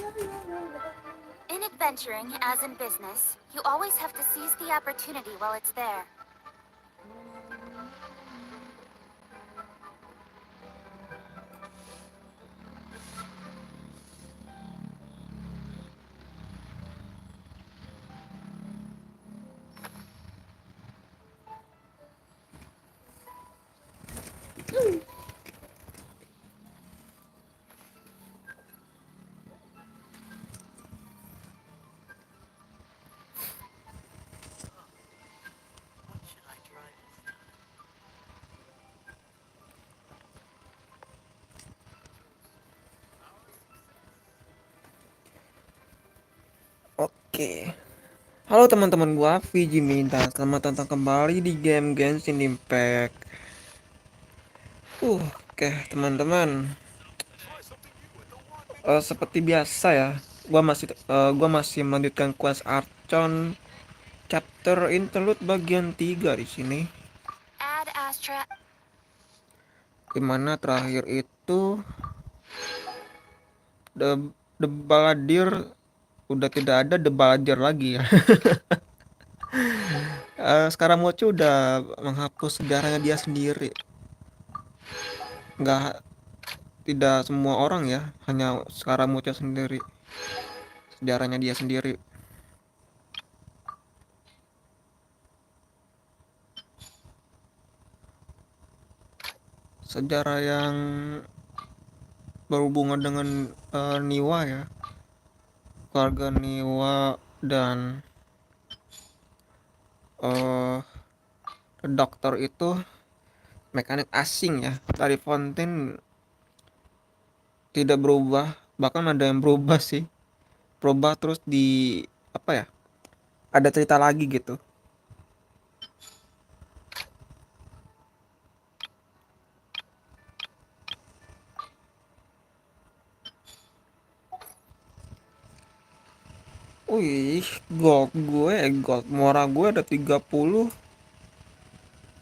In adventuring, as in business, you always have to seize the opportunity while it's there. Oke. Halo teman-teman, gua Viji Minta. Selamat datang kembali di game Genshin Impact. Oke, teman-teman. Seperti biasa ya, gua masih melanjutkan quest Archon chapter Interlude bagian 3 di sini. Add Astra. Dimana terakhir itu the Baladir udah tidak ada, the Baladir lagi ya. Sekarang Mochi udah menghapus sejarahnya dia sendiri. Nggak, tidak semua orang ya, hanya sekarang Mochi sendiri. Sejarahnya dia sendiri. Sejarah yang berhubungan dengan Niwa ya. Keluarga Niwa dan eh dokter itu mekanik asing ya. Dari Fontaine tidak berubah, bahkan ada yang berubah sih. Berubah terus di apa ya? Ada cerita lagi gitu. Wih, gold mora gue ada 30,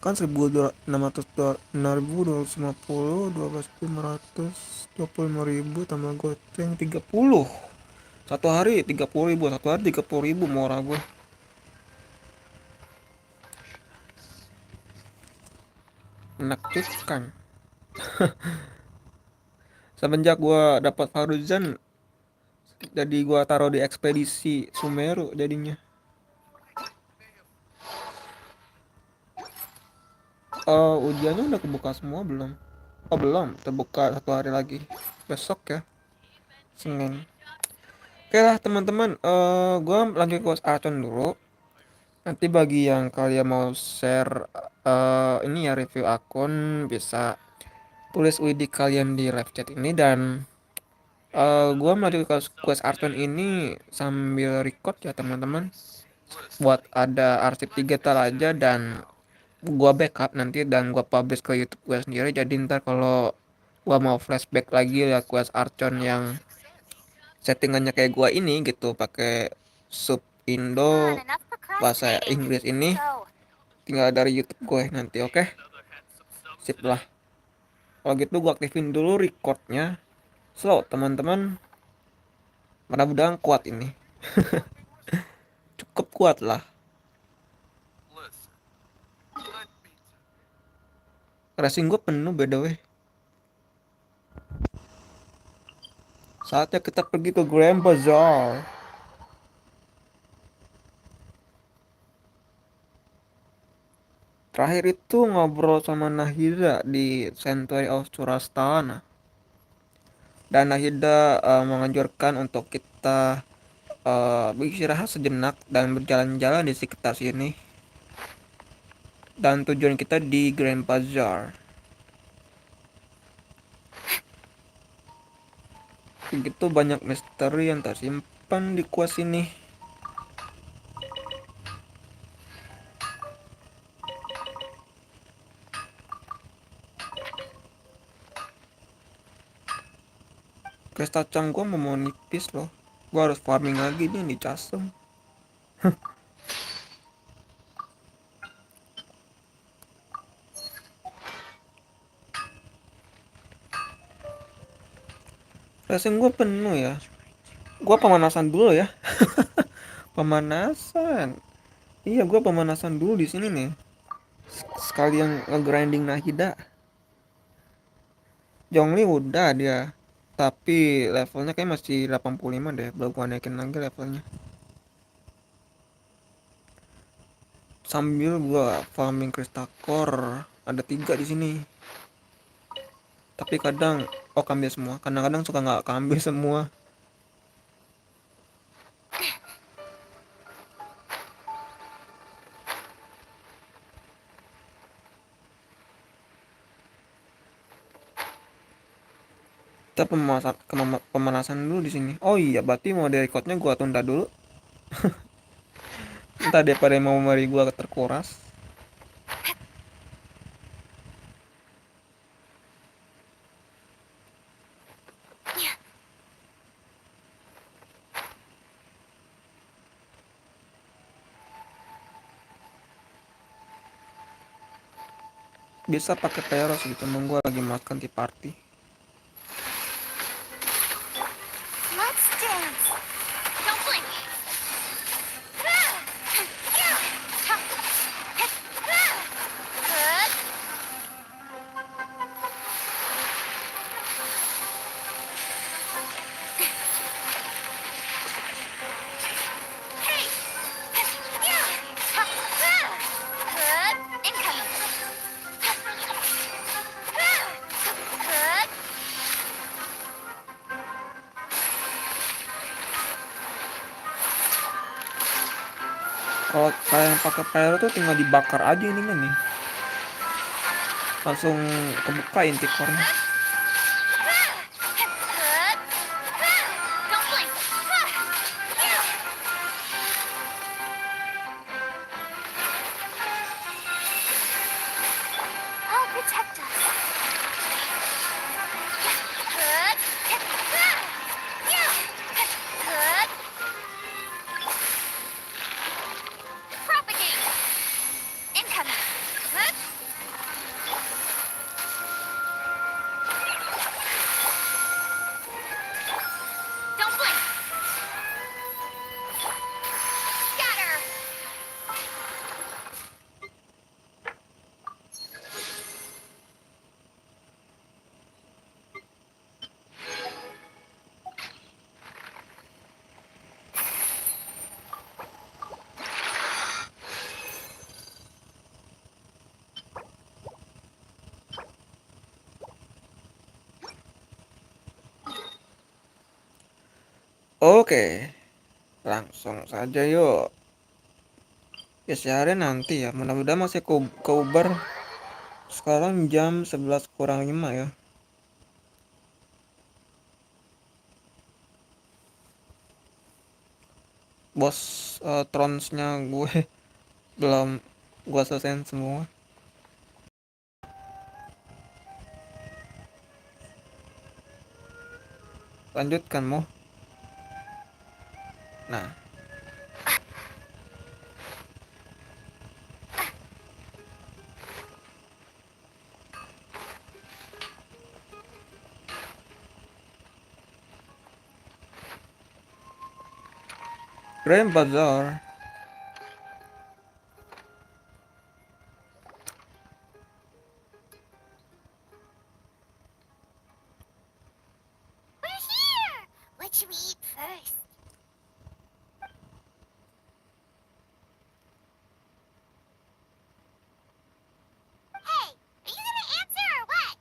kan 1.600, 12.550, 25.000 tambah goceng 30. Satu hari 30.000, satu hari 30.000 mora gue. Menakjubkan. Semenjak gue dapat Faruzan, jadi gue taruh di ekspedisi Sumeru jadinya. Ujiannya udah kebuka semua belum? Oh belum, terbuka satu hari lagi. Besok ya, Senin. Oke lah teman-teman, gue lanjut ke Archon dulu. Nanti bagi yang kalian mau share ini ya, review akun, bisa tulis WD kalian di live chat ini. Dan gue melanjut ke quest Archon ini sambil record ya teman-teman, buat ada arsip digital aja, dan gua backup nanti dan gua publish ke YouTube gua sendiri. Jadi ntar kalau gua mau flashback lagi ya quest Archon yang settingannya kayak gua ini gitu, pakai sub Come on, Indo enough bahasa procrastinating. Inggris ini, Go. tinggal dari YouTube gue nanti. Oke, sip lah. Kalau gitu gua aktifin dulu recordnya. Slow teman-teman, mudah-mudahan kuat ini. Cukup kuat lah. Racing gue penuh by the way. Saatnya kita pergi ke Grand Bazaar. Terakhir itu ngobrol sama Nahida di Sanctuary of Surastana. Dan Nahida menganjurkan untuk kita beristirahat sejenak dan berjalan-jalan di sekitar sini. Dan tujuan kita di Grand Bazaar. Begitu banyak misteri yang tersimpan di kuas ini. Kristal cang gue mau nipis loh. Gue harus farming lagi nih di Casem. Racing gue penuh ya. Gua pemanasan dulu ya. Pemanasan. Iya, gua pemanasan dulu di sini nih. Sekalian nge-grinding Nahida. Zhongli udah dia. Tapi levelnya kayak masih 85 deh. Belum gua naikin lagi levelnya. Sambil gua farming crystal core. Ada 3 di sini. Tapi kadang kambil semua. Kadang-kadang suka nggak kambil semua. Kita pemanasan dulu di sini. Oh iya, berarti mau dari recordnya gua tunda dulu. Entah daripada mau mari gua terkuras. Bisa pakai peros gitu, nunggu lagi makan di party. Let's dance. Don't blink. Incoming. Kalau kalian pakai peros tuh tinggal dibakar aja ini kan nih. Langsung kebuka inti core-nya. Don't blink. I'll protect us. Propagate. Incoming. Don't blink. Scatter. Oke, langsung saja yuk. Ya siaran nanti ya, mudah-mudahan masih ke Uber. Sekarang jam 11 kurang 5 ya. Bos tronsnya gue belum gue selesaiin semua. Lanjutkan mau. Nah, Grand Bazaar. We're here. What should we eat first? Hey, are you gonna answer or what?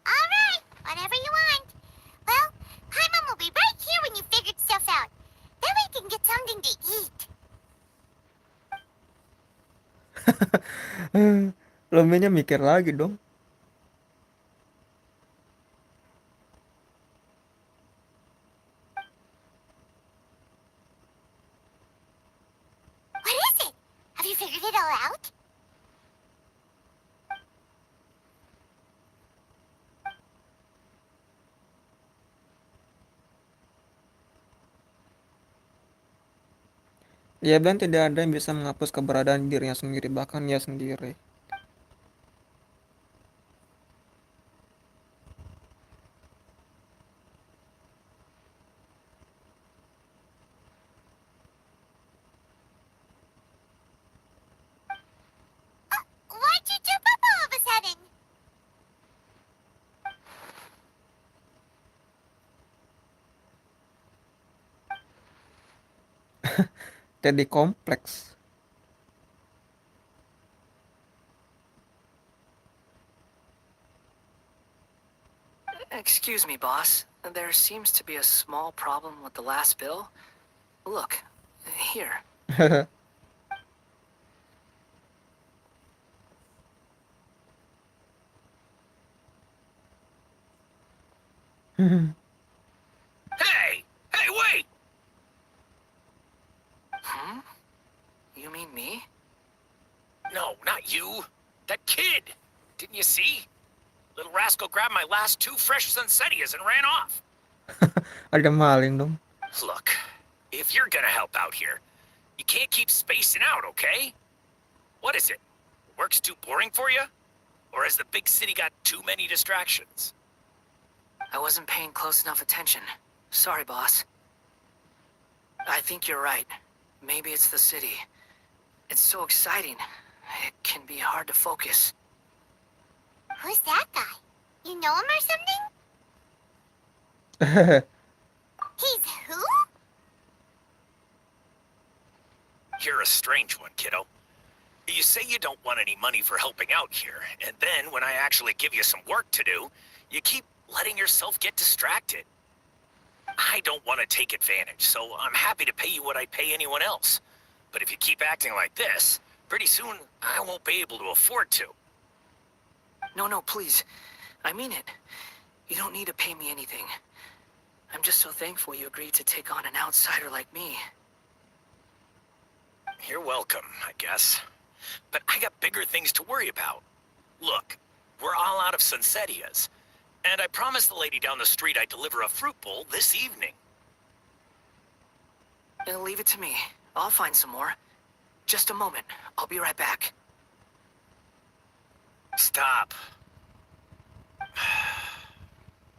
All right, whatever you want. Well, Paimon will be right here when you figured stuff out. Then we can get something to eat. Lumenya mikir lagi dong. What is it? Have you figured it all out? Ia bilang tidak ada yang bisa menghapus keberadaan dirinya sendiri, bahkan ia sendiri. Why'd you jump up all of a sudden? Jadi kompleks. Excuse me, boss. There seems to be a small problem with the last bill. Look, here. Hey! Hey, wait! Hmm? You mean me? No, not you. That kid. Didn't you see? Little rascal grabbed my last 2 fresh Sunsettias and ran off. Ada maling dong. Look, if you're gonna help out here, you can't keep spacing out, okay? What is it? Work's too boring for you? Or has the big city got too many distractions? I wasn't paying close enough attention. Sorry, boss. I think you're right. Maybe it's the city. It's so exciting. It can be hard to focus. Who's that guy? You know him or something? He's who? You're a strange one, kiddo. You say you don't want any money for helping out here, and then when I actually give you some work to do, you keep letting yourself get distracted. I don't want to take advantage, so I'm happy to pay you what I'd pay anyone else. But if you keep acting like this, pretty soon I won't be able to afford to. No, please. I mean it. You don't need to pay me anything. I'm just so thankful you agreed to take on an outsider like me. You're welcome, I guess. But I got bigger things to worry about. Look, we're all out of Sunsettias. And I promised the lady down the street I'd deliver a fruit bowl this evening. Leave it to me. I'll find some more. Just a moment. I'll be right back. Stop.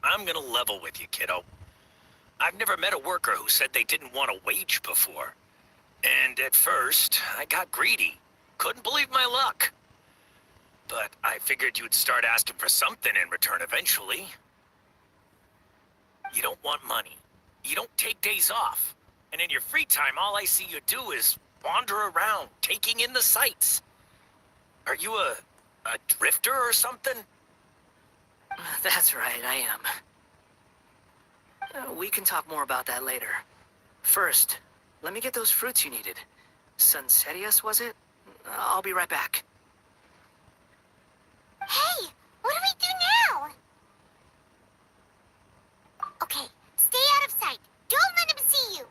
I'm gonna level with you, kiddo. I've never met a worker who said they didn't want a wage before. And at first, I got greedy. Couldn't believe my luck. But I figured you'd start asking for something in return eventually. You don't want money. You don't take days off. And in your free time, all I see you do is wander around, taking in the sights. Are you a drifter or something? That's right, I am. We can talk more about that later. First, let me get those fruits you needed. Sunsettias, was it? I'll be right back. Hey, what do we do now? Okay, stay out of sight. Don't let him see you.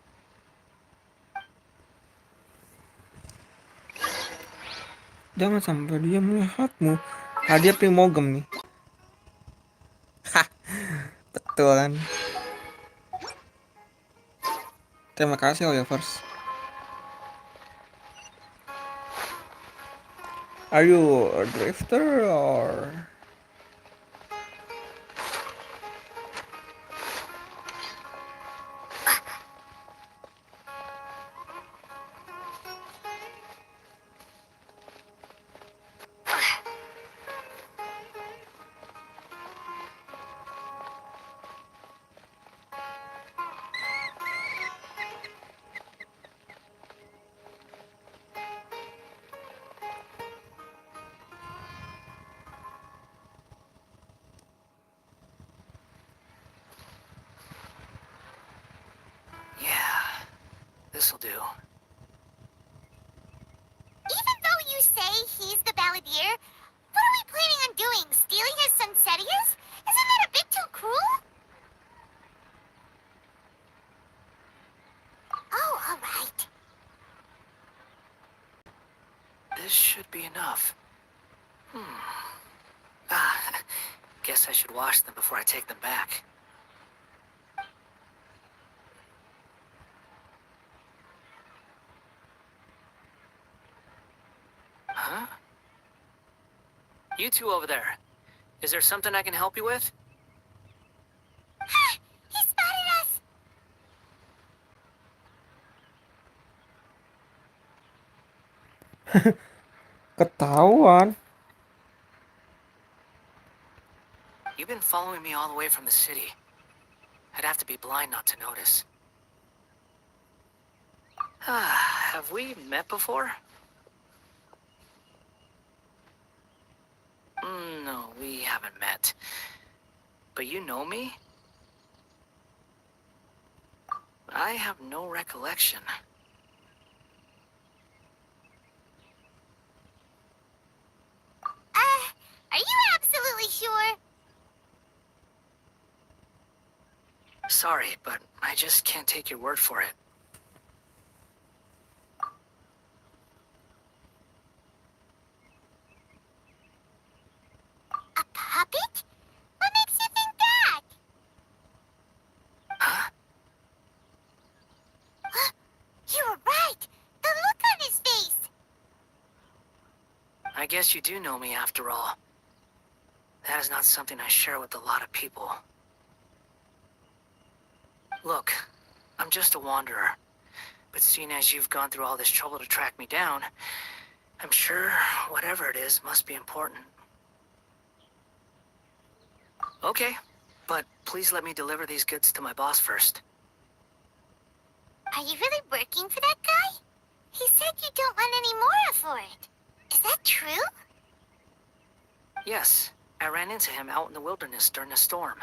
Jangan sampai dia melihatmu. Hadiah primogem nih. Hah, betul kan? Terima kasih Olivers. Are you a drifter or? Yeah, this'll do. Even though you say he's the balladeer, what are we planning on doing? Stealing his Sunsettias? Isn't that a bit too cruel? Oh, all right. This should be enough. Guess I should wash them before I take them back. You two over there. Is there something I can help you with? He spotted us! Ketahuan. You've been following me all the way from the city. I'd have to be blind not to notice. Have we met before? No, we haven't met. But you know me? I have no recollection. Are you absolutely sure? Sorry, but I just can't take your word for it. A puppet? What makes you think that? Huh? You were right. The look on his face. I guess you do know me after all. That is not something I share with a lot of people. Look, I'm just a wanderer. But seeing as you've gone through all this trouble to track me down, I'm sure whatever it is must be important. Okay, but please let me deliver these goods to my boss first. Are you really working for that guy? He said you don't want any more for it. Is that true? Yes, I ran into him out in the wilderness during a storm.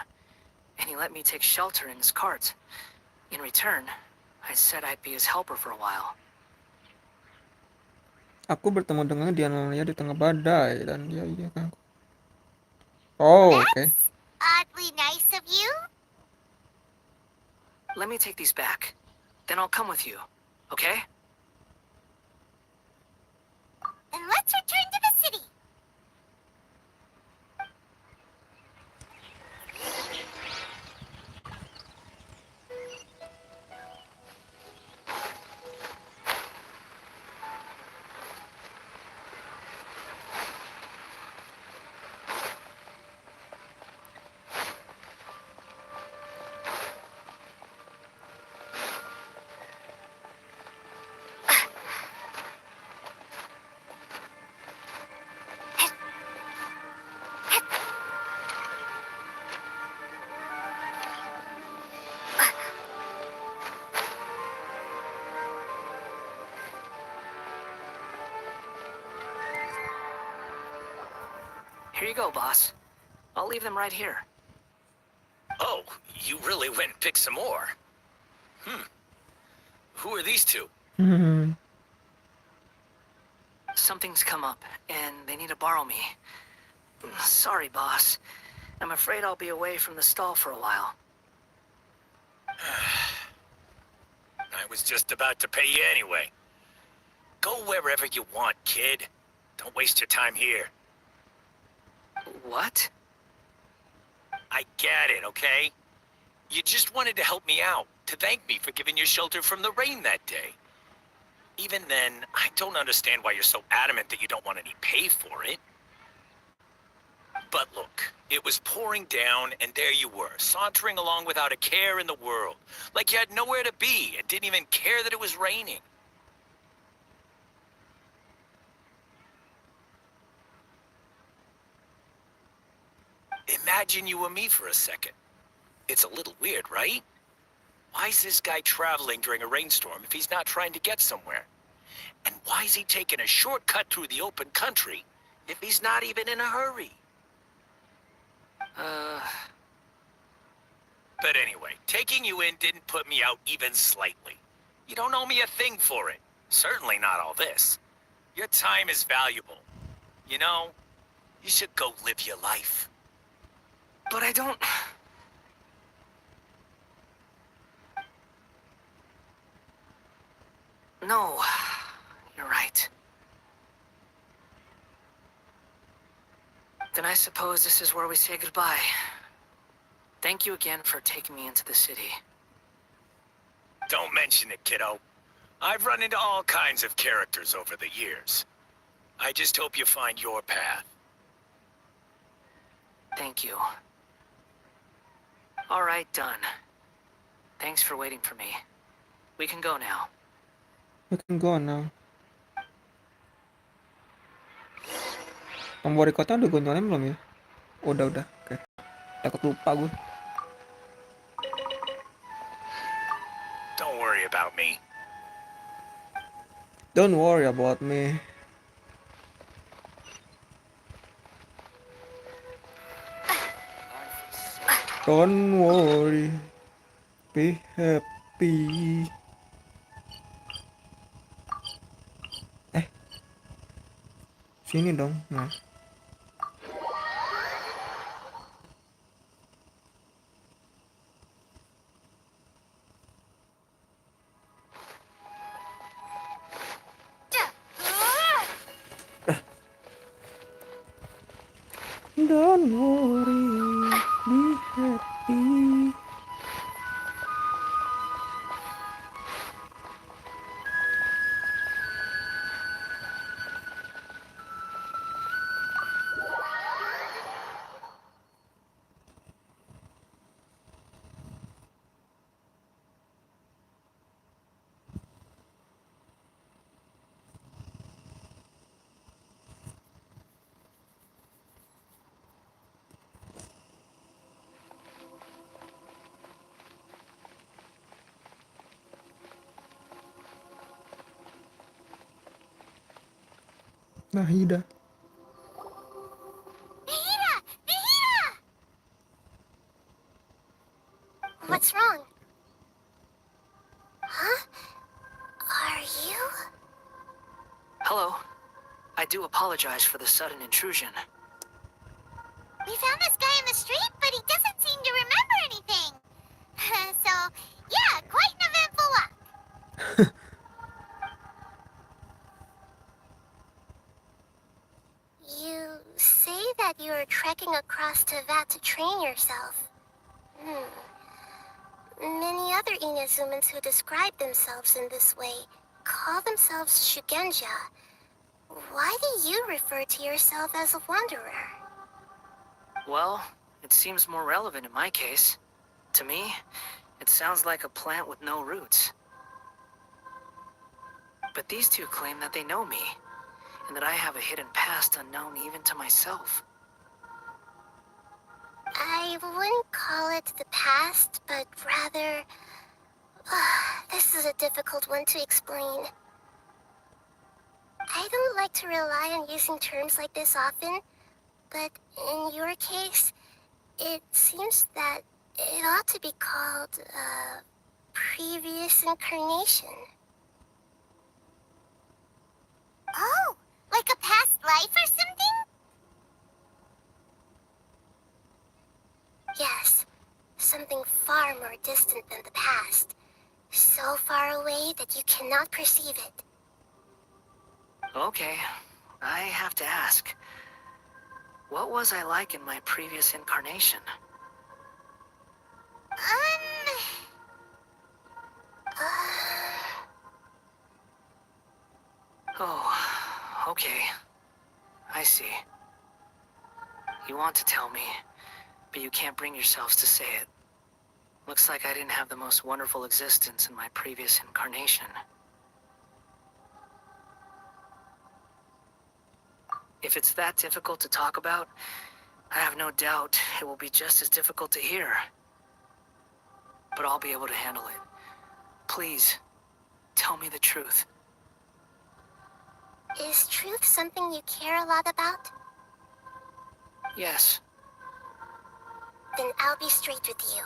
And he let me take shelter in his cart. In return, I said I'd be his helper for a while. Aku bertemu dengan dia di tengah badai dan dia kan. Oh, okay. That's oddly nice of you. Let me take these back. Then I'll come with you, okay? Then let's return to the city. Here you go, boss. I'll leave them right here. Oh, you really went and picked some more. Who are these two? Something's come up, and they need to borrow me. Sorry, boss. I'm afraid I'll be away from the stall for a while. I was just about to pay you anyway. Go wherever you want, kid. Don't waste your time here. What? I get it, okay? You just wanted to help me out, to thank me for giving you shelter from the rain that day. Even then, I don't understand why you're so adamant that you don't want any pay for it. But look, it was pouring down, and there you were, sauntering along without a care in the world. Like you had nowhere to be, and didn't even care that it was raining. Imagine you were me for a second. It's a little weird, right? Why is this guy traveling during a rainstorm if he's not trying to get somewhere? And why is he taking a shortcut through the open country if he's not even in a hurry? But anyway, taking you in didn't put me out even slightly. You don't owe me a thing for it. Certainly not all this. Your time is valuable. You know, you should go live your life. But I don't... No, you're right. Then I suppose this is where we say goodbye. Thank you again for taking me into the city. Don't mention it, kiddo. I've run into all kinds of characters over the years. I just hope you find your path. Thank you. Alright, done. Thanks for waiting for me. We can go now. We can go now. Tombol recordnya udah gue nyalain belum ya? Udah. Oke. Takut lupa gue. Don't worry about me. Don't worry about me. Don't worry. Be happy. Sini dong. Nah. Don't worry, be happy. Nahida. Nahida! What's wrong? Huh? Are you? Hello. I do apologize for the sudden intrusion. We found this guy in the street, but he doesn't seem to remember anything. So, yeah, quite an eventful walk. You say that you're trekking across Teyvat to train yourself. Many other Inazumans who describe themselves in this way call themselves Shugenja. Why do you refer to yourself as a wanderer? Well, it seems more relevant in my case. To me, it sounds like a plant with no roots. But these two claim that they know me, and that I have a hidden past unknown even to myself. I wouldn't call it the past, but rather... this is a difficult one to explain. I don't like to rely on using terms like this often, but in your case, it seems that it ought to be called, previous incarnation. Oh, like a past life or something? Yes, something far more distant than the past. So far away that you cannot perceive it. Okay, I have to ask. What was I like in my previous incarnation? Oh, okay. I see. You want to tell me, but you can't bring yourselves to say it. Looks like I didn't have the most wonderful existence in my previous incarnation. If it's that difficult to talk about, I have no doubt it will be just as difficult to hear. But I'll be able to handle it. Please, tell me the truth. Is truth something you care a lot about? Yes. Then I'll be straight with you.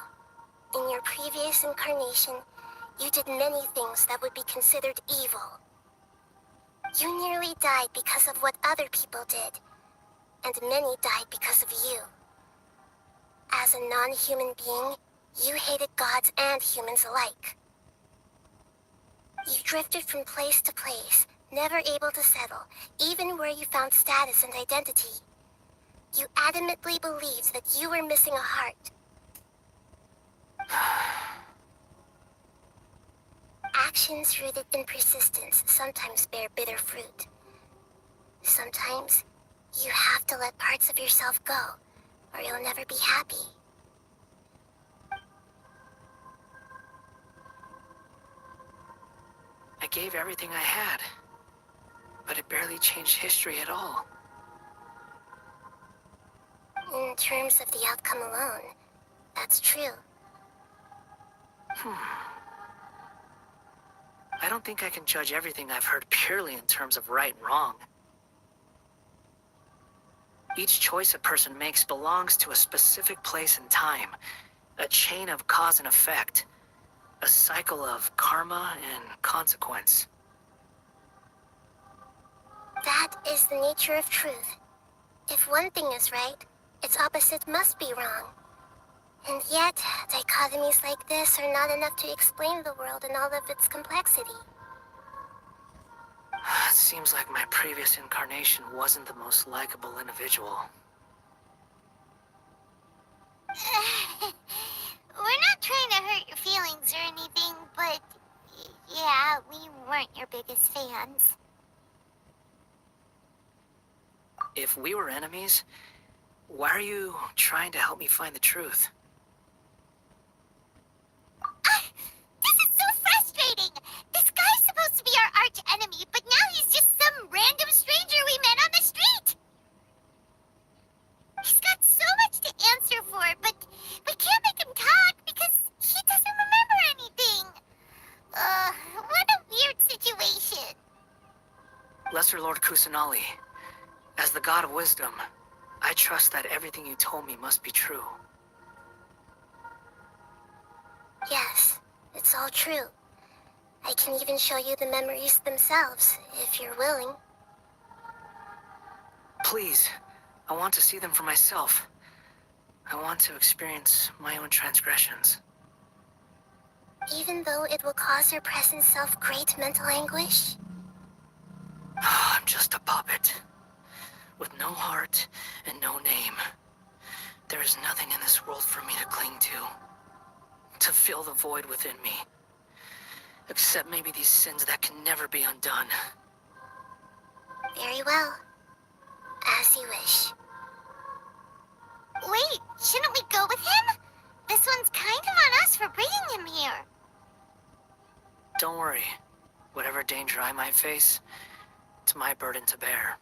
In your previous incarnation, you did many things that would be considered evil. You nearly died because of what other people did, and many died because of you. As a non-human being, you hated gods and humans alike. You drifted from place to place, never able to settle, even where you found status and identity. You adamantly believed that you were missing a heart. Actions rooted in persistence sometimes bear bitter fruit. Sometimes, you have to let parts of yourself go, or you'll never be happy. I gave everything I had, but it barely changed history at all. In terms of the outcome alone, that's true. I don't think I can judge everything I've heard purely in terms of right and wrong. Each choice a person makes belongs to a specific place and time, a chain of cause and effect, a cycle of karma and consequence. That is the nature of truth. If one thing is right, its opposite must be wrong. And yet, dichotomies like this are not enough to explain the world in all of its complexity. It seems like my previous incarnation wasn't the most likable individual. We're not trying to hurt your feelings or anything, but yeah, we weren't your biggest fans. If we were enemies, why are you trying to help me find the truth? This is so frustrating! This guy's supposed to be our arch enemy, but now he's just some random stranger we met on the street! He's got so much to answer for, but we can't make him talk because he doesn't remember anything. What a weird situation. Lesser Lord Kusanali, as the god of wisdom, I trust that everything you told me must be true. Yes, it's all true. I can even show you the memories themselves, if you're willing. Please, I want to see them for myself. I want to experience my own transgressions. Even though it will cause your present self great mental anguish? I'm just a puppet, with no heart and no name. There is nothing in this world for me to cling to fill the void within me. Except maybe these sins that can never be undone. Very well. As you wish. Wait, shouldn't we go with him? This one's kind of on us for bringing him here. Don't worry. Whatever danger I might face, it's my burden to bear.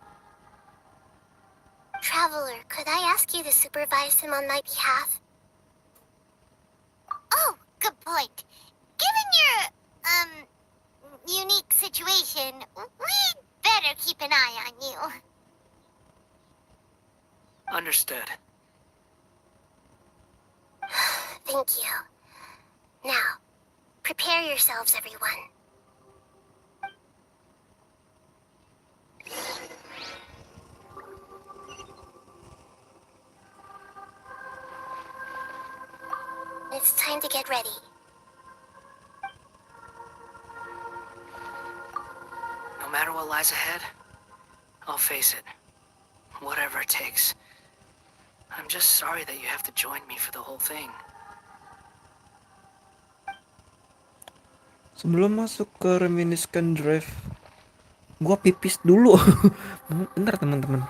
Traveler, could I ask you to supervise him on my behalf? Oh, good point. Given your, unique situation, we'd better keep an eye on you. Understood. Thank you. Now, prepare yourselves, everyone. It's time to get ready. No matter what lies ahead, I'll face it. Whatever it takes. I'm just sorry that you have to join me for the whole thing. Sebelum masuk ke reminiscent drive, gua pipis dulu. Bentar teman-teman.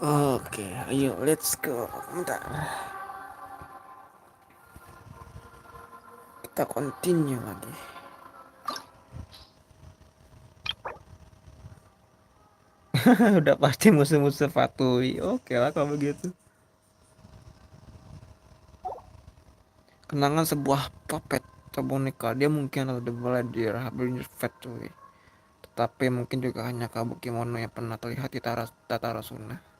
Oke, ayo let's go. Bentar. Kita continue lagi. Udah pasti musuh-musuh Fatui. Oke lah kalau begitu. Kenangan sebuah puppet atau boneka. Dia mungkin udah mulai Fatui. Tetapi mungkin juga hanya kabuki mono yang pernah terlihat di Tatarasuna.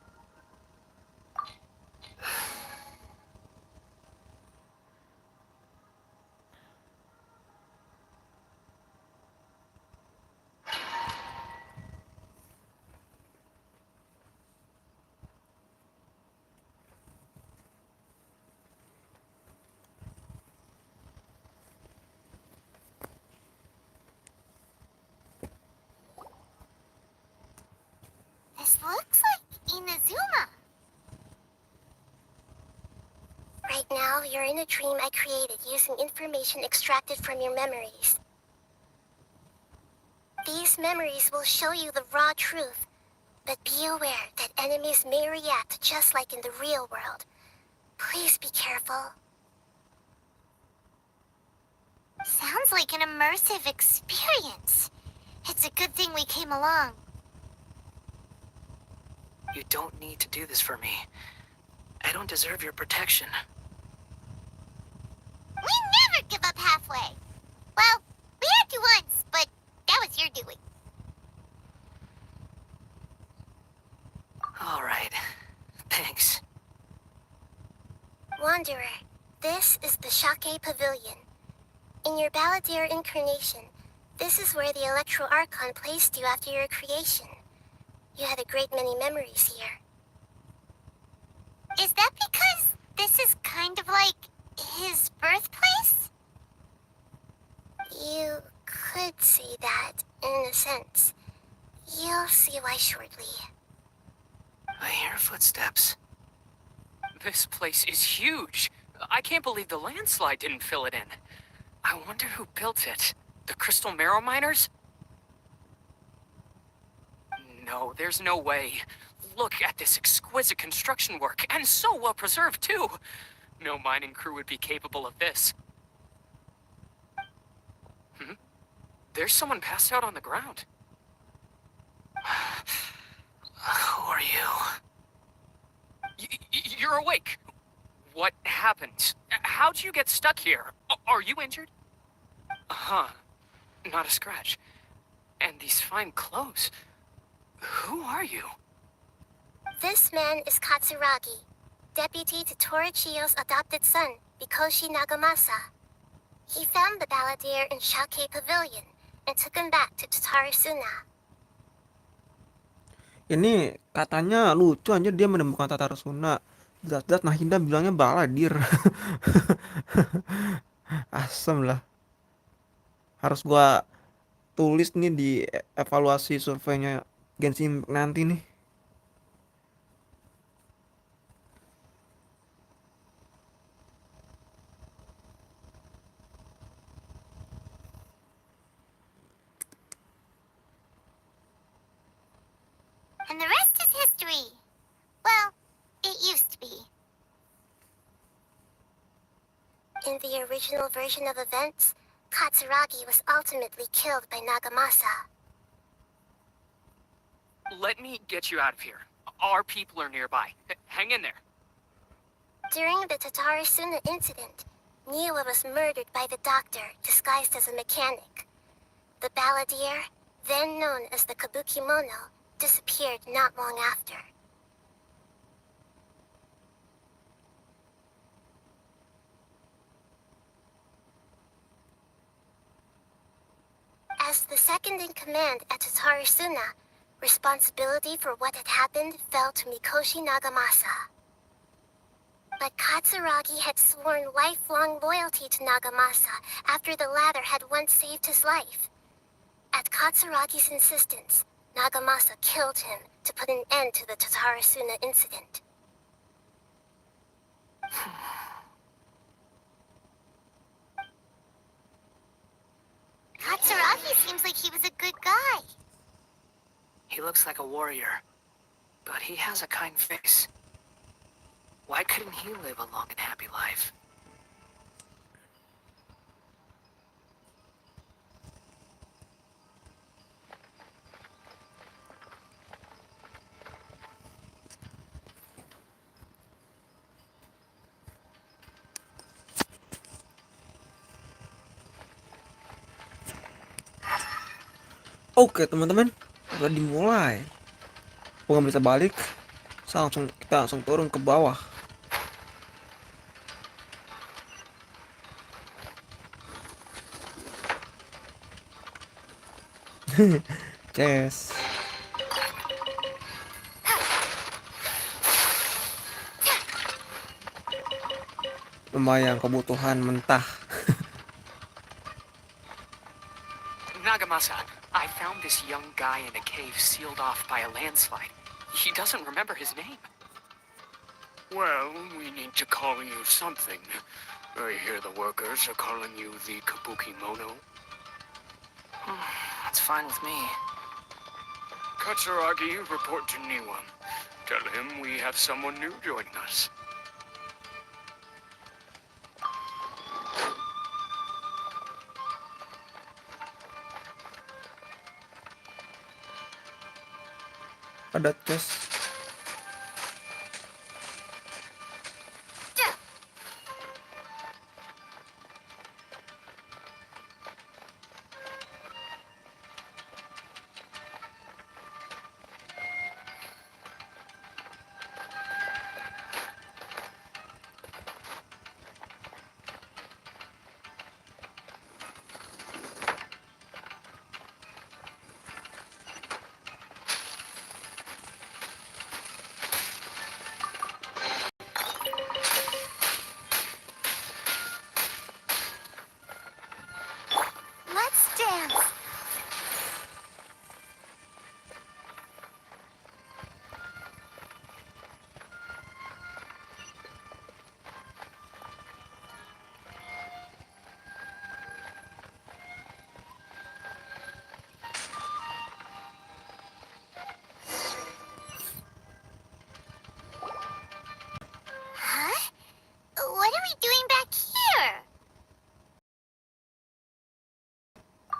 This looks like Inazuma. Right now, you're in a dream I created using information extracted from your memories. These memories will show you the raw truth, but be aware that enemies may react just like in the real world. Please be careful. Sounds like an immersive experience. It's a good thing we came along. You don't need to do this for me. I don't deserve your protection. We never give up halfway. Well, we had to once, but that was your doing. All right. Thanks. Wanderer, this is the Shake Pavilion. In your Balladeer incarnation, this is where the Electro Archon placed you after your creation. You had a great many memories here. Is that because this is kind of like his birthplace? You could say that, in a sense. You'll see why shortly. I hear footsteps. This place is huge. I can't believe the landslide didn't fill it in. I wonder who built it. The Crystal Marrow Miners? No, there's no way. Look at this exquisite construction work, and so well preserved too. No mining crew would be capable of this. There's someone passed out on the ground. Who are you? You're awake. What happened? How'd you get stuck here? Are you injured? Huh. Not a scratch. And these fine clothes. Who are you? This man is Katsuragi, deputy to Torichiyo's adopted son, Mikoshi Nagamasa. He found the Balladeer in Shake Pavilion and took him back to Tatarasuna. Ini katanya lucu aja dia menemukan Tatarasuna. Jelas-jelas Nahinda bilangnya Balladeer. Asem lah. Harus gua tulis nih di evaluasi surveinya Genshin nanti nih. And the rest is history. Well, it used to be. In the original version of events, Katsuragi was ultimately killed by Nagamasa. Let me get you out of here. Our people are nearby. Hang in there. During the Tatarasuna incident, Niwa was murdered by the doctor disguised as a mechanic. The Balladeer, then known as the Kabukimono, disappeared not long after. As the second in command at Tatarasuna, responsibility for what had happened fell to Mikoshi Nagamasa. But Katsuragi had sworn lifelong loyalty to Nagamasa after the latter had once saved his life. At Katsuragi's insistence, Nagamasa killed him to put an end to the Tatarasuna incident. Katsuragi seems like he was a good guy. He looks like a warrior. but he has a kind face. Why couldn't he live a long and happy life? Oke teman-teman, udah dimulai. Bukan bisa balik, kita langsung turun ke bawah. Yes. Lumayan kebutuhan mentah. Nagamasa, I found this young guy in a cave sealed off by a landslide. He doesn't remember his name. Well, we need to call you something. I hear the workers are calling you the Kabuki Mono. That's fine with me. Katsuragi, report to Niwa. Tell him we have someone new joining us. Ada tes. Let's dance. Huh? What are we doing back here?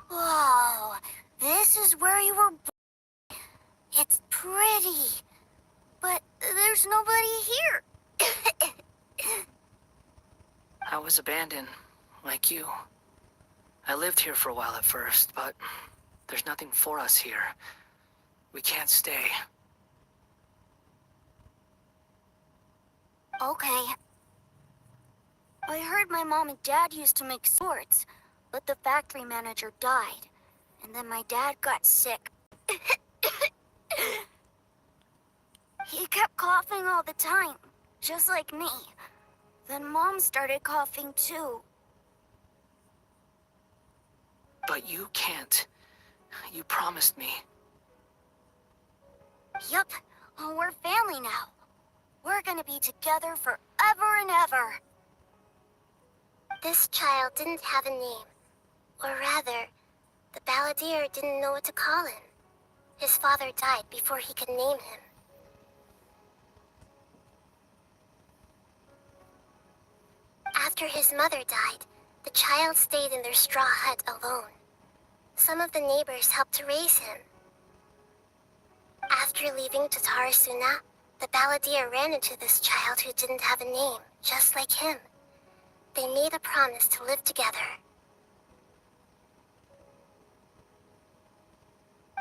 Whoa, this is where you were born. It's pretty, but there's nobody here. I was abandoned, like you. I lived here for a while at first, but there's nothing for us here. We can't stay. Okay. I heard my mom and dad used to make swords, but the factory manager died, and then my dad got sick. He kept coughing all the time, just like me. Then Mom started coughing too. But you can't. You promised me. Yup, we're family now. We're gonna be together forever and ever. This child didn't have a name. Or rather, the balladeer didn't know what to call him. His father died before he could name him. After his mother died, the child stayed in their straw hut alone. Some of the neighbors helped to raise him. After leaving Tatarasuna, the balladeer ran into this child who didn't have a name, just like him. They made a promise to live together.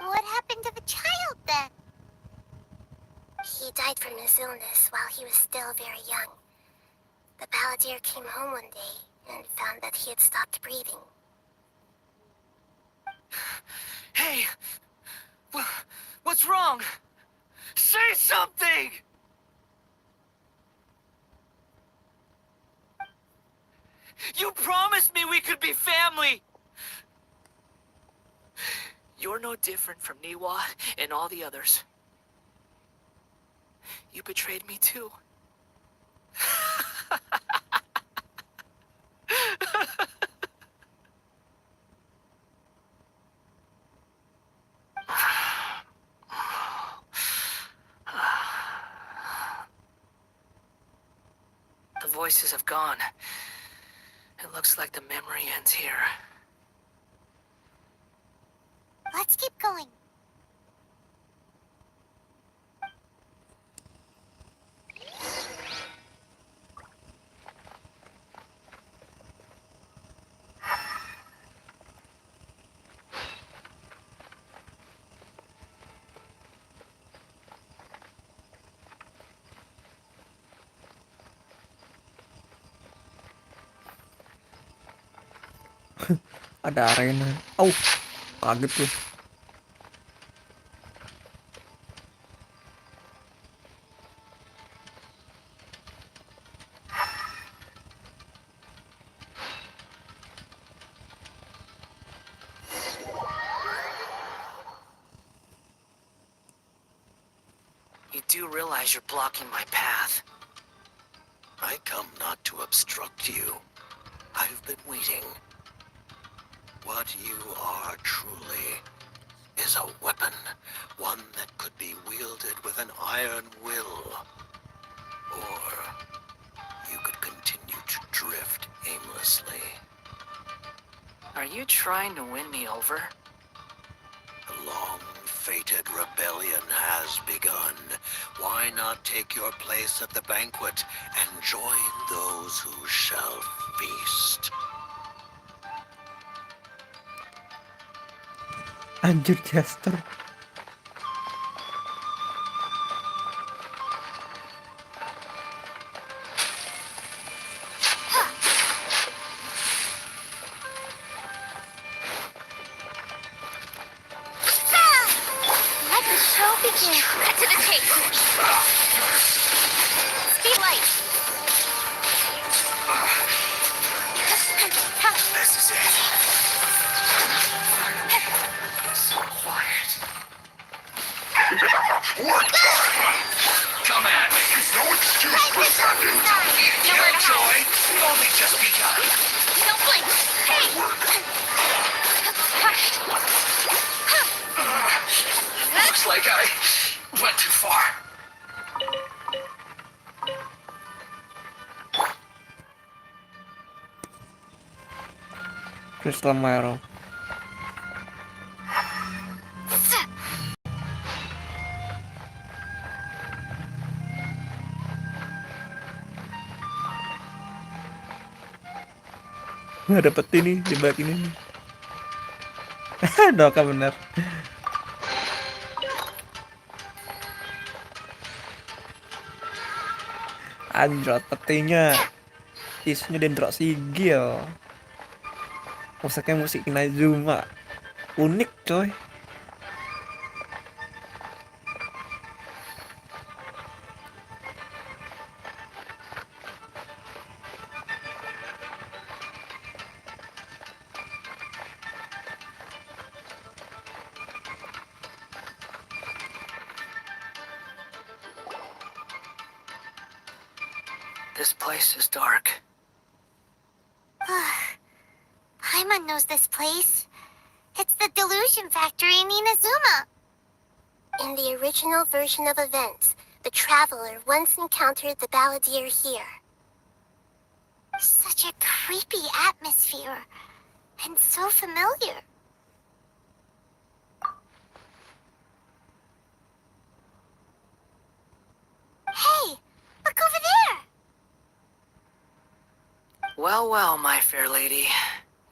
What happened to the child then? He died from his illness while he was still very young. The balladeer came home one day and found that he had stopped breathing. Hey! What's wrong? Say something! You promised me we could be family! You're no different from Niwa and all the others. You betrayed me too. voices have gone. It looks like the memory ends here. Let's keep going. Ada arena. Kaget tuh. You do realize you're blocking my path. I come not to obstruct you. I've been waiting. What you are truly is a weapon, one that could be wielded with an iron will. Or you could continue to drift aimlessly. Are you trying to win me over? The long-fated rebellion has begun. Why not take your place at the banquet and join those who shall feast? Anjir, Chester. Let the show begin. Cut to the chase. Speed light. This is it. So quiet. Come at me. No excuse for standing. Nowhere to hide. Joy, we've only just begun. Don't blink. Hey. Looks like I went too far. Crystal Marrow. Nggak dapet ini di balik ini nih. Doka bener. Anjrot petinya. Isunya dendrok sigil. Musiknya musik Inazuma. Unik coy. This place is dark. Paimon knows this place. It's the delusion factory in Inazuma. In the original version of events, the traveler once encountered the balladeer here. Such a creepy atmosphere, and so familiar. Hey, look over there! Well, well, my fair lady.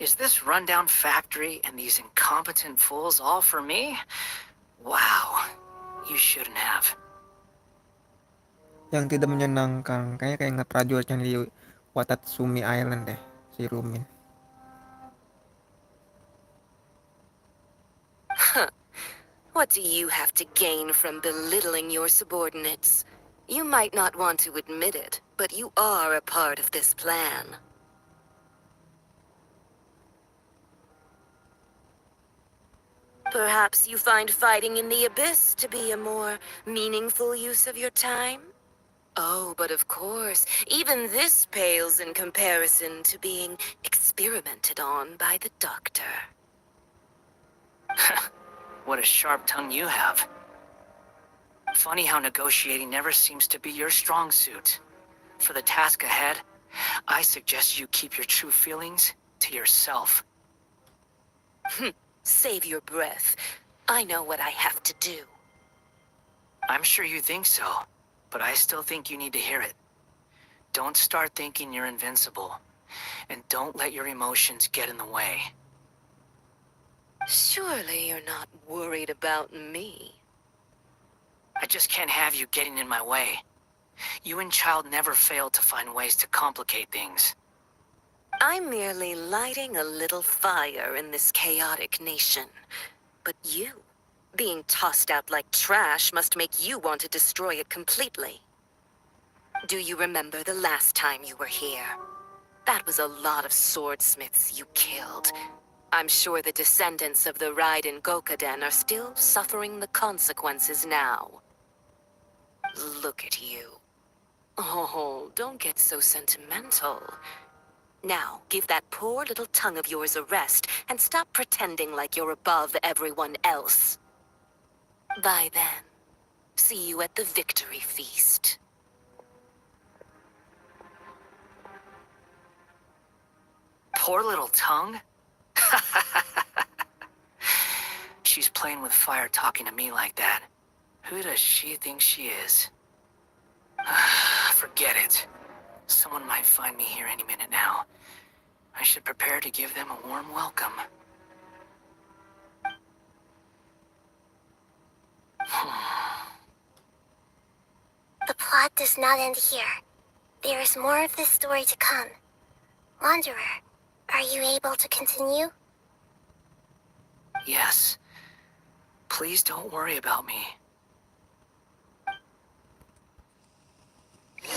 Is this rundown factory and these incompetent fools all for me? Wow, you shouldn't have. Yang tidak menyenangkan. Kayaknya kayak ingat prajurit yang di Watatsumi Island deh. Si Rumin. What do you have to gain from belittling your subordinates? You might not want to admit it, but you are a part of this plan. Perhaps you find fighting in the abyss to be a more meaningful use of your time? Oh, but of course, even this pales in comparison to being experimented on by the doctor. What a sharp tongue you have. Funny how negotiating never seems to be your strong suit. For the task ahead, I suggest you keep your true feelings to yourself. Save your breath. I know what I have to do. I'm sure you think so, but I still think you need to hear it. Don't start thinking you're invincible, and don't let your emotions get in the way. Surely you're not worried about me. I just can't have you getting in my way. You and Child never fail to find ways to complicate things. I'm merely lighting a little fire in this chaotic nation. But you, being tossed out like trash, must make you want to destroy it completely. Do you remember the last time you were here? That was a lot of swordsmiths you killed. I'm sure the descendants of the Raiden Gokaden are still suffering the consequences now. Look at you. Oh, don't get so sentimental. Now, give that poor little tongue of yours a rest and stop pretending like you're above everyone else. Bye then. See you at the victory feast. Poor little tongue? She's playing with fire talking to me like that. Who does she think she is? Forget it. Someone might find me here any minute now. I should prepare to give them a warm welcome. The plot does not end here. There is more of this story to come. Wanderer, are you able to continue? Yes. Please don't worry about me.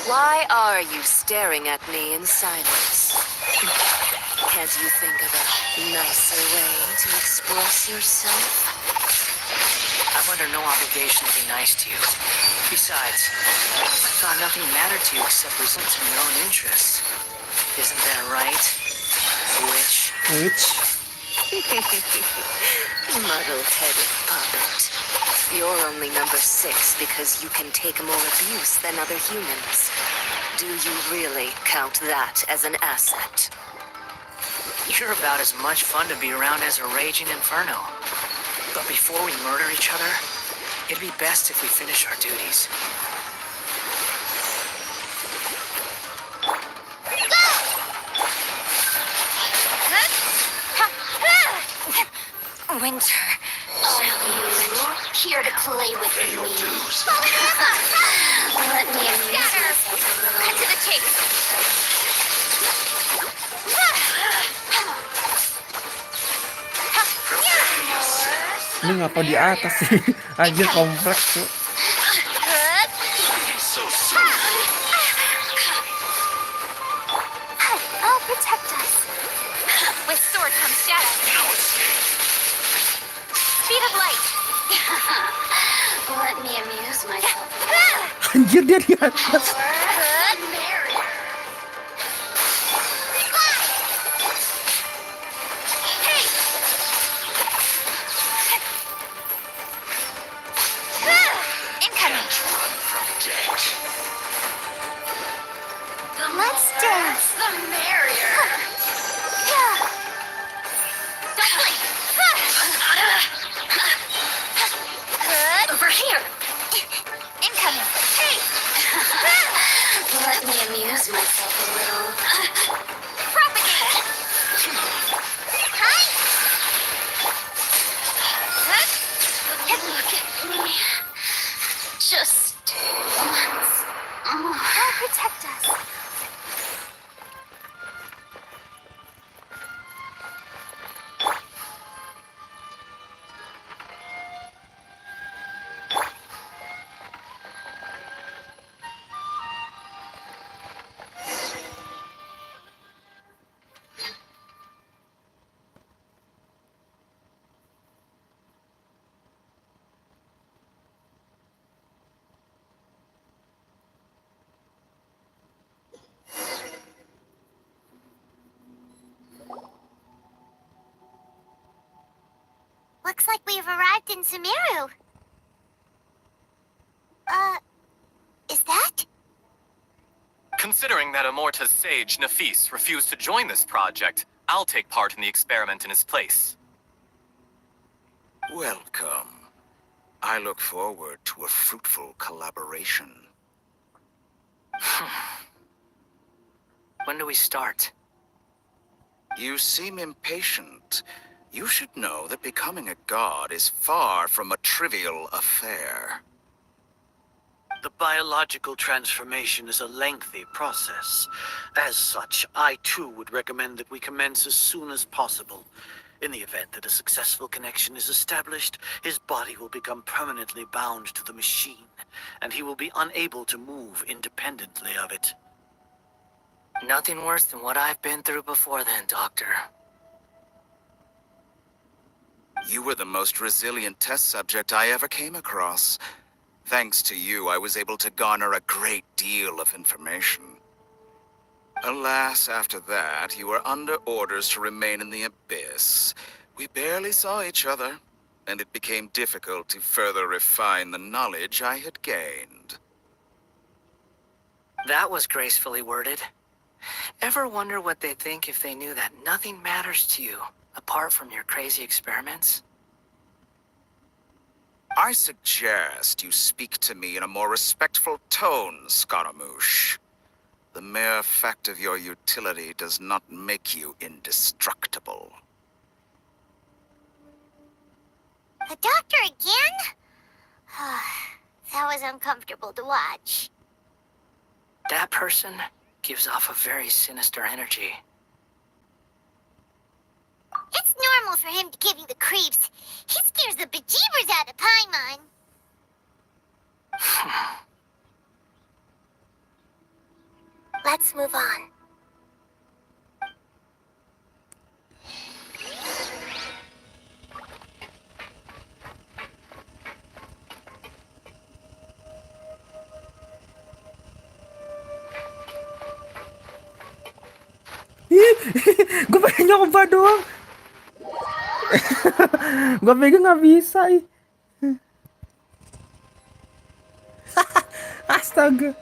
Why are you staring at me in silence? Can't you think of a nicer way to express yourself? I'm under no obligation to be nice to you. Besides, I thought nothing mattered to you except results in your own interests. Isn't that right, witch? Which? Muddle-headed puppet. You're only number 6 because you can take more abuse than other humans. Do you really count that as an asset? You're about as much fun to be around as a raging inferno. But before we murder each other, it'd be best if we finish our duties. Winter, here to play with me. Let me scatter. Cut to the chase. Ini ngapa di atas sih? Anjir kompleks tuh. I'll protect us. With sword comes shadow. Speed of light. Let me amuse myself. Anjir dia di atas. Let's dance. The merrier. Don't blink. Over here. Incoming. Hey. Let me amuse myself a little. Propagate. Hi. Look at me. Just once. I'll protect us. Looks like we've arrived in Sumeru. Is that? Considering that Amorta's sage, Nafis, refused to join this project, I'll take part in the experiment in his place. Welcome. I look forward to a fruitful collaboration. When do we start? You seem impatient. You should know that becoming a god is far from a trivial affair. The biological transformation is a lengthy process. As such, I too would recommend that we commence as soon as possible. In the event that a successful connection is established, his body will become permanently bound to the machine, and he will be unable to move independently of it. Nothing worse than what I've been through before then, Doctor. You were the most resilient test subject I ever came across. Thanks to you, I was able to garner a great deal of information. Alas, after that, you were under orders to remain in the abyss. We barely saw each other, and it became difficult to further refine the knowledge I had gained. That was gracefully worded. Ever wonder what they'd think if they knew that nothing matters to you, apart from your crazy experiments? I suggest you speak to me in a more respectful tone, Scaramouche. The mere fact of your utility does not make you indestructible. The doctor again? That was uncomfortable to watch. That person gives off a very sinister energy. It's normal for him to give you the creeps. He scares the bejeebers out of Paimon. Let's move on. Gue pengen nyoba doang. Gue pegang nggak bisa ih. Astaga.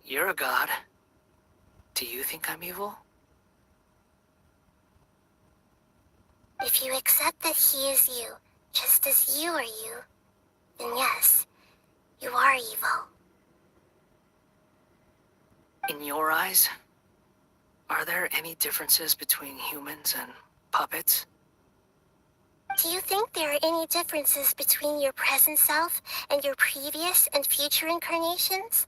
You're a god. Do you think I'm evil? If you accept that he is you, just as you are you, then yes, you are evil. In your eyes, are there any differences between humans and puppets? Do you think there are any differences between your present self and your previous and future incarnations?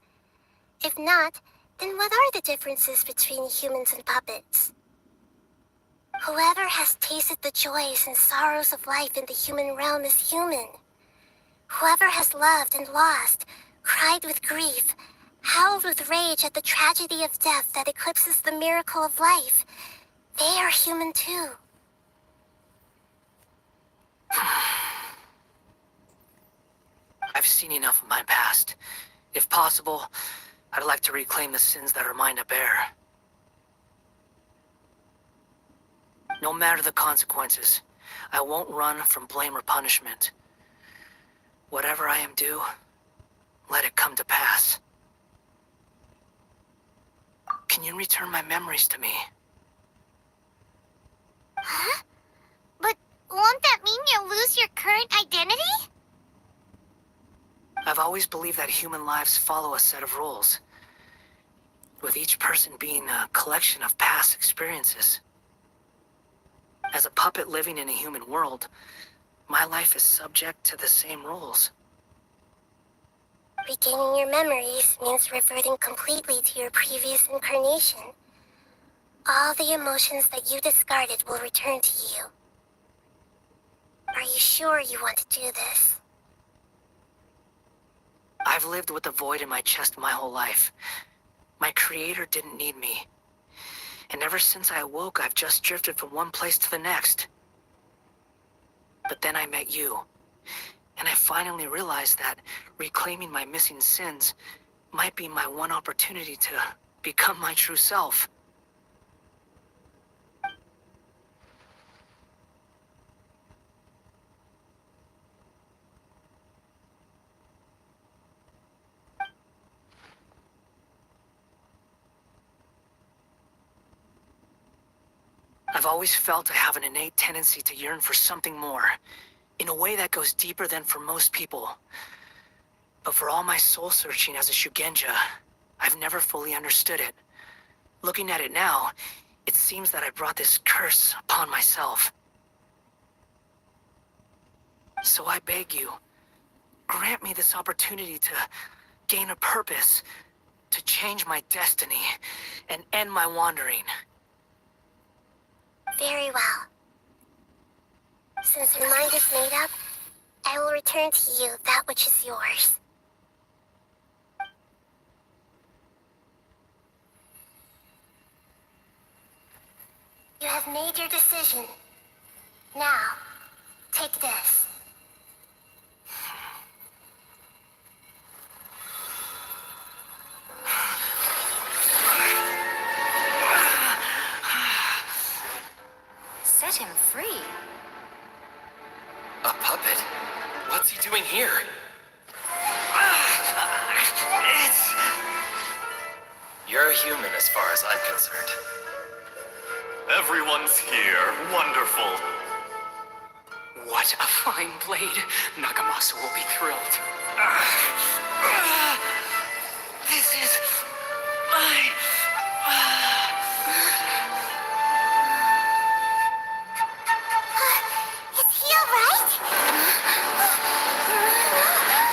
If not, then what are the differences between humans and puppets? Whoever has tasted the joys and sorrows of life in the human realm is human. Whoever has loved and lost, cried with grief, howled with rage at the tragedy of death that eclipses the miracle of life, they are human too. I've seen enough of my past. If possible, I'd like to reclaim the sins that are mine to bear. No matter the consequences, I won't run from blame or punishment. Whatever I am due, let it come to pass. Can you return my memories to me? Huh? But won't that mean you'll lose your current identity? I've always believed that human lives follow a set of rules, with each person being a collection of past experiences. As a puppet living in a human world, my life is subject to the same rules. Regaining your memories means reverting completely to your previous incarnation. All the emotions that you discarded will return to you. Are you sure you want to do this? I've lived with a void in my chest my whole life. My creator didn't need me. And ever since I awoke, I've just drifted from one place to the next. But then I met you. And I finally realized that reclaiming my missing sins might be my one opportunity to become my true self. I've always felt I have an innate tendency to yearn for something more, in a way that goes deeper than for most people. But for all my soul-searching as a Shugenja, I've never fully understood it. Looking at it now, it seems that I brought this curse upon myself. So I beg you, grant me this opportunity to gain a purpose, to change my destiny, and end my wandering. Very well. Since your mind is made up, I will return to you that which is yours. You have made your decision. Now, take this. Set him free. A puppet? What's he doing here? You're a human as far as I'm concerned. Everyone's here. Wonderful. What a fine blade. Nakamasu will be thrilled. This is my... Is he alright?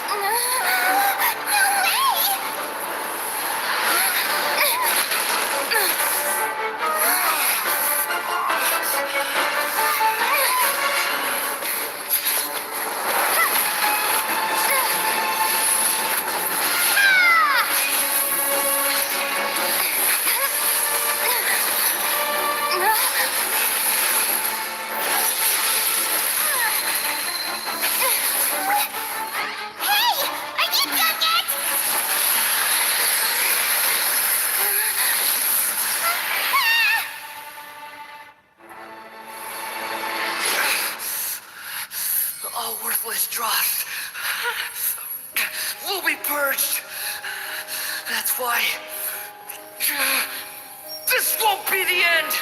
No way! All worthless dross will be purged. That's why this won't be the end.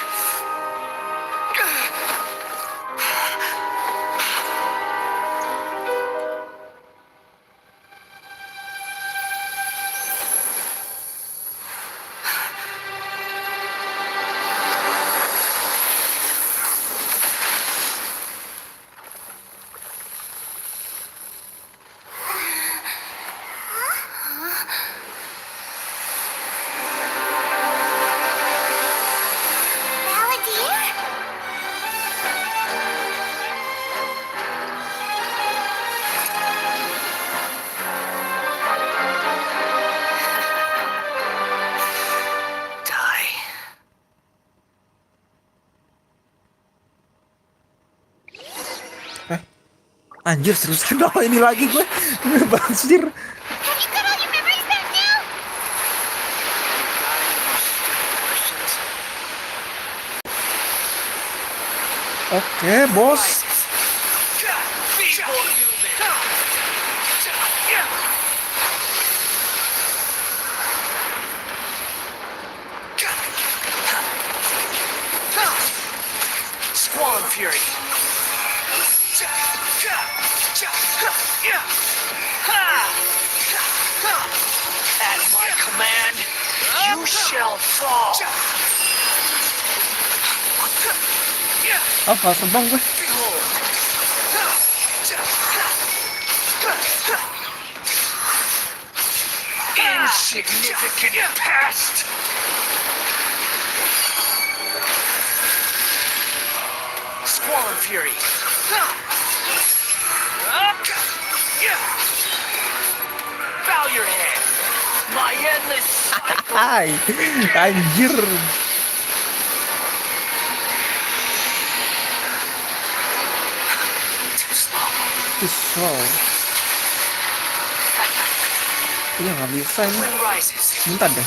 Anjir, serius kenapa ini lagi gue? Banjir. Have you got all your memories back now? Oke, bos. Squall Fury. At my command, you shall fall. Apa terbang gue? Insignificant past. Squall Fury. Bow your head. My endless cycle. Hai, anjir. Pisau. Iya nggak bisa ini. Wind rises. Bentar deh.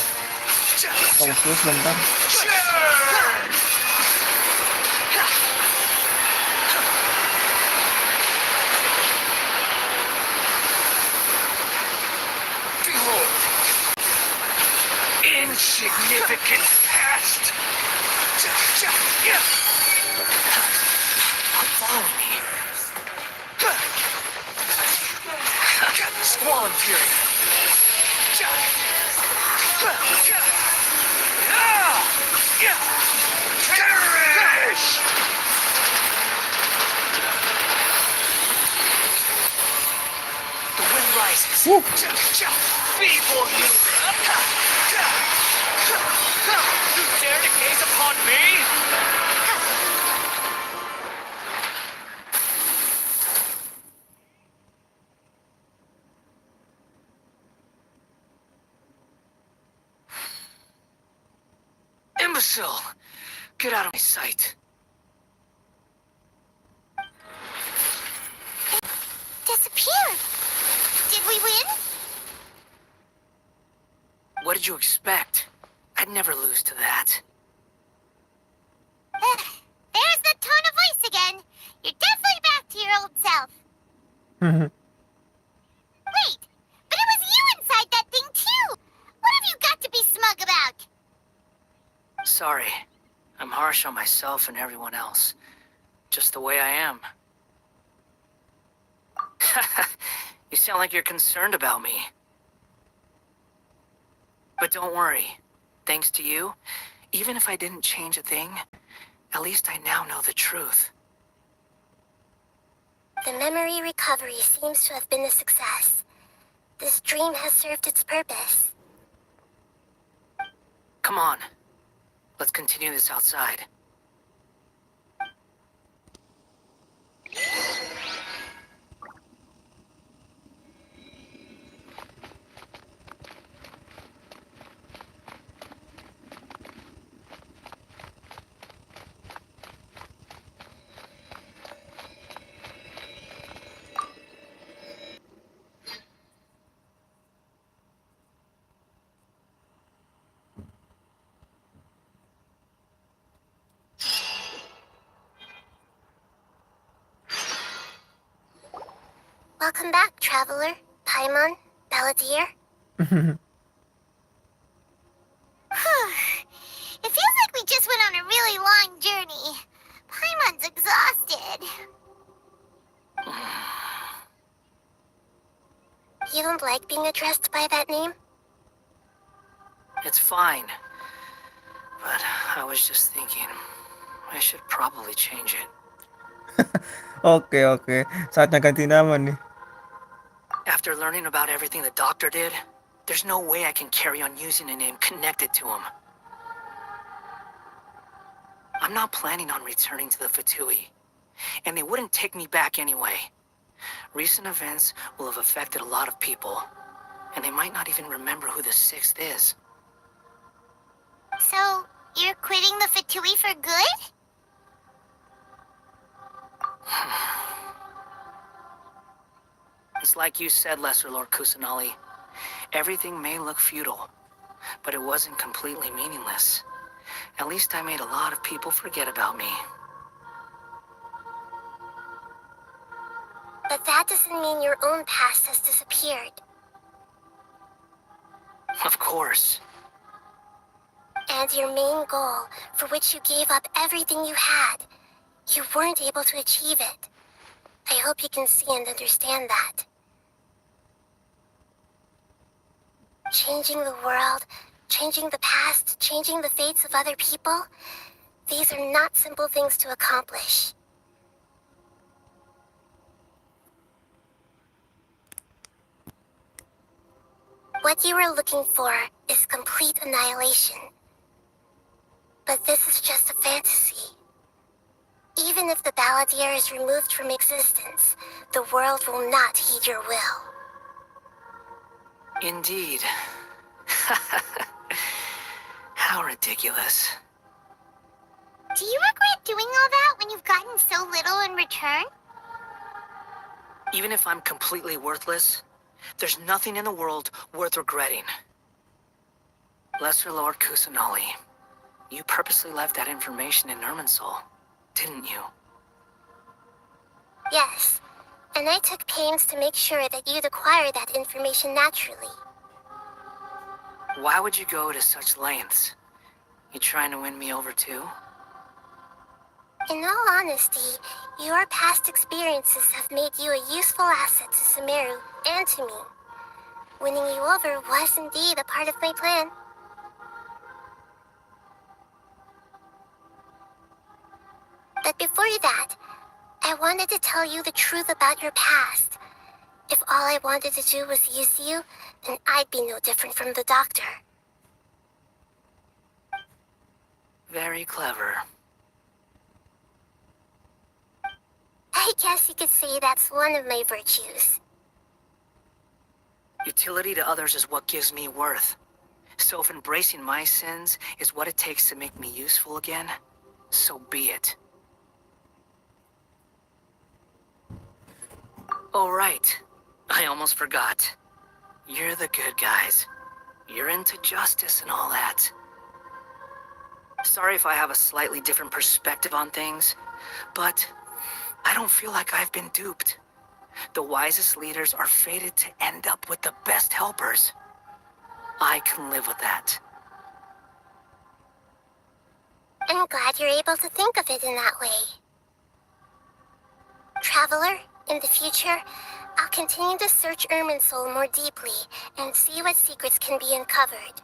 Kalau terus bentar. Behold! Insignificant past! Follow me. Squall and fury. Perish! The wind rises. Feeble you! You dare to gaze upon me? Imbecile! Get out of my sight. Disappeared. Did we win? What did you expect? I'd never lose to that. There's the tone of voice again. You're definitely back to your old self. Wait, but it was you inside that thing too. What have you got to be smug about? Sorry. I'm harsh on myself and everyone else. Just the way I am. You sound like you're concerned about me. But don't worry. Thanks to you, even if I didn't change a thing, at least I now know the truth. The memory recovery seems to have been a success. This dream has served its purpose. Come on. Let's continue this outside. Welcome back, traveler, Paimon, Balladeer. It feels like we just went on a really long journey. Paimon's exhausted. You don't like being addressed by that name? It's fine. But I was just thinking, I should probably change it. Oke. Saatnya ganti nama nih. After learning about everything the doctor did, there's no way I can carry on using a name connected to him. I'm not planning on returning to the Fatui, and they wouldn't take me back anyway. Recent events will have affected a lot of people, and they might not even remember who the sixth is. So, you're quitting the Fatui for good? It's like you said, Lesser Lord Kusanali. Everything may look futile, but it wasn't completely meaningless. At least I made a lot of people forget about me. But that doesn't mean your own past has disappeared. Of course. And your main goal, for which you gave up everything you had, you weren't able to achieve it. I hope you can see and understand that. Changing the world, changing the past, changing the fates of other people, these are not simple things to accomplish. What you were looking for is complete annihilation. But this is just a fantasy. Even if the Balladeer is removed from existence, the world will not heed your will. Indeed. How ridiculous. Do you regret doing all that when you've gotten so little in return? Even if I'm completely worthless, there's nothing in the world worth regretting. Lesser Lord Kusanali, you purposely left that information in Irminsul, didn't you? Yes, and I took pains to make sure that you'd acquire that information naturally. Why would you go to such lengths? You trying to win me over too? In all honesty, your past experiences have made you a useful asset to Sumeru and to me. Winning you over was indeed a part of my plan. But before that, I wanted to tell you the truth about your past. If all I wanted to do was use you, then I'd be no different from the doctor. Very clever. I guess you could say that's one of my virtues. Utility to others is what gives me worth. So if embracing my sins is what it takes to make me useful again, so be it. Oh, right. I almost forgot. You're the good guys. You're into justice and all that. Sorry if I have a slightly different perspective on things, but I don't feel like I've been duped. The wisest leaders are fated to end up with the best helpers. I can live with that. I'm glad you're able to think of it in that way. Traveler, in the future, I'll continue to search Irminsul more deeply and see what secrets can be uncovered.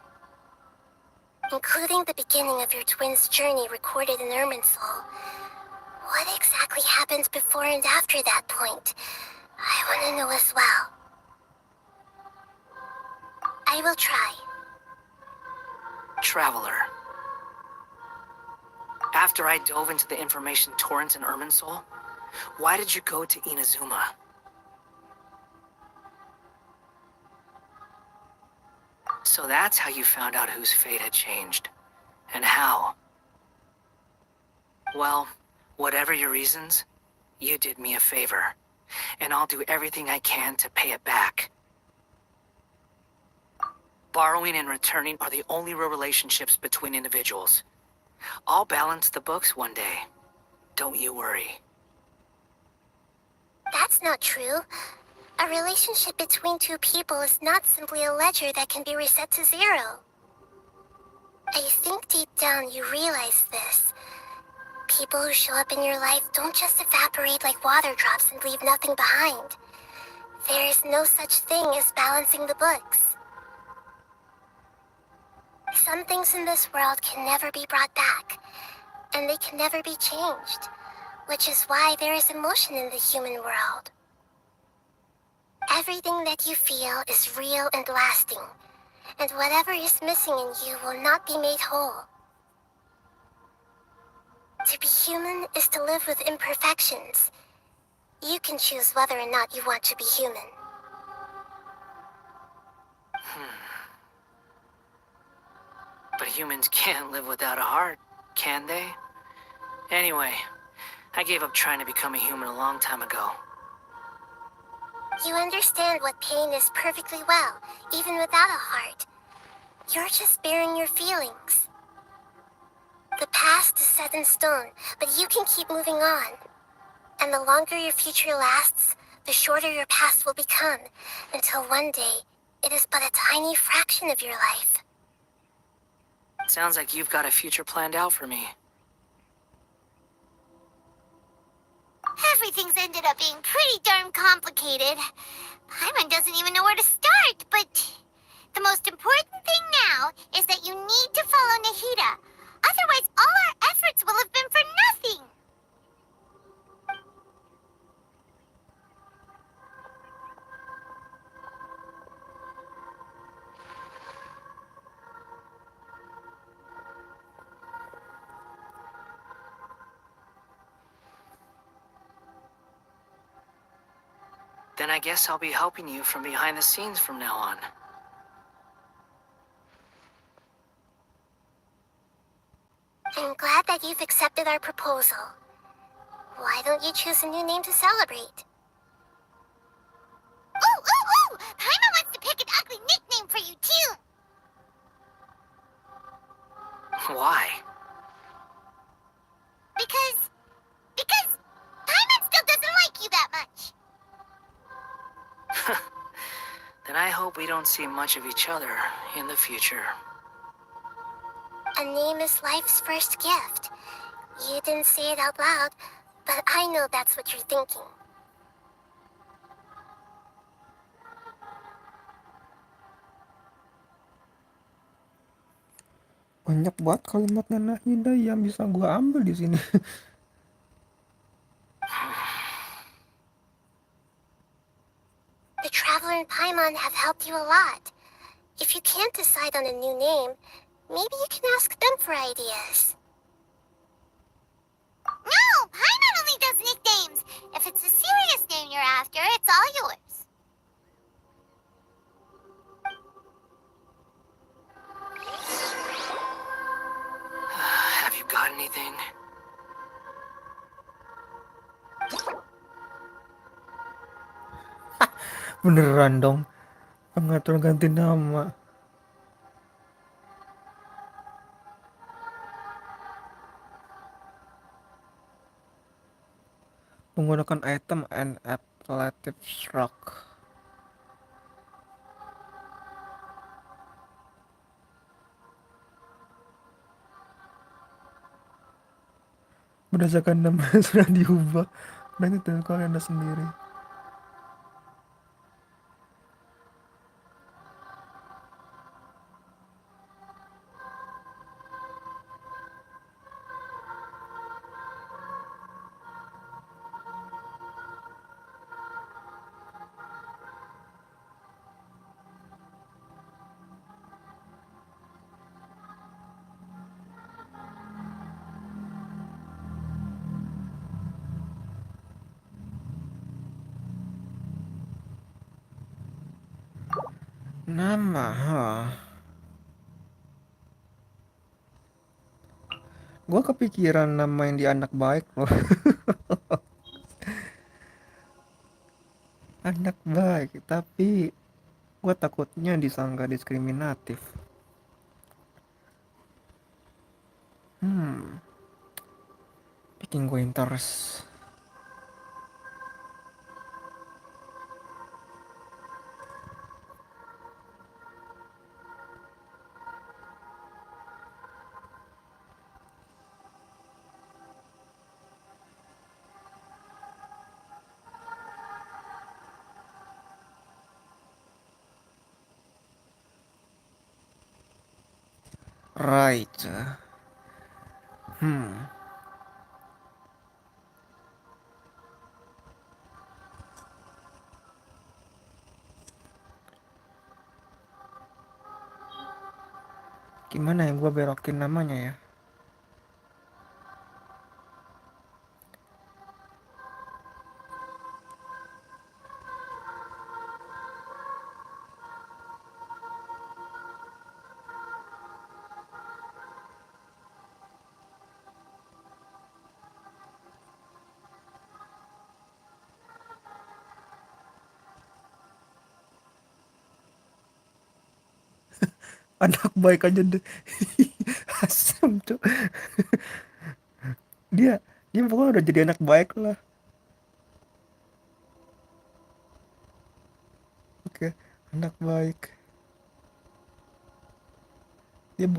Including the beginning of your twins' journey recorded in Irminsul. What exactly happened before and after that point? I want to know as well. I will try. Traveler. After I dove into the information torrents in Irminsul, why did you go to Inazuma? So that's how you found out whose fate had changed. And how. Well, whatever your reasons, you did me a favor. And I'll do everything I can to pay it back. Borrowing and returning are the only real relationships between individuals. I'll balance the books one day. Don't you worry. That's not true. A relationship between two people is not simply a ledger that can be reset to zero. I think deep down you realize this. People who show up in your life don't just evaporate like water drops and leave nothing behind. There is no such thing as balancing the books. Some things in this world can never be brought back, and they can never be changed, which is why there is emotion in the human world. Everything that you feel is real and lasting, and whatever is missing in you will not be made whole. To be human is to live with imperfections. You can choose whether or not you want to be human. But humans can't live without a heart, can they? Anyway, I gave up trying to become a human a long time ago. You understand what pain is perfectly well, even without a heart. You're just bearing your feelings. The past is set in stone, but you can keep moving on. And the longer your future lasts, the shorter your past will become, until one day, it is but a tiny fraction of your life. Sounds like you've got a future planned out for me. Everything's ended up being pretty darn complicated. Paimon doesn't even know where to start, but the most important thing now is that you need to follow Nahida. Otherwise, all our efforts will have been for nothing. Then I guess I'll be helping you from behind the scenes from now on. I'm glad that you've accepted our proposal. Why don't you choose a new name to celebrate? Why? Because Paimon still doesn't like you that much. Then I hope we don't see much of each other in the future. A name is life's first gift. You didn't say it out loud, but I know that's what you're thinking. Banyak banget kalimat Nana Hida yang bisa gua ambil di sini. The Traveler and Paimon have helped you a lot. If you can't decide on a new name, maybe you can ask them for ideas. No! Paimon only does nicknames! If it's a serious name you're after, it's all yours. Have you got anything? Beneran dong. Pengatur ganti nama. Menggunakan item and appellative rock. Berdasarkan nama yang sudah diubah. Dan itu kalian sendiri. Nama, Gue kepikiran nama yang di anak baik loh. Anak baik, tapi gue takutnya disangka diskriminatif. Bikin gue interest. Right. Gimana ya gue berokin namanya ya? Anak baik aja deh. Asam tuh. Dia pokoknya udah jadi anak baik lah. Oke, anak baik. Dia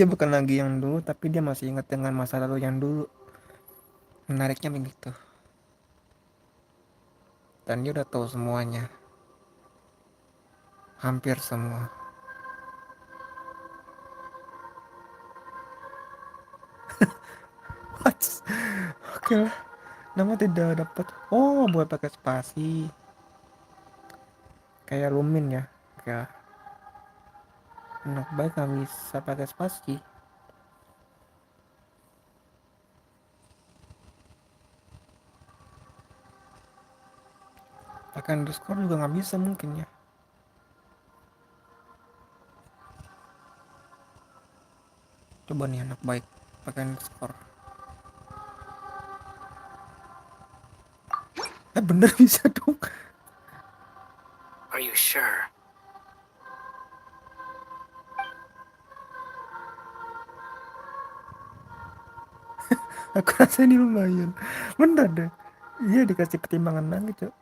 bukan lagi yang dulu, tapi dia masih ingat dengan masa lalu yang dulu. Menariknya begitu. Dan dia udah tahu semuanya. Hampir semua. Oke lah. Nama tidak dapat. Oh, buat pakai spasi. Kayak Lumin ya. Oke. Anak baik nggak bisa pakai spasi. Pakai underscore juga nggak bisa mungkin ya. Coba nih anak baik pakai underscore. Bener bisa dong. Are you sure? Aku rasa ini lumayan. Bener deh. Iya dikasih pertimbangan lagi, Cok.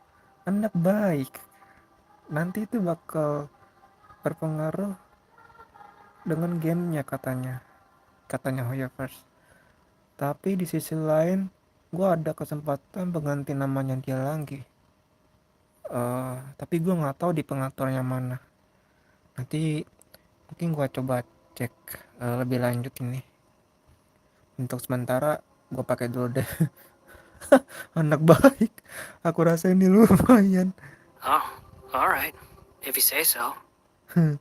Anak baik. Nanti itu bakal berpengaruh dengan gennya katanya. Katanya Hoyoverse. Tapi di sisi lain, gua ada kesempatan mengganti namanya dia lagi. Tapi gua nggak tahu di pengaturannya mana. Nanti mungkin gua coba cek lebih lanjut ini. Untuk sementara gua pakai dulu deh. Anak baik. Aku rasa ini lumayan. Oh, all right. If you say so. There.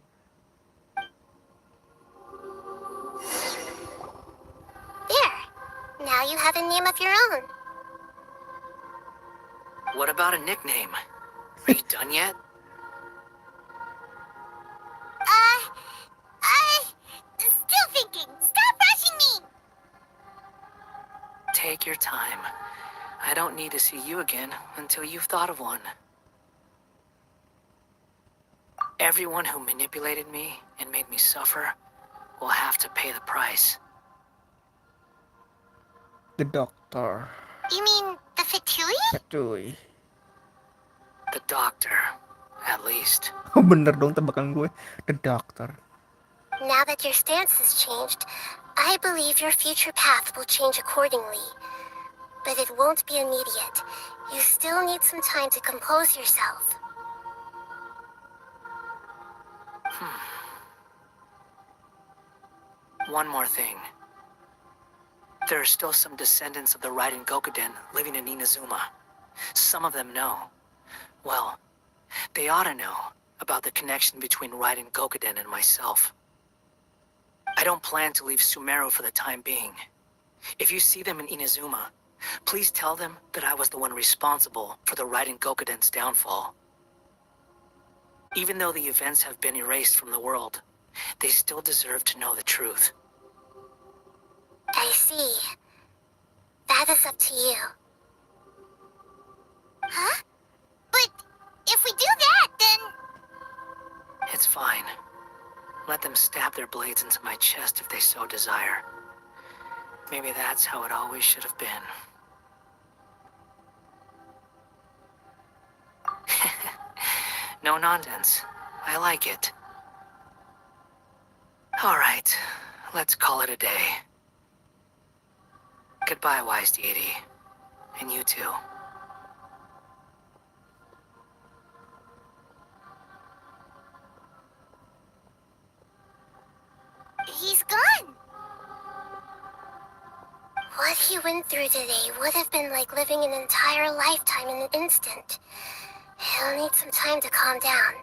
Now you have a name of your own. What about a nickname? Are you done yet? Still thinking. Stop rushing me! Take your time. I don't need to see you again until you've thought of one. Everyone who manipulated me and made me suffer will have to pay the price. The Doctor. You mean the Fatui? Cuy. The doctor, at least. Oh bener dong tebakan gue. The Doctor. Now that your stance has changed, I believe your future path will change accordingly. But it won't be immediate. You still need some time to compose yourself. One more thing. There are still some descendants of the Raiden Gokuden living in Inazuma. Some of them know. Well, they ought to know about the connection between Raiden Gokuden and myself. I don't plan to leave Sumeru for the time being. If you see them in Inazuma, please tell them that I was the one responsible for the Raiden Gokuden's downfall. Even though the events have been erased from the world, they still deserve to know the truth. I see. That is up to you. Huh? But if we do that, then... It's fine. Let them stab their blades into my chest if they so desire. Maybe that's how it always should have been. No nonsense. I like it. All right, let's call it a day. Goodbye, wise deity. And you too. He's gone. What he went through today would have been like living an entire lifetime in an instant. He'll need some time to calm down.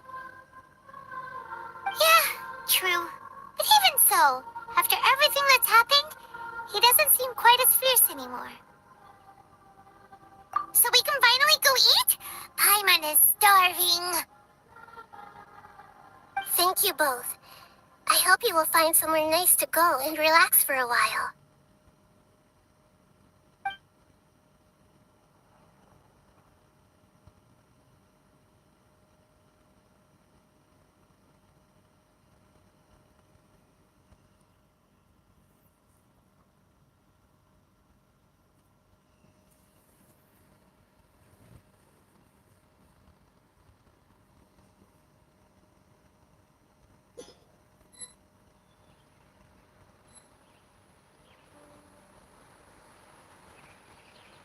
Yeah, true. But even so, after everything that's happened, he doesn't seem quite as fierce anymore. So we can finally go eat? Paimon is starving. Thank you both. I hope you will find somewhere nice to go and relax for a while.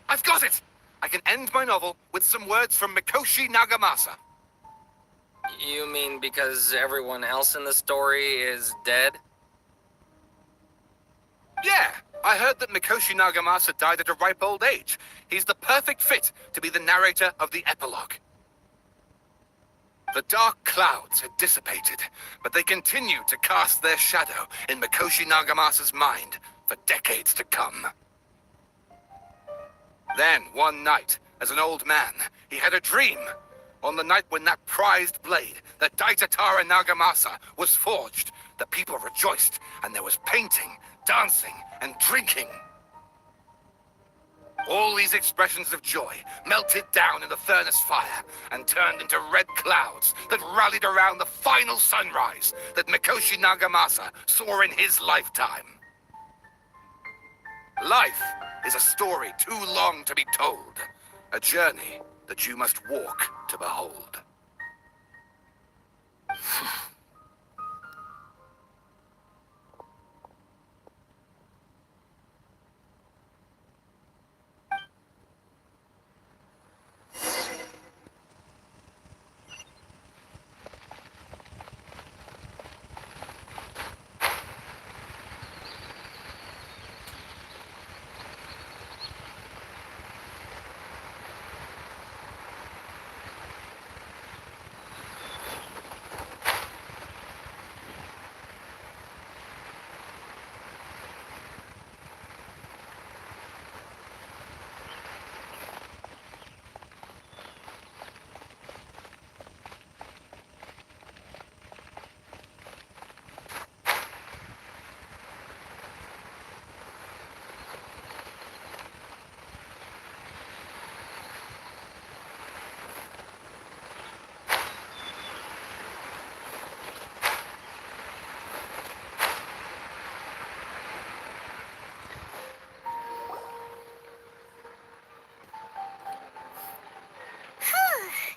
I've got it! I can end my novel with some words from Mikoshi Nagamasa. You mean because everyone else in the story is dead? Yeah, I heard that Mikoshi Nagamasa died at a ripe old age. He's the perfect fit to be the narrator of the epilogue. The dark clouds had dissipated, but they continue to cast their shadow in Mikoshi Nagamasa's mind for decades to come. Then, one night, as an old man, he had a dream. On the night when that prized blade, the Daitatara Nagamasa, was forged, the people rejoiced, and there was painting, dancing, and drinking. All these expressions of joy melted down in the furnace fire and turned into red clouds that rallied around the final sunrise that Mikoshi Nagamasa saw in his lifetime. Life is a story too long to be told. A journey that you must walk to behold.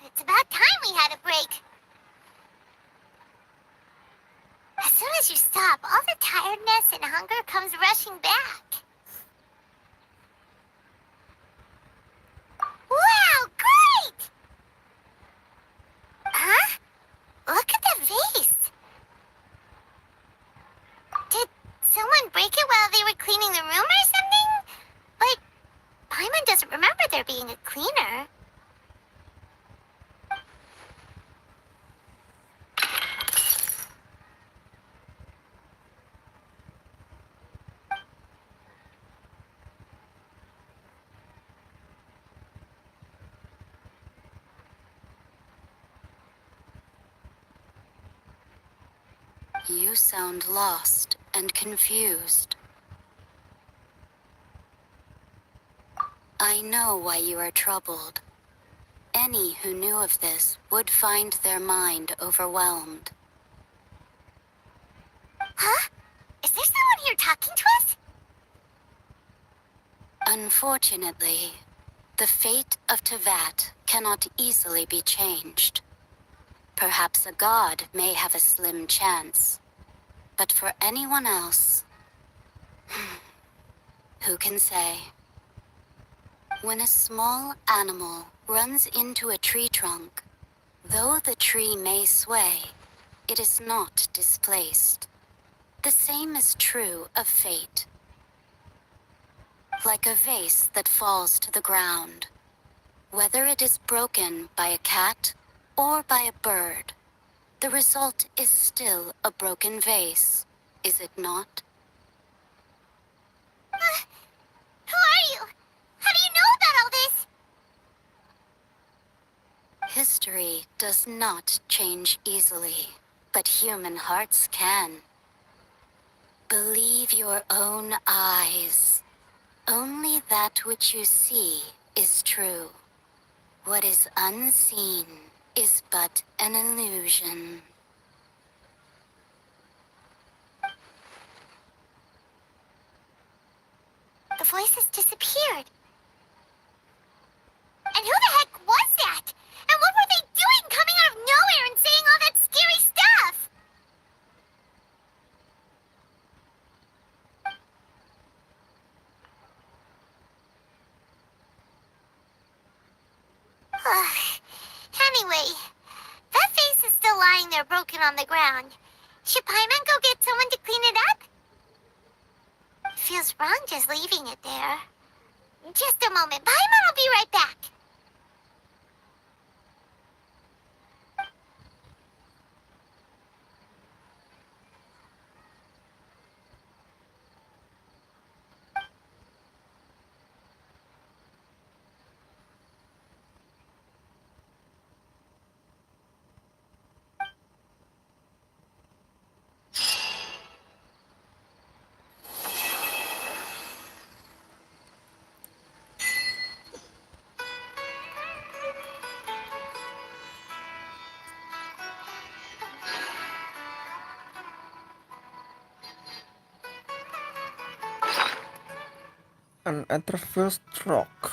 It's about time we had a break. As soon as you stop, all the tiredness and hunger comes rushing back. Wow, great! Huh? Look at the vase. Did someone break it while they were cleaning the room or something? But Paimon doesn't remember there being a cleaner. You sound lost and confused. I know why you are troubled. Any who knew of this would find their mind overwhelmed. Huh? Is there someone here talking to us? Unfortunately, the fate of Tevat cannot easily be changed. Perhaps a god may have a slim chance, but for anyone else, who can say? When a small animal runs into a tree trunk, though the tree may sway, it is not displaced. The same is true of fate. Like a vase that falls to the ground, whether it is broken by a cat or by a bird, the result is still a broken vase, is it not? Who are you? How do you know about all this? History does not change easily, but human hearts can. Believe your own eyes. Only that which you see is true. What is unseen is but an illusion. The voice has disappeared. And who the heck was that? And what were they doing coming out of nowhere and saying all that scary stuff? Anyway, that vase is still lying there broken on the ground. Should Paimon go get someone to clean it up? It feels wrong just leaving it there. Just a moment. Paimon will be right back. An interval stroke.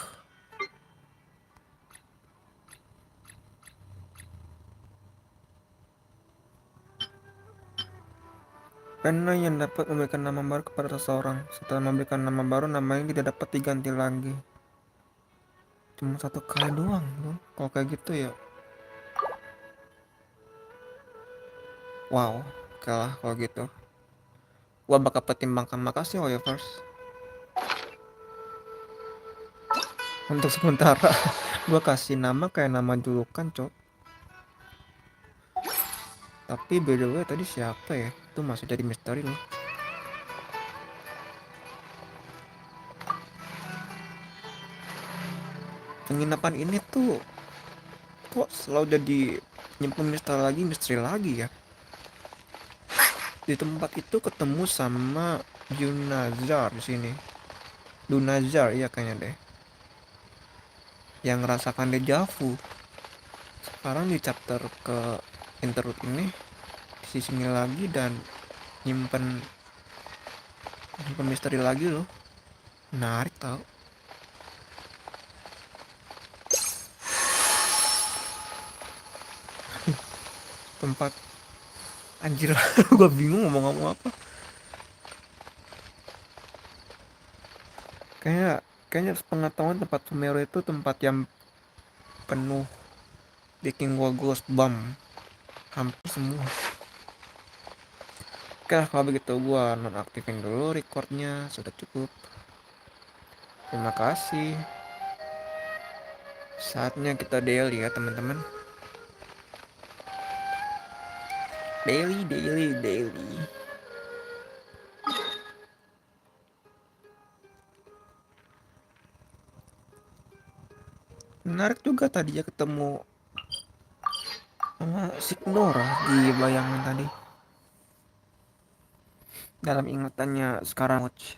Pena yang dapat memberikan nama baru kepada seseorang. Setelah memberikan nama baru, nama ini tidak dapat diganti lagi. Cuma satu kali doang bro. Kalau kayak gitu ya. Wow, oke lah kalau gitu. Gua bakal pertimbangkan, makasih Hoyovers. Untuk sementara gua kasih nama kayak nama julukan cok. Tapi by the way tadi siapa ya? Itu masih jadi misteri loh. Penginapan ini tuh kok selalu jadi nyimpen misteri lagi ya. Di tempat itu ketemu sama Yunazar di sini. Dunazar iya kayaknya deh. Yang ngerasakan dejavu. Sekarang di chapter ke Interlude ini di sini lagi dan nyimpen misteri lagi loh. Menarik tau. Tempat anjir gue bingung ngomong apa. Kayaknya sepengetahuan tempat Sumeru itu tempat yang penuh bikin gua goosebump hampir semua. Oke lah kalau begitu gua nonaktifin dulu recordnya, sudah cukup. Terima kasih. Saatnya kita daily ya teman-teman. Daily. Menarik juga tadi ya ketemu sama Signora di bayangan tadi. Dalam ingatannya sekarang watch.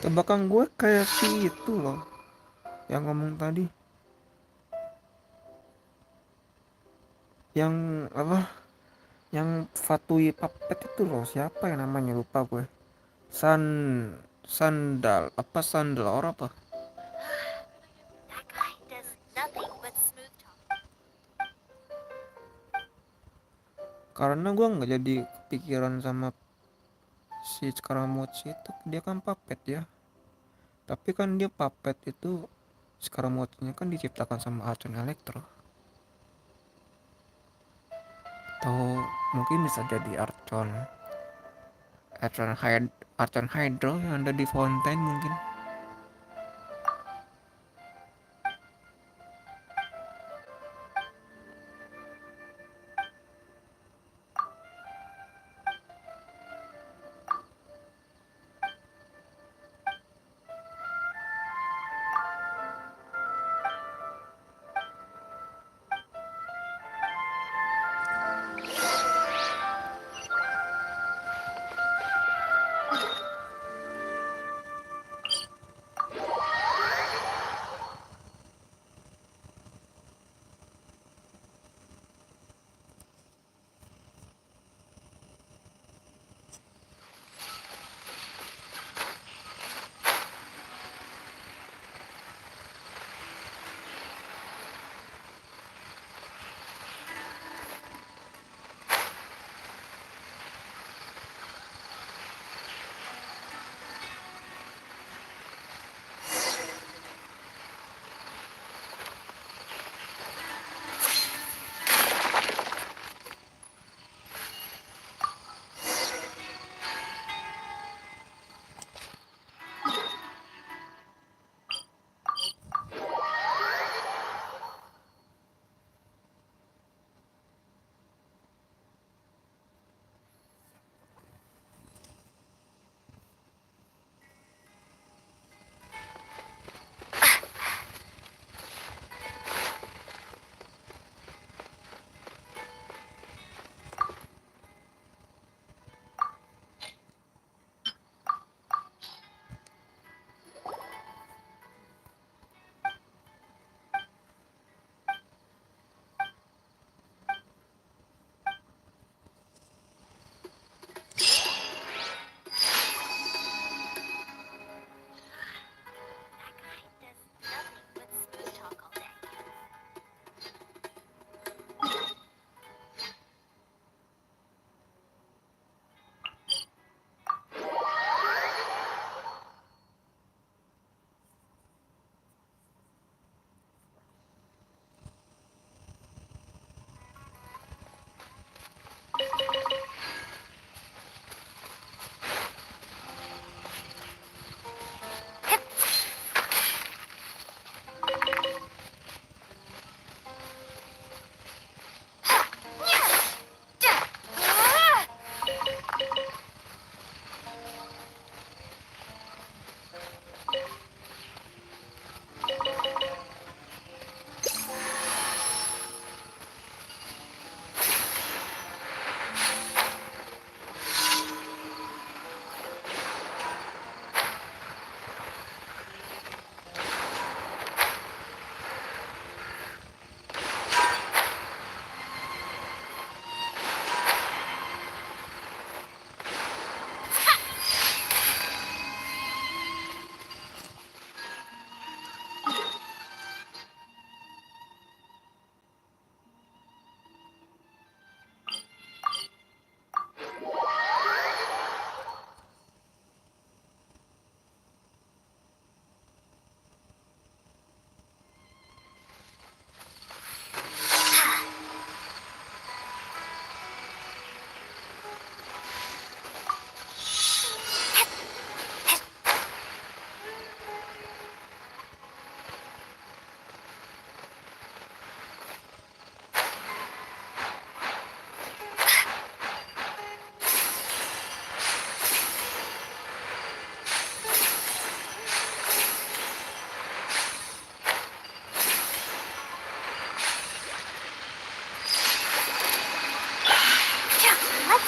Tebakan gue kayak si itu loh yang ngomong tadi. Yang apa? Yang Fatui Puppet itu loh, siapa yang namanya lupa gue. Sandal apa sandal orang apa? That guy does nothing but smooth talk. Karena gue nggak jadi kepikiran sama si Scaramouche itu, dia kan puppet ya. Tapi kan dia puppet itu Scaramouche-nya kan diciptakan sama Archon Electro. Atau mungkin bisa jadi Archon Hydro yang ada di Fountain mungkin.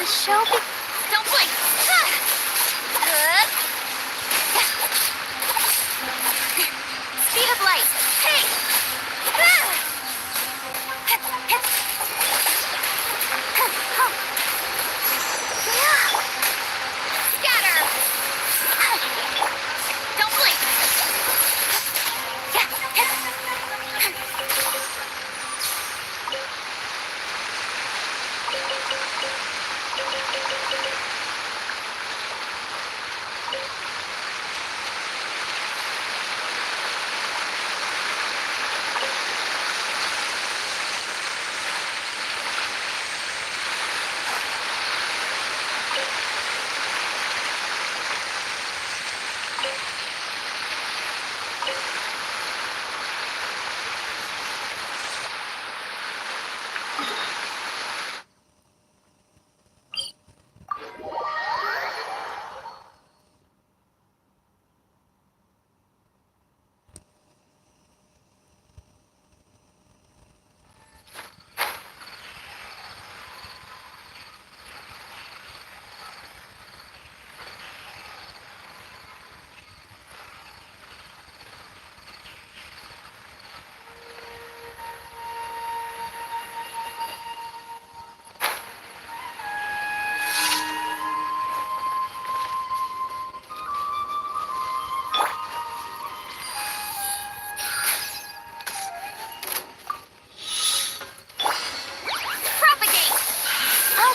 show be... Don't blink! Speed of light! Hey! Scatter! Don't blink!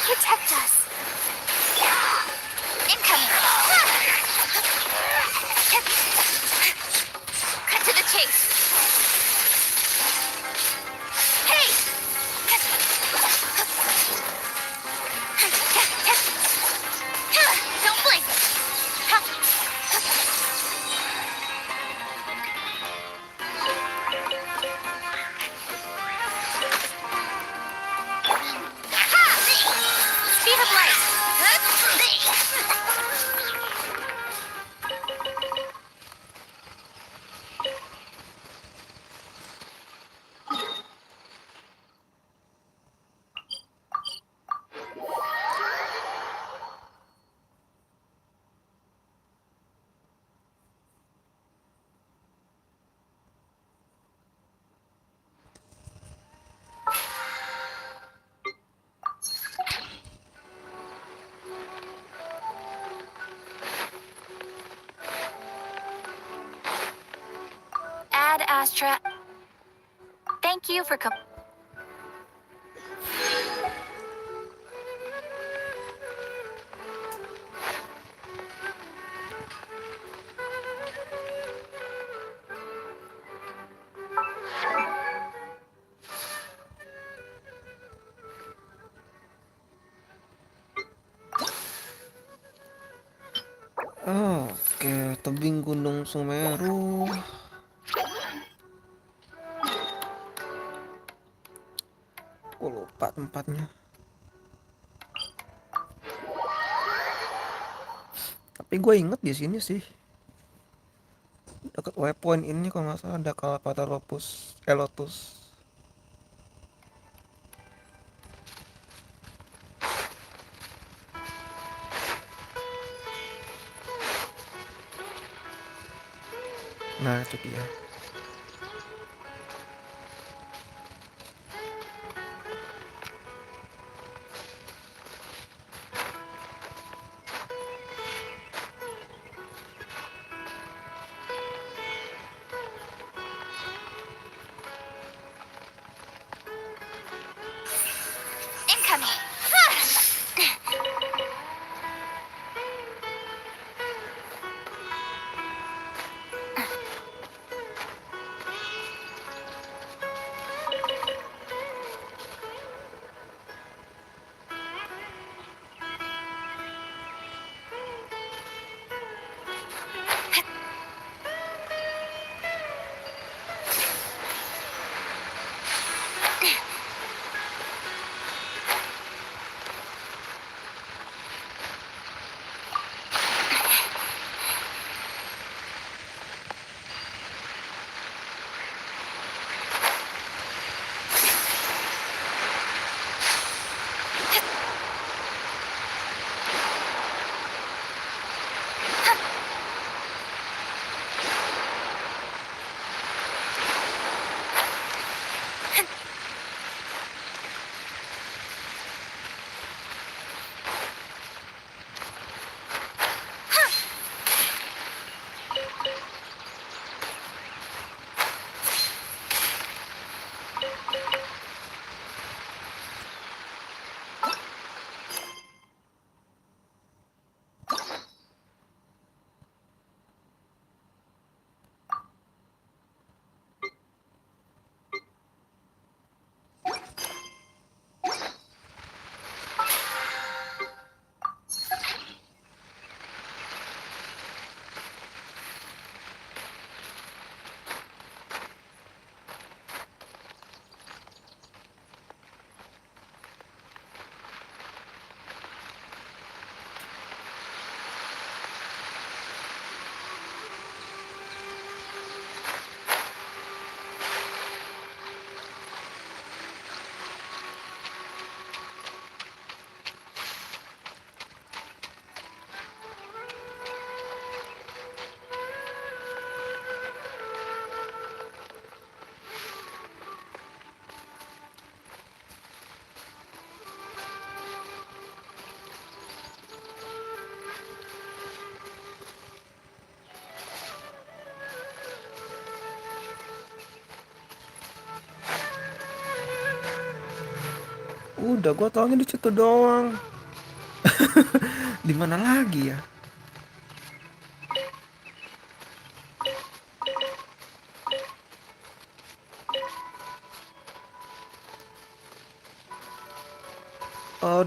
Protect us. Incoming. Cut to the chase. Hey! Don't blink. Speed of light. Ad Astra. Thank you for Oke, tebing Gunung Semeru. Aku lupa tempatnya. Tapi gue inget di sini sih. Dekat waypoint ini kalau nggak salah ada Kalapata Lotus. Nah, itu dia. incoming. udah, gua taunya di situ doang. Di mana lagi ya?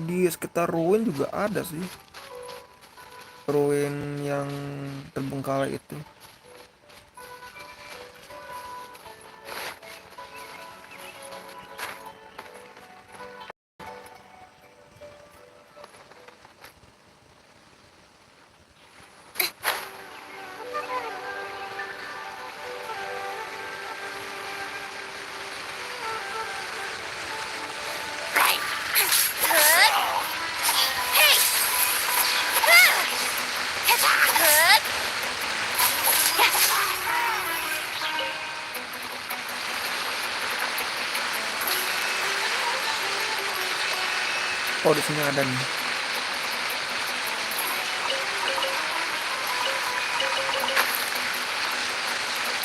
Di sekitar ruin juga ada sih. Ruin yang terbengkalai itu. Oh, di sini ada nih.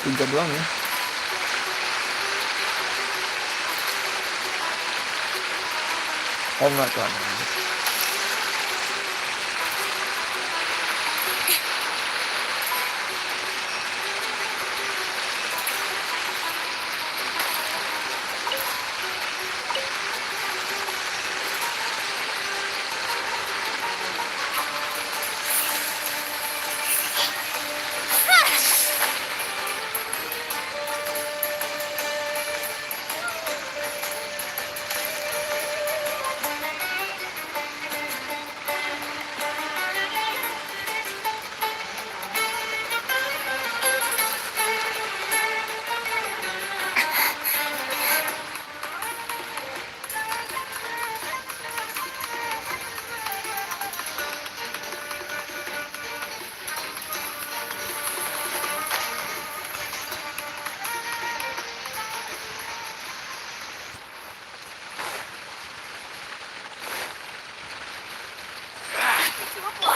Tiga doang ya. Oh enggak tuh ada.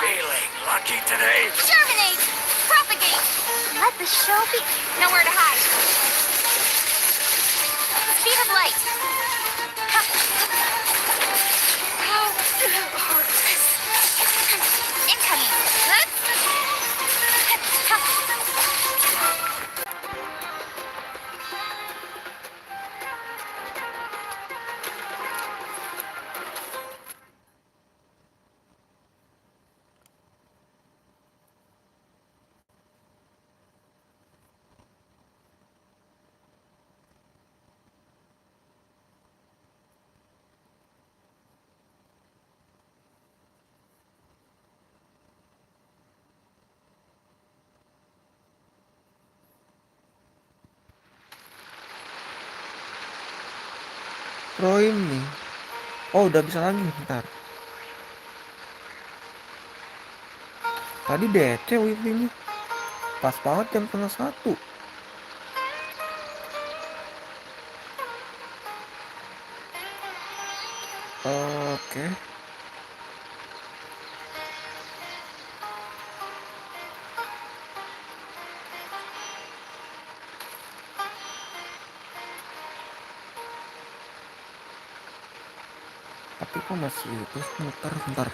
Feeling lucky today? Germinate! Propagate! Let the show be... Nowhere to hide. Speed of light. Incoming. Pro ini. Oh, udah bisa lagi bentar. Tadi DC wifi-nya. Pas banget jam 12:30. Oke. Tapi kok masih itu muter bentar.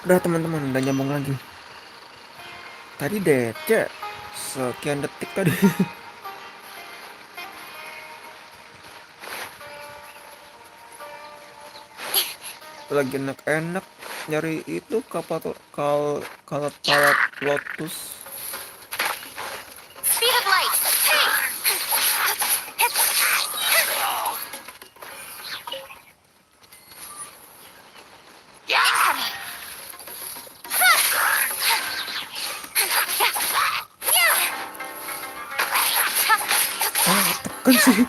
Udah teman-teman, udah nyambung lagi. Tadi DC sekian detik tadi. Lagi enak-enak nyari itu kapal kalat lotus. Speed of light. Incoming. Tekan sih.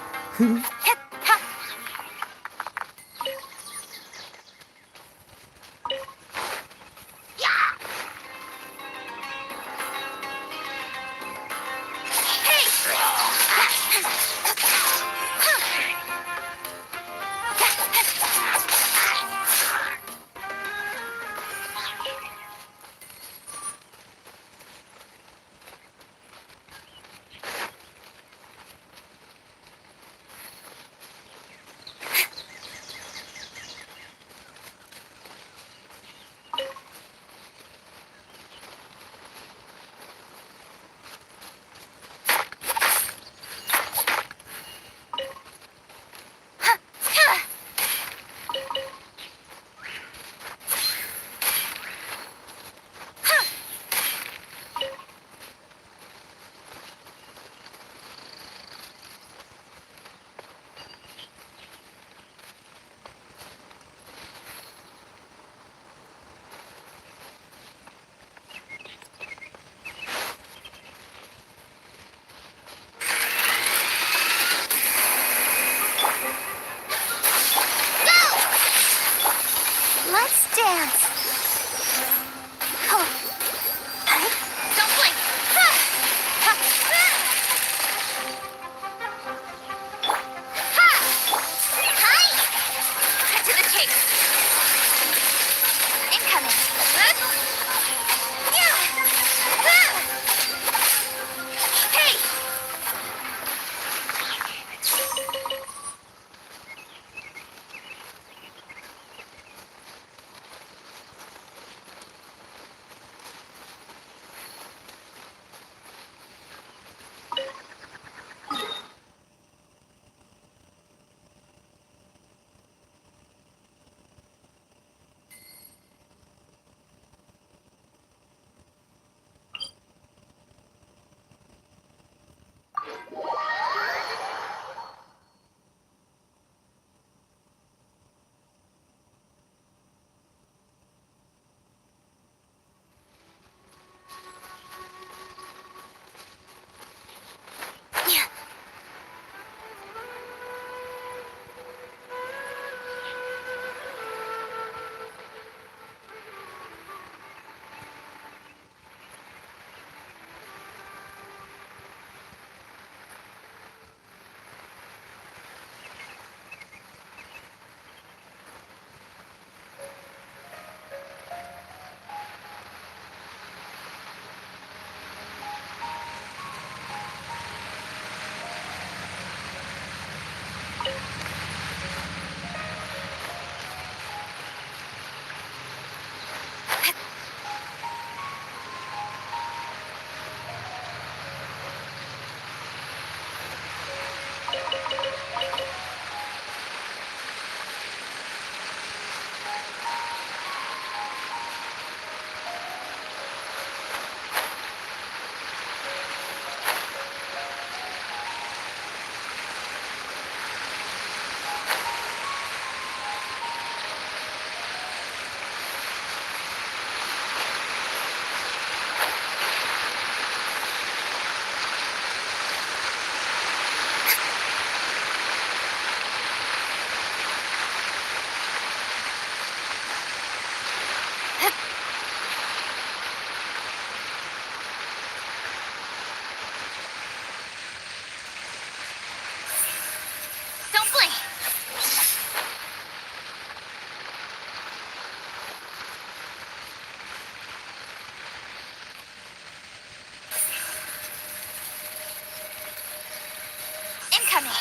Incoming.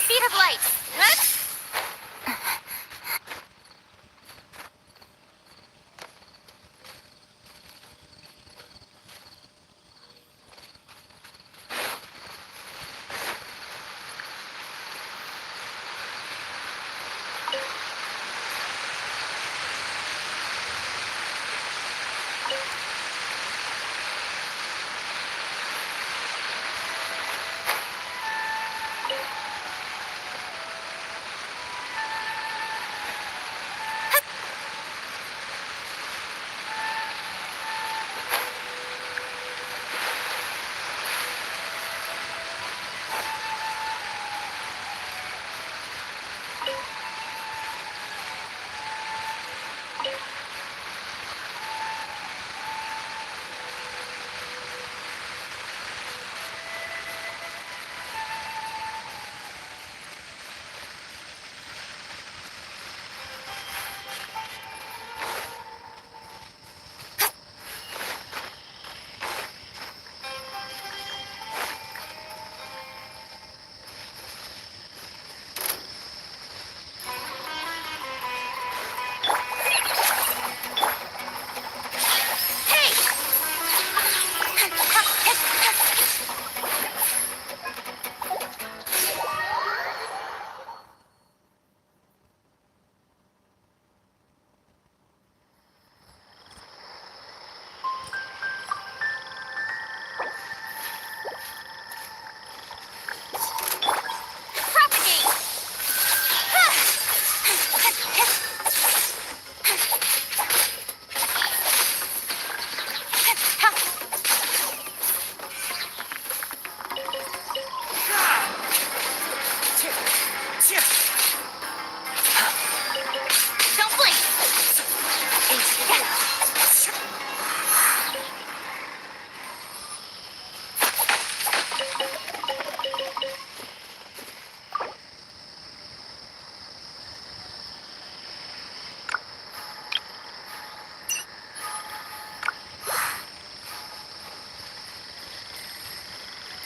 Speed of light. Don't blink.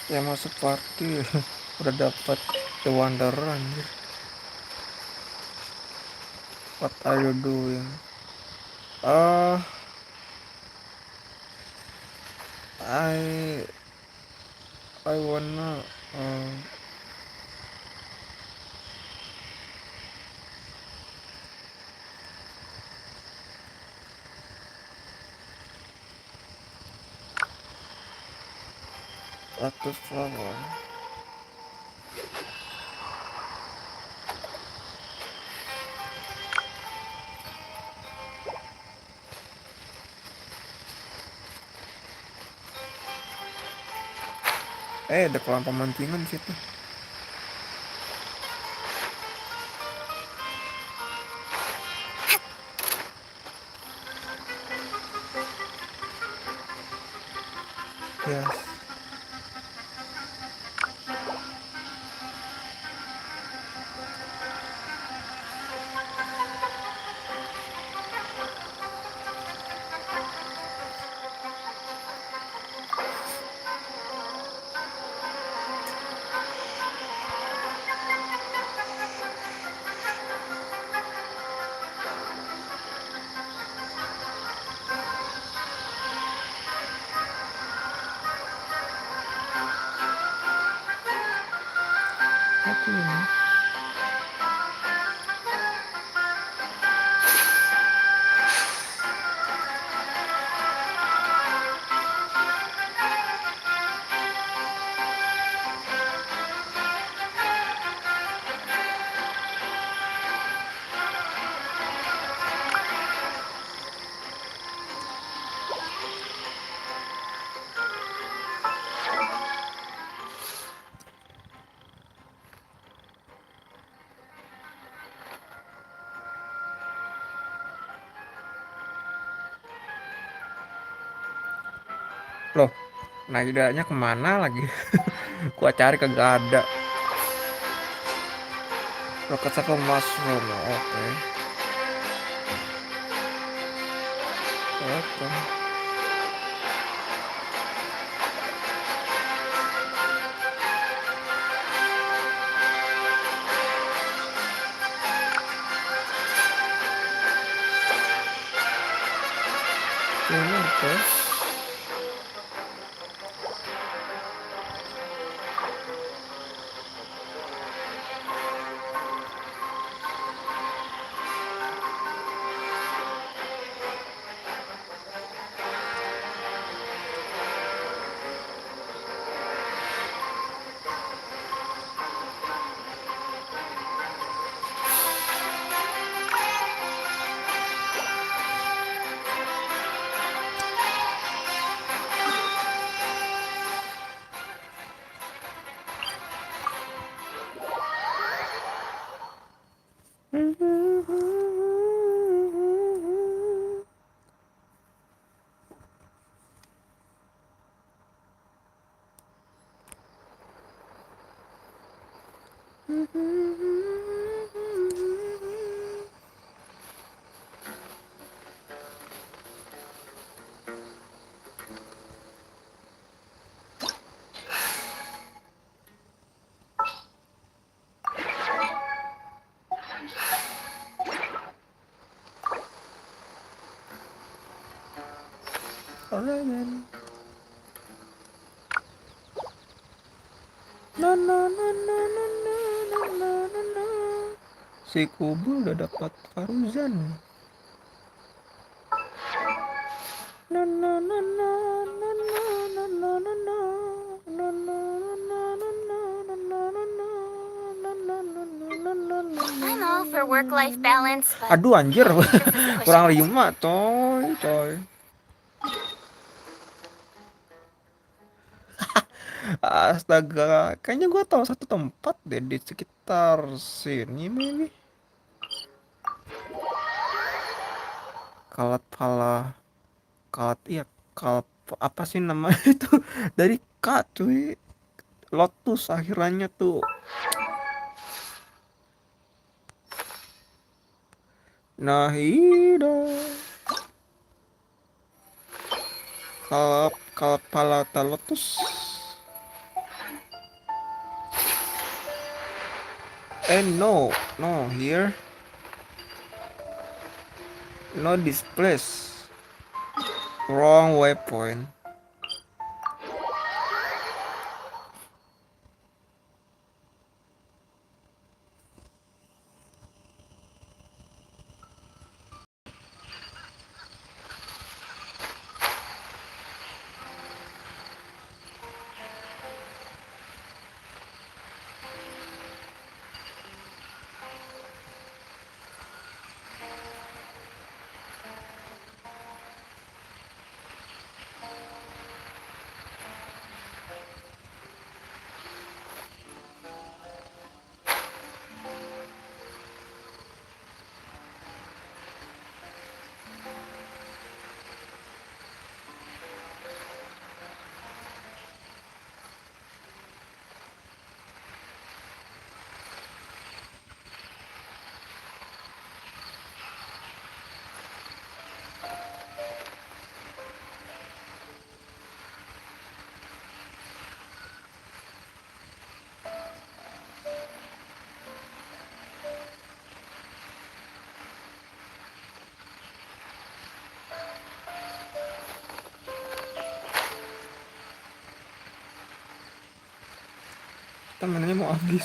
Yang masuk party udah dapat The Wanderer anjir. What are you doing? I wanna Lotus flower. Ada kolam pemancingan di situ. Yes. Apa ini? Loh, naidanya kemana lagi? Gua cari kagak ada. Rocket Saver Mushroom, oke. Oke. Ini oke. Alright then. Na na na na na na na na na na. Si Kubu udah dapat Faruzan. Na na na na na na na na na na. Na na na na na na na na na. Na na na na na na. I'm all for work-life balance, but Aduh anjir, this is pushing kurang it. 5 coy. Astaga, kayaknya gua tahu satu tempat deh di sekitar sini maybe. Kalat pala, kalat iya, kalat apa sih namanya itu dari K cuy. Lotus akhirannya tuh. Nahida. Kalat pala lotus. No here. No this place. Wrong waypoint. Temennya mau habis.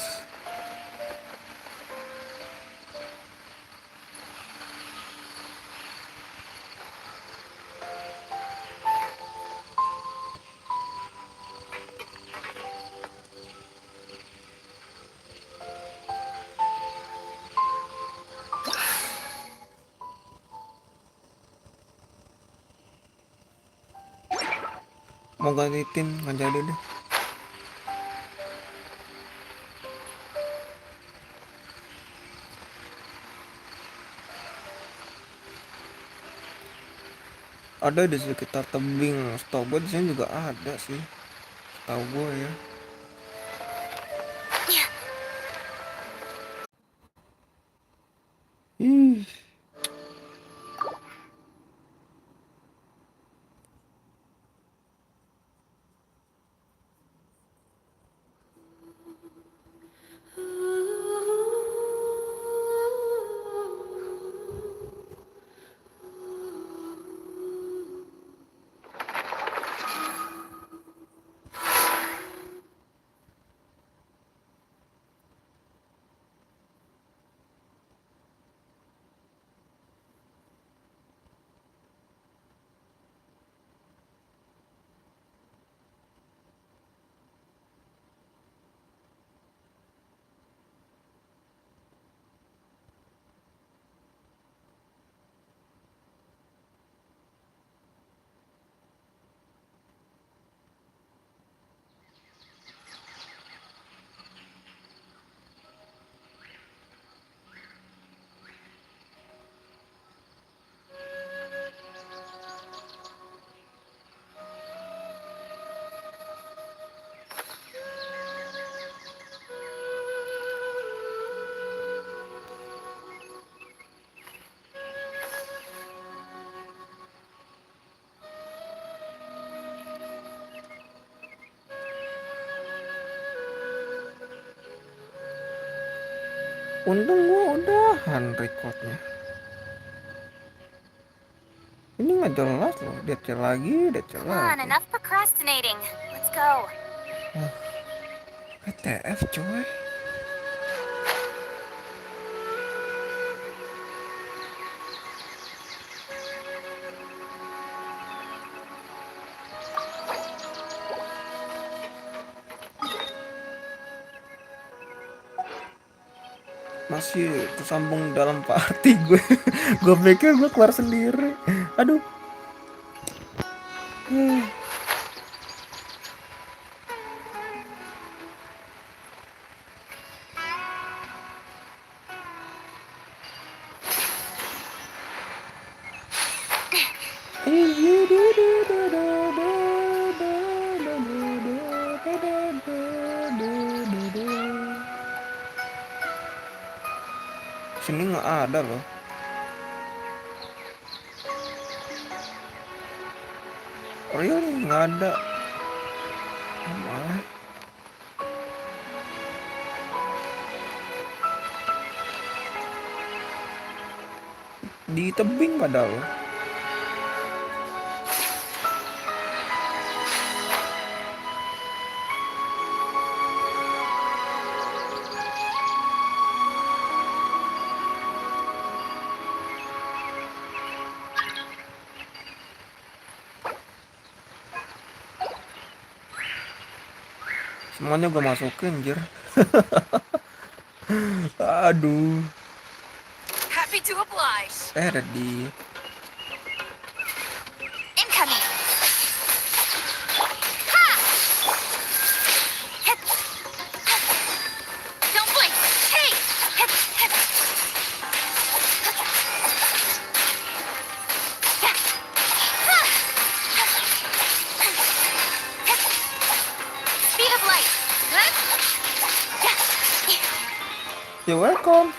Mau ganti tim nggak jadi deh. Ada di sekitar tebing. Setahu gue di sini juga ada sih. Setahu gue ya. Untung gua udahan recordnya. Ini nggak jelas loh, DC lagi, DC Come on, lagi. enough procrastinating. Let's go. PTF coy. Masih tersambung dalam party gue. Gue pikir gue keluar sendiri. Aduh. Sini nggak ada loh. Real nggak ada. Malah di tebing padahal. Semuanya gue masukin, anjir. Aduh. Happy to oblige. Ready. Incoming. Ha! Hit. Don't blink. Hey! Hit. Hit. Yeah. Ha! Hit. Speed of light. Good? Yeah. You're welcome.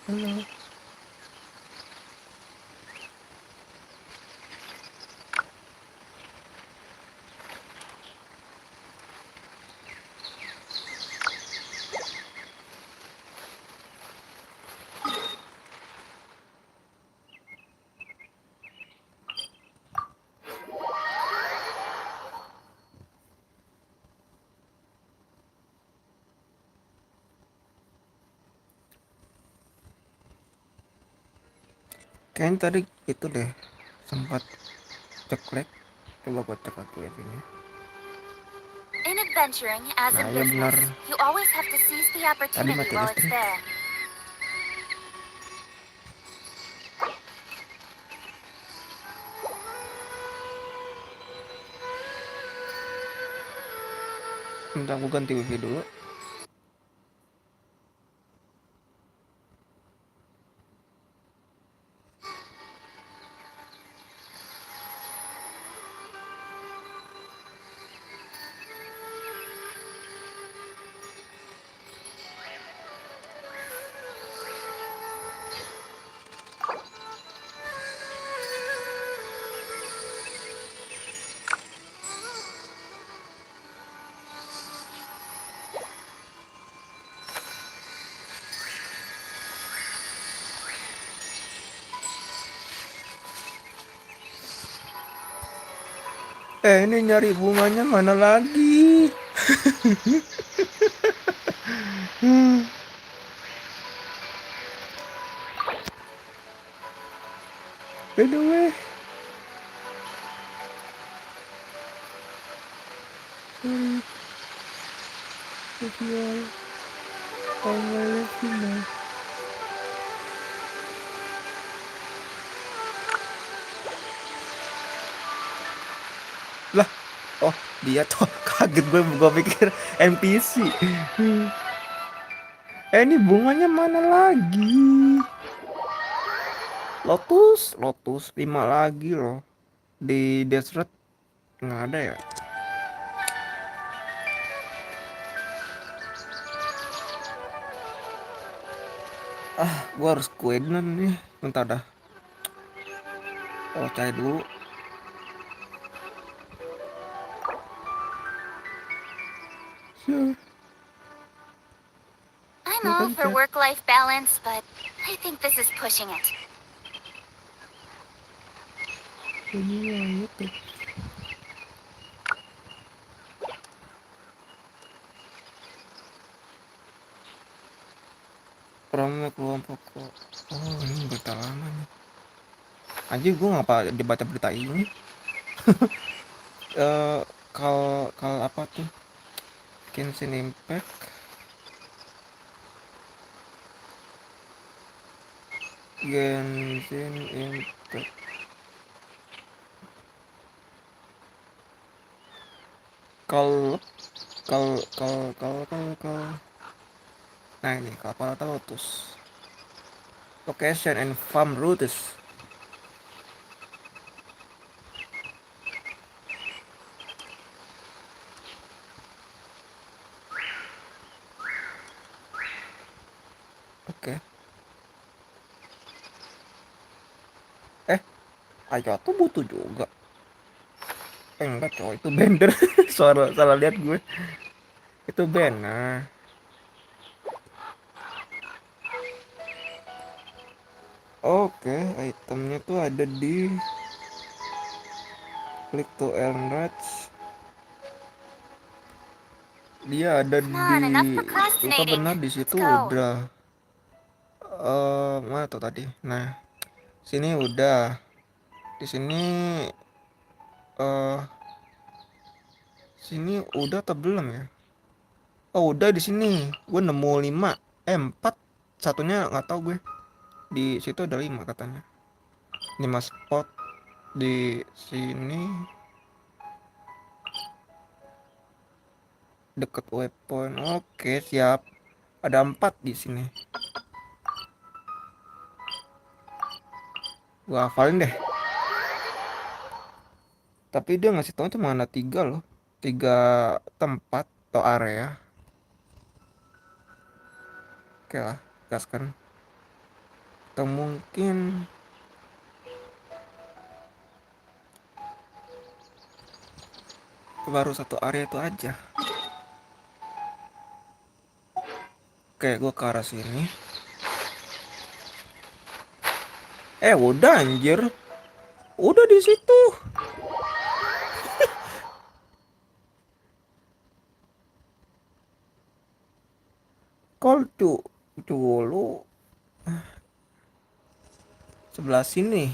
Halo. Kayaknya tadi itu deh sempat ceklek. Coba gue cek lagi ya ini. In adventuring, as in Nah, ya benar. business, you always have to seize the opportunity mati while it's listrik. there. Bentar, gue ganti wifi dulu. Ini nyari bunganya mana lagi? By the way. Sosial. Tanggal sini. Lah, oh dia tuh. Kaget gue pikir NPC. Ini bunganya mana lagi? Lotus 5 lagi loh. Di desert nggak ada ya? Gua harus kuenan nih. Bentar dah. Oh, cari dulu. Sure. I'm You all can for check. work-life balance, but I think this is pushing it. Ini YouTube. Promo kelompok. Oh, ini berita lama nih. Anjir, gue ngapa dibaca berita ini? Kal apa tuh? Genshin Impact. Genshin Impact. Kal. Nah ini kapal Lotus. Location and farm routes. Oke. Ayo tuh butuh juga. Enggak coy, itu bender. Salah lihat gue. Itu band. Nah. Oke, itemnya tuh ada di click to enrich. Dia ada Come on, enough di lupa procrastinating. benar di Let's situ go. udah. Mana tuh tadi? Nah, sini udah. Di sini sini udah atau belum ya? Oh, udah di sini. Gue nemu 5, 4. Satunya nggak tahu gue. Di situ ada 5 katanya. 5 spot di sini. Deket weapon. Oke, siap. Ada 4 di sini. Gua hafalin deh. Tapi dia ngasih tahu cuma ada 3 loh. 3 tempat atau area. Oke lah, gaskan. Atau mungkin baru satu area itu aja. Oke, gua ke arah sini. Udah anjir. Udah di situ. Call to dulu. Sebelah sini.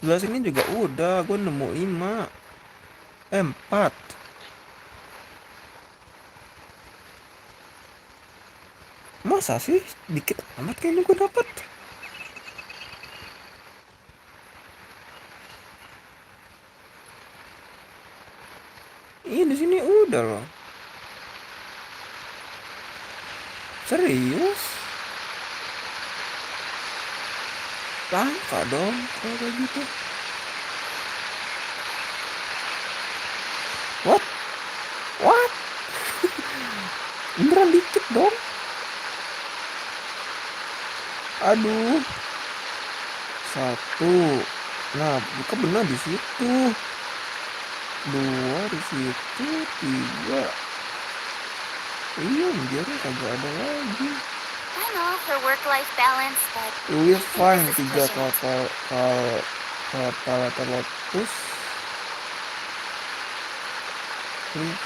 Sebelah sini juga udah. Gue nemu 5. 4. Masa sih? Dikit amat kayaknya gue dapet. Iya di sini udah loh. Serius? Langka dong kalau kayak gitu. What? Beneran dikit dong. Aduh. 1. Nah, buka benar di situ. 2 di situ. 3. Iya, anjir kagak ada lagi. I'm all for work-life balance, but Will I think find this is 3 pushing it. kapal Lotus. Iya.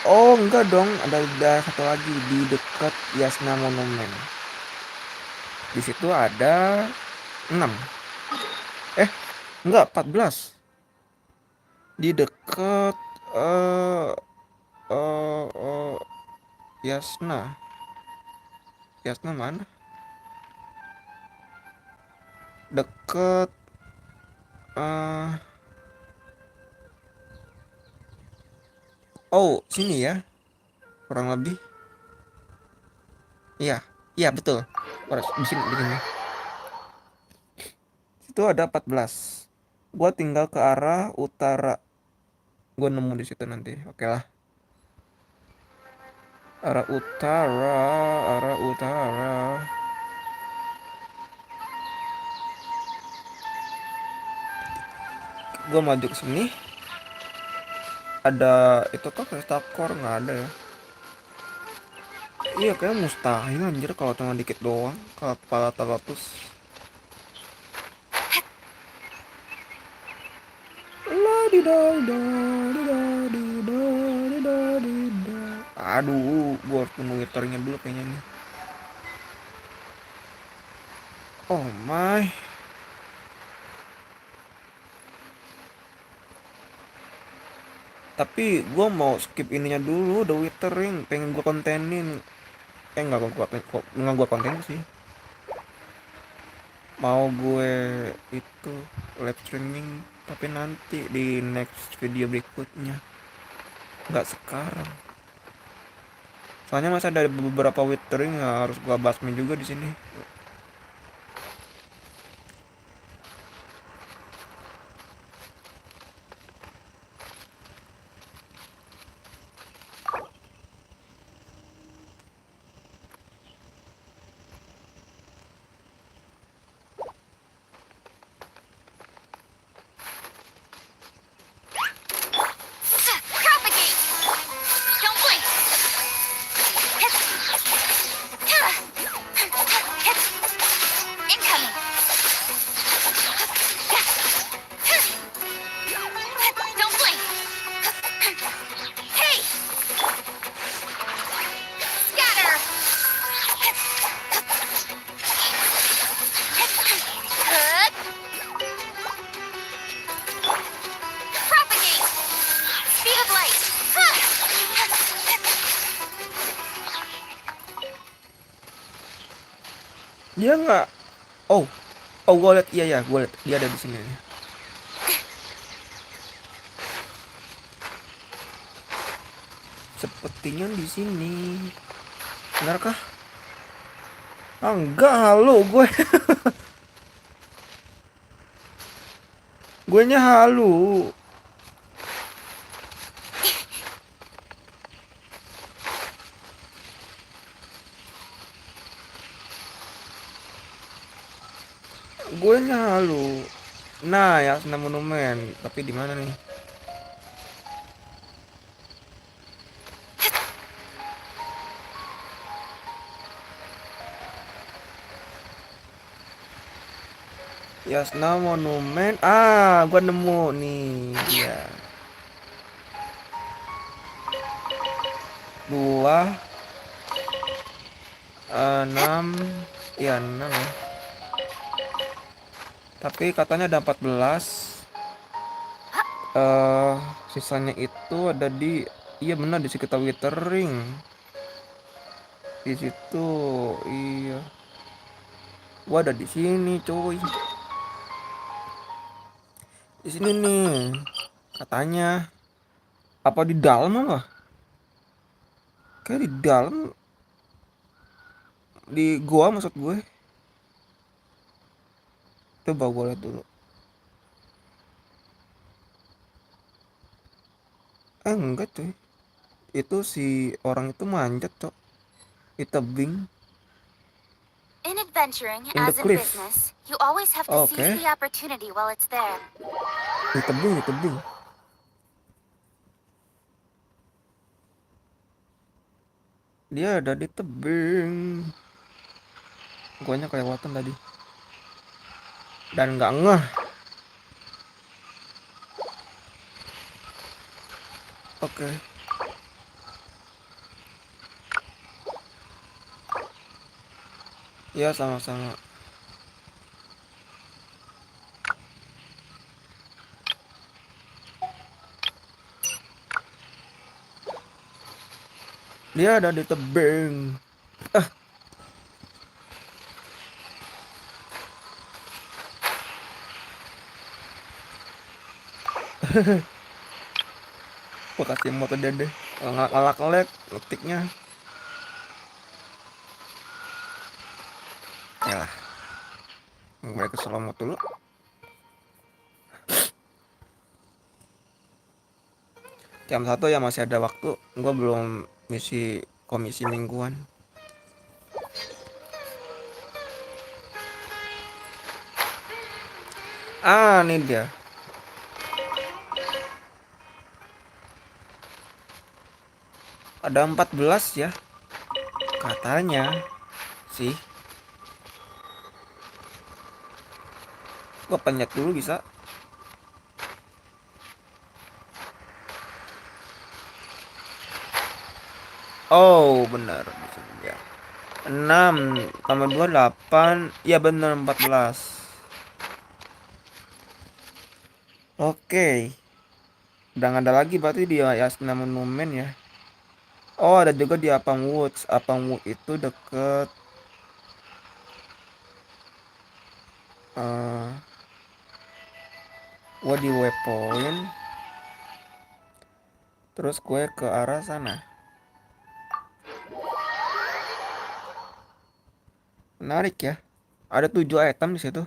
Oh enggak dong, ada satu lagi di dekat Yasna Monumen. Di situ ada 6. Enggak 14. Di dekat Yasna. Yasna mana? Deket oh, sini ya. Kurang lebih. Iya betul. Di sini. Situ ada 14. Gua tinggal ke arah utara. Gua nemu di situ nanti. Oke lah. Arah utara, arah utara. Gua maju ke sini. Ada itu kok restakor nggak ada ya? Iya kayak mustahil anjir kalau cuma dikit doang. Kalau kepala 300. Aduh, gua harus nunggu withernya dulu kayaknya nih. Oh my. Tapi gua mau skip ininya dulu, the withering, pengen gua kontenin. Nggak gua kontenin sih. Mau gue itu live streaming tapi nanti di next video berikutnya. Nggak sekarang. Soalnya masih ada beberapa withering yang harus gua basmi juga di sini. Propagate! Don't blink! Incoming! Don't blink! Hey! Scatter! Propagate! Speed of light! Dia nggak. Oh, gue liat, iya gue liat dia ada di sini. Sepertinya di sini. Benarkah? Ah, enggak, halo gue. Gue nya halu. Gue nya halu. Nah, ya senam monumen. Tapi di mana nih? Yasna monumen. Ah, gua nemu nih. Iya. 2 6 ya 6 ya. Tapi katanya ada 14. Sisanya itu ada di, iya benar, di sekitar withering. Di situ. Iya. Gua ada di sini, cuy. Di sini nih. Katanya. Apa di dalam apa? Kayak di dalam. Di gua maksud gue. Coba gue lihat dulu. Enggak cuy. Itu si orang itu manjat cok. Di tebing. In adventuring, In the as in cliff. business, you always have to Okay. seize the opportunity while it's there. Di tebing, di tebing. Dia ada di tebing. Guanya kelewatan tadi. Dan nggak ngeh. Oke. Ya sama-sama. Dia ada di tebing. Gua kasih mod dia deh. Ngelak-ngelak ngetiknya. Ya lah. Mereka selamat dulu. Jam 1 ya masih ada waktu. Gua belum misi komisi mingguan. Ah, ini dia. Ada 14 ya. Katanya sih. Gua pencet dulu bisa. Oh, benar di sini ya. 6 tambah 2 8. Iya benar 14. Oke. Udah nggak ada lagi berarti di Yasna Monumen ya. Oh, ada juga di Apang Woods. Apang Wood itu deket gua di waypoint. Terus gue ke arah sana. Menarik ya. Ada 7 item di situ.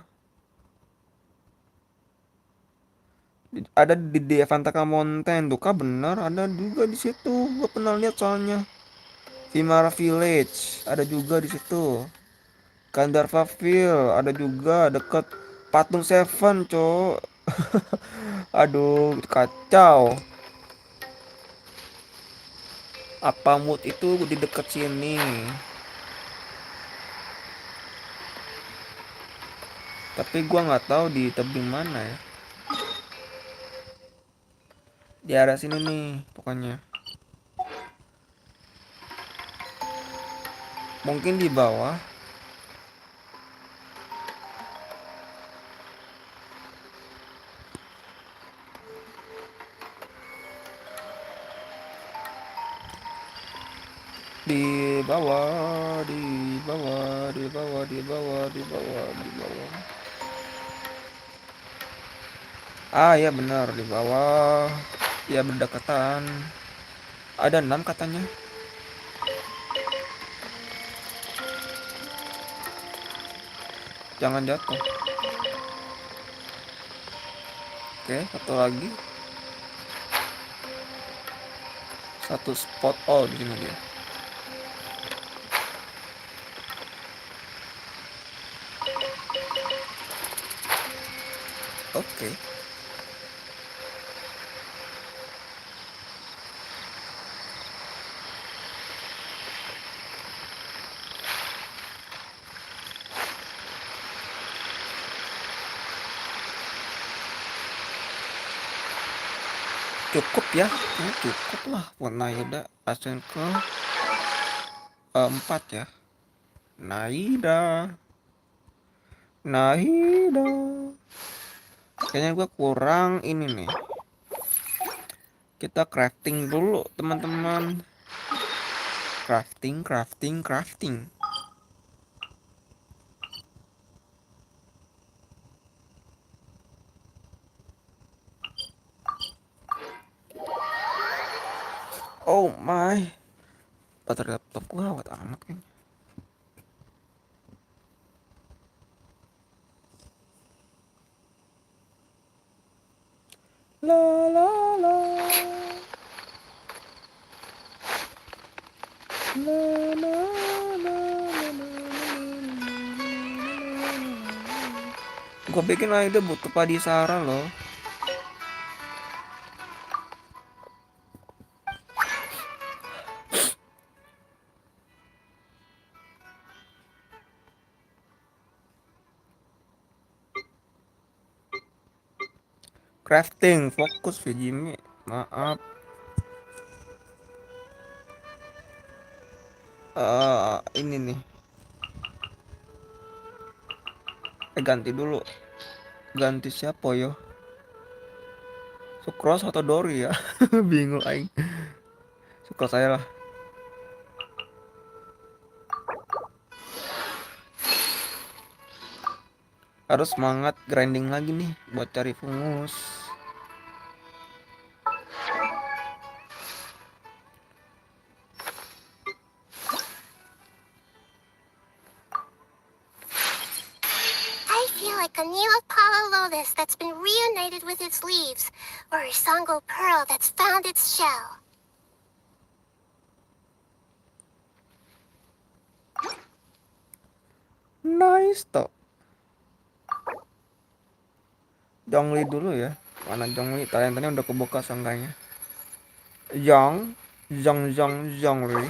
Ada di Devantaka Mountain tuh kah bener ada juga di situ. Gue pernah lihat soalnya. Vimara Village ada juga di situ. Kandarvaville ada juga deket Patung Seven, cok. Aduh, kacau. Apa mood itu di deket sini. Tapi gua nggak tahu di tebing mana ya. Di arah sini nih, pokoknya. Mungkin di bawah. Di bawah, di bawah, di bawah, di bawah, di bawah, di bawah. Ah ya benar di bawah. Ya berdekatan. Ada 6 katanya. Jangan jatuh. Oke, satu lagi. Satu spot. Oh, di sini dia. Oke. Cukup ya, ini cukup lah buat Naida. Pasien ke 4 ya. Naida, Naida. Kayaknya gua kurang ini nih. Kita crafting dulu teman-teman. Crafting, crafting, crafting. Oh my. Baterai laptop gua awet amat kayaknya. La la la. La la la la. Gua bikin Aida butuh padi Sara loh. Crafting, fokus Vijimi. Maaf. Ini nih. Ganti dulu. Ganti siapa yo? Sucrose atau Dory ya? Bingung aing. Sucrose saya lah. Harus semangat grinding lagi nih buat cari fungus. I feel like a new Apollo lotus that's been reunited with its leaves, or a Sango pearl that's found its shell. Nice toh. Jongli dulu ya. Mana Jongli? Talentanya udah kebuka seenggaknya. Jongli.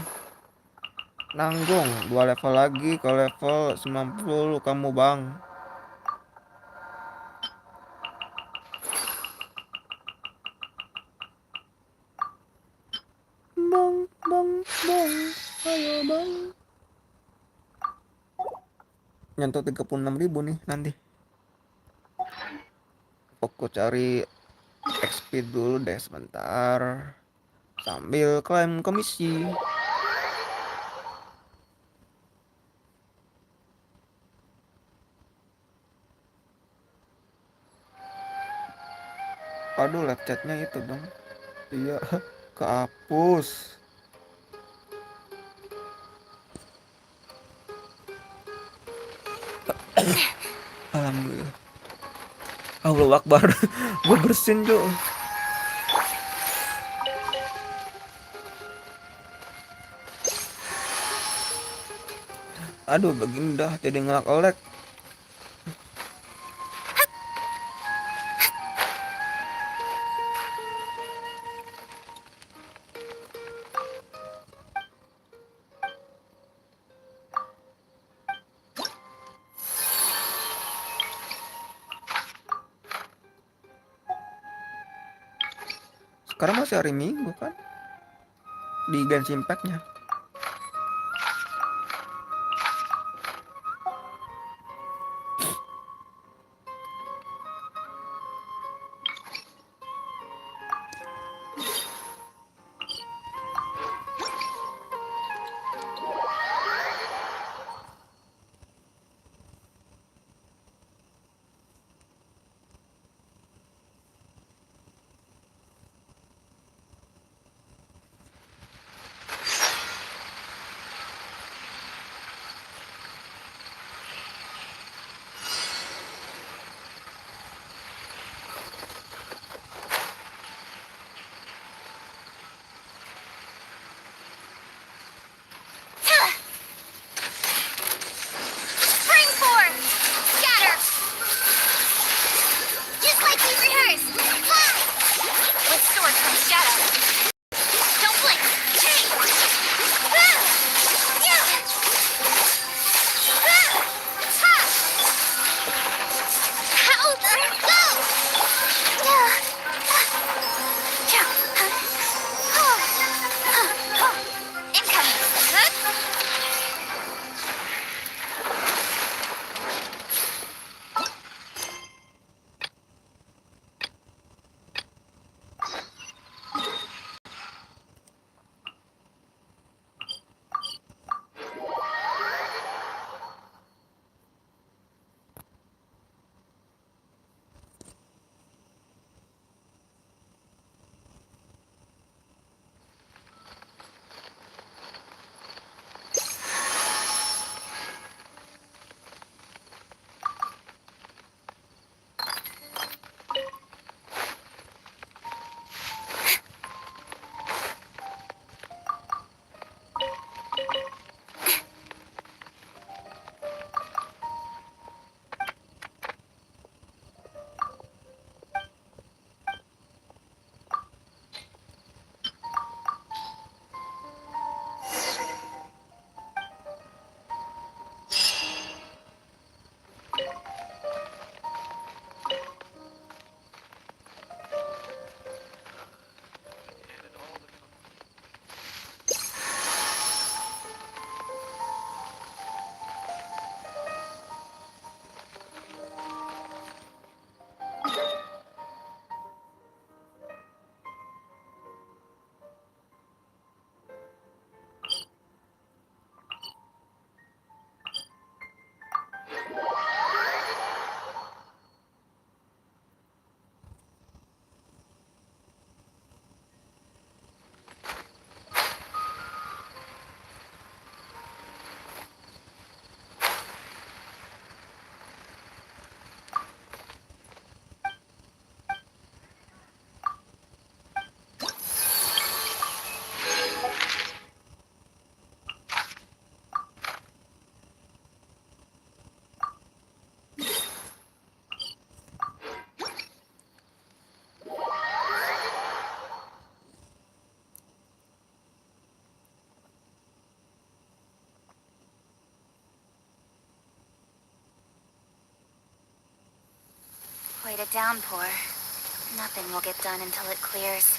Nanggung, 2 level lagi ke level 90 kamu bang. Bang, ayo bang. Nyentuh 36.000 nih nanti. Aku cari XP dulu deh sebentar. Sambil klaim komisi. Aduh, live chatnya itu dong. Iya, kehapus. Alhamdulillah. Allahu Akbar. Gue bersin Jo. Aduh, begini dah jadi ngelak-olek. Sekarang masih hari Minggu kan? Di Genshin Impact-nya. Springboard! Scatter! Just like we rehearsed! Fly! With sword comes shadow. Don't blink! Change! Incoming! Good? quite a downpour. Nothing will get done until it clears.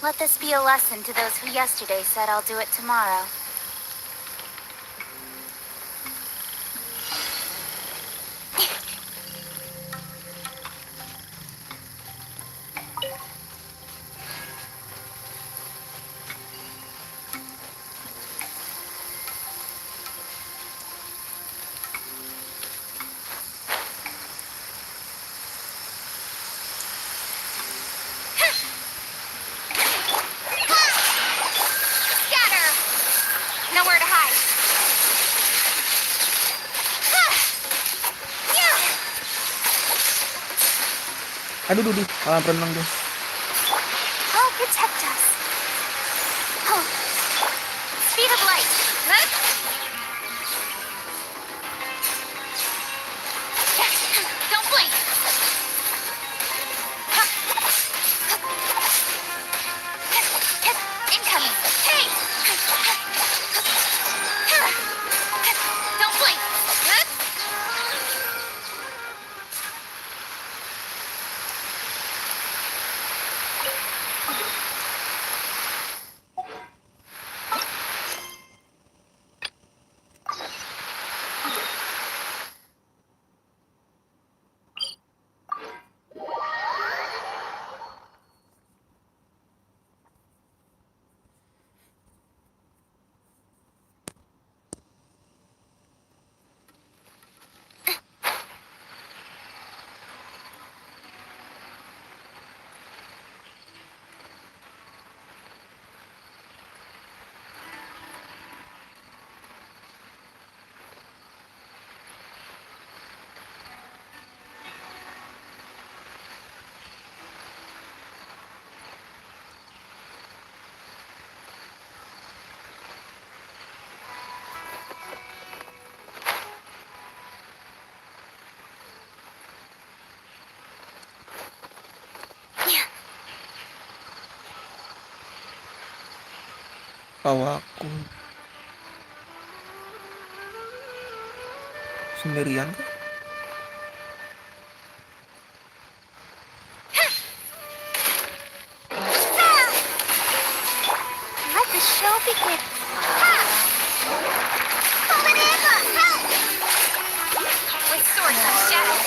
Let this be a lesson to those who yesterday said I'll do it tomorrow. Nowhere to hide. Aduh, malah berenang guys. I'll protect us. Oh. Speed of light. Huh? Don't blink. Incoming. Hey! Don't blink. Bawaku sendirian kah? Let the show begin. With swords of shadow.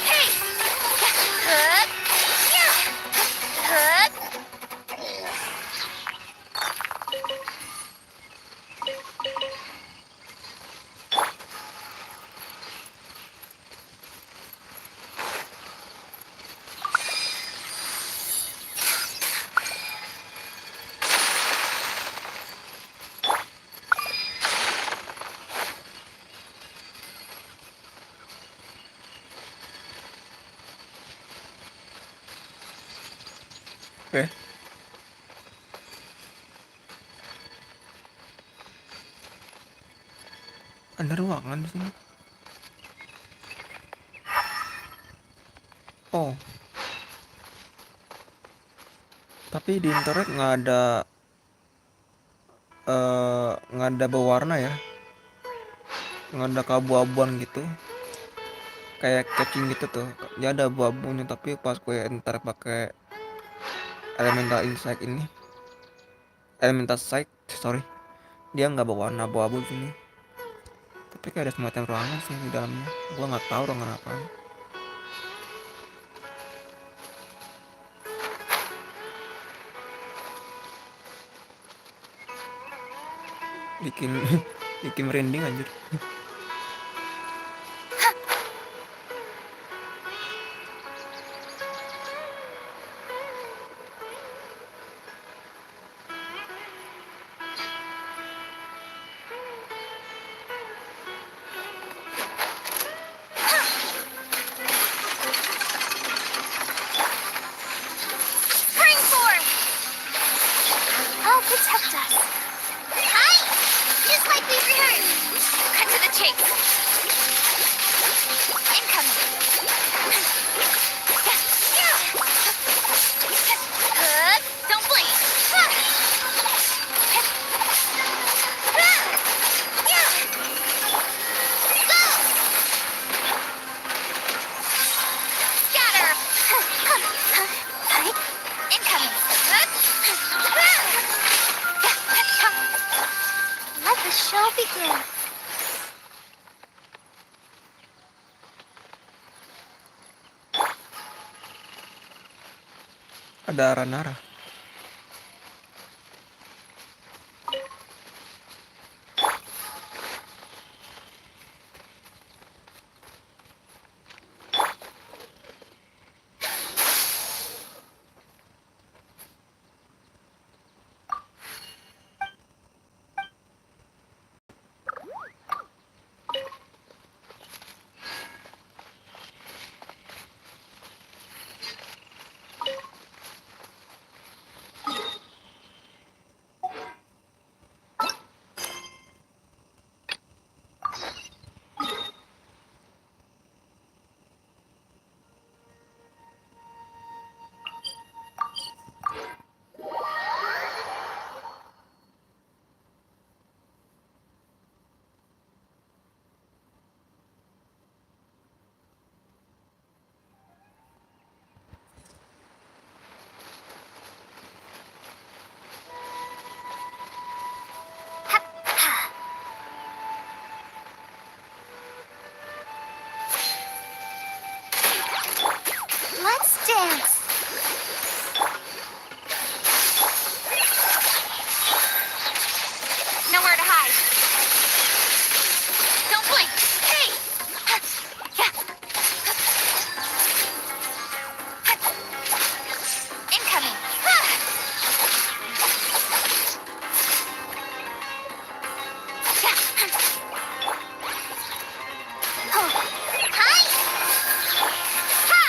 Hey! Hook! Hook! Oke. Ada ruangan di sini. Oh. Tapi di internet nggak ada berwarna ya. Nggak ada keabu-abuan gitu. Kayak catching gitu tuh. Dia ada abu-abunya tapi pas gue enter pakai elemental insight ini. Elemental sight, sorry. Dia nggak berwarna abu-abu di sini. Tapi kayak ada semacam ruangan sih di dalamnya. Gua nggak tahu ruangan apa. bikin merinding anjir. Spring forth! I'll protect us. Hi! Just like we rehearsed. Cut to the Ada Ranara. Let's dance. Nowhere to hide. Don't blink. Hey! Incoming. Hi! Ha!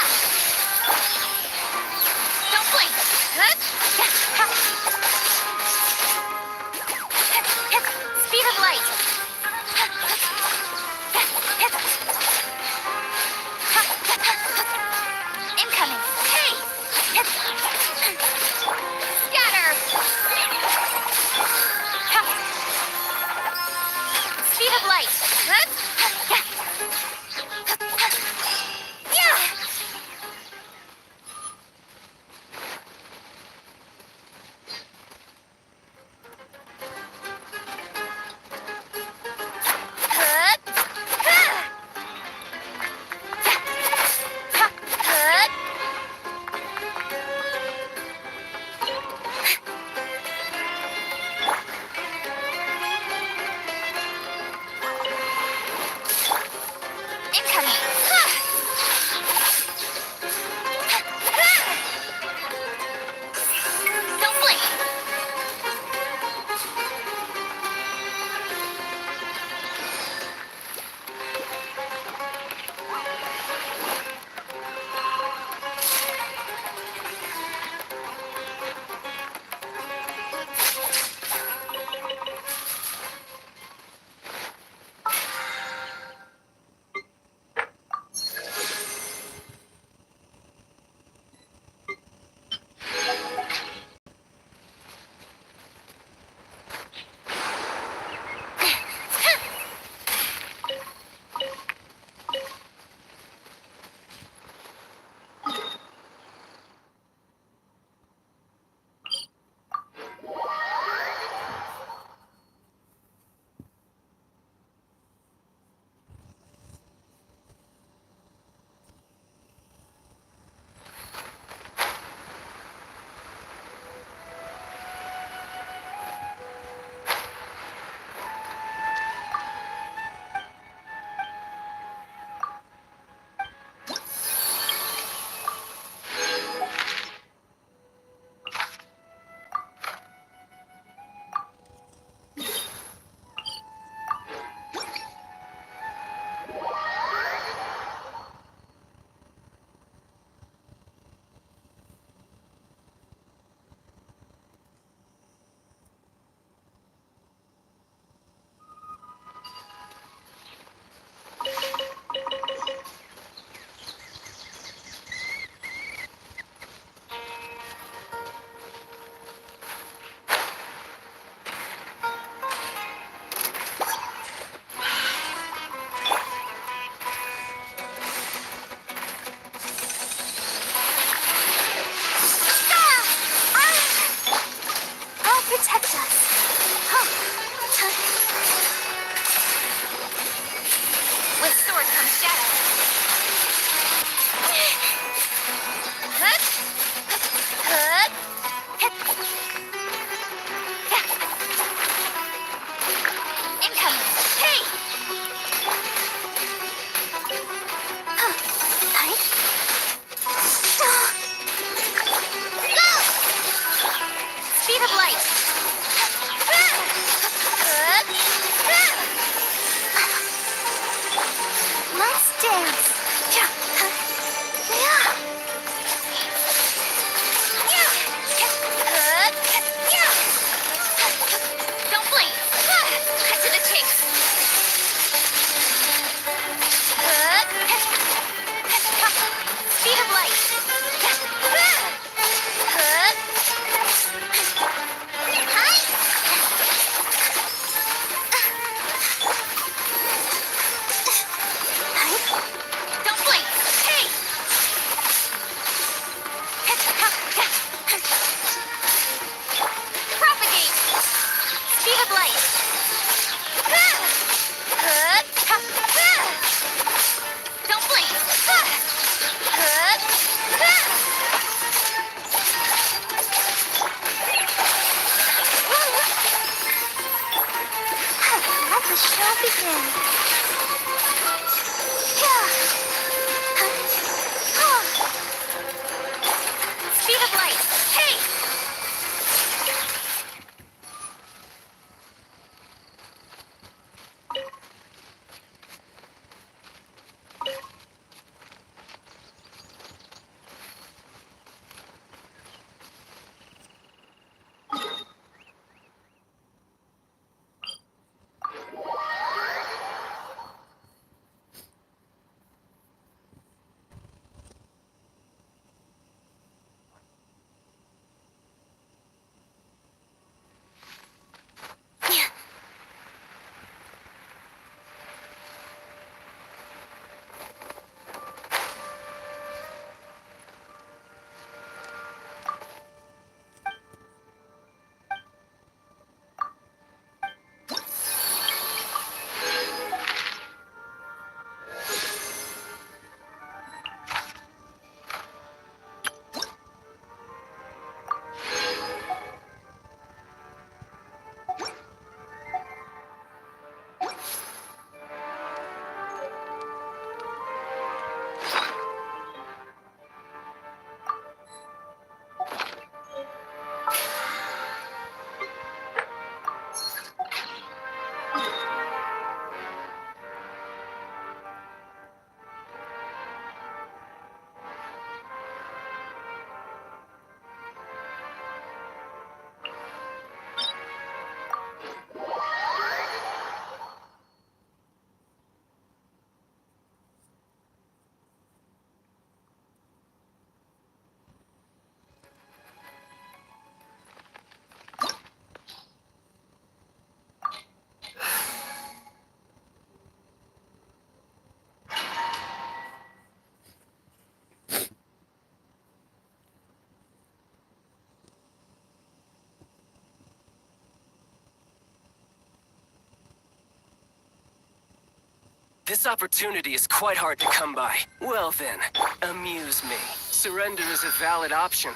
This opportunity is quite hard to come by. Well then, amuse me. Surrender is a valid option.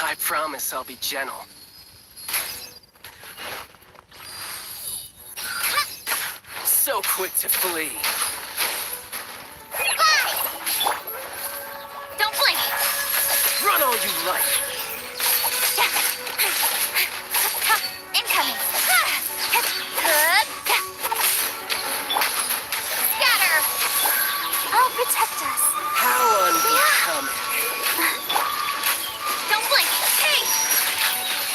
I promise I'll be gentle. So quick to flee. Don't blink! Run all you like. Incoming! Scatter! I'll protect us. How unbecoming. Don't blink! Hey!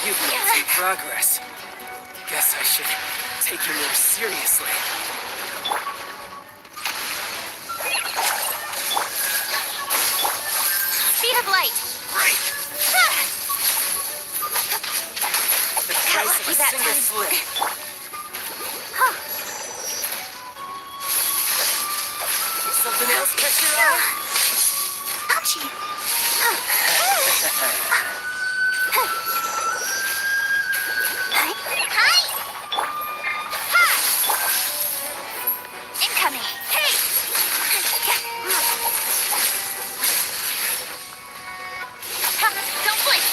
You've made some progress. Guess I should take you more seriously. Speed of light! Right. The price of a That single time. slip. Huh. Something else catch your eye? Ouchie! Hi! Ha! Incoming! Hey! Don't blink!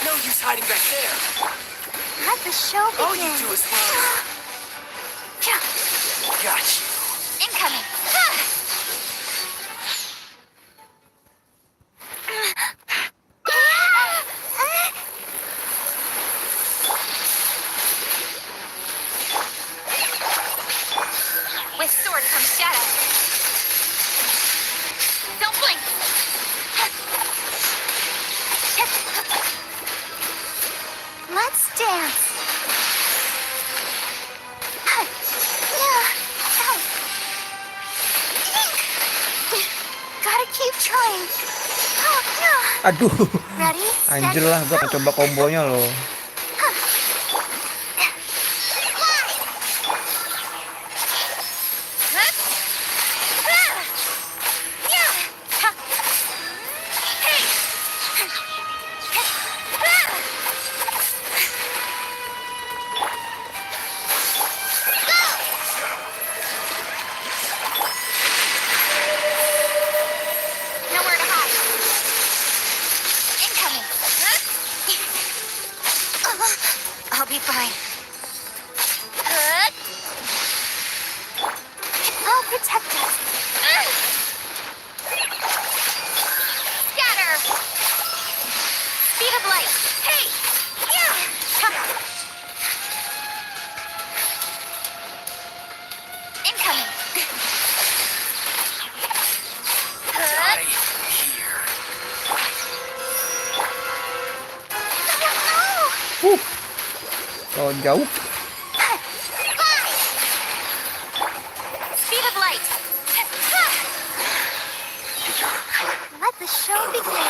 No use hiding back there. Let the show begin. All you do is run. Got you. Incoming! With sword comes shadow. Don't blink! Let's dance. Gotta keep trying. Aduh, Ready? anjir lah, gua coba kombonya loh. Nowhere to hide. Incoming. I'll be fine. I'll protect us. Scatter. Speed of light. Hey. Incoming. Die here. Oh, jauh. Speed of light. Let the show begin.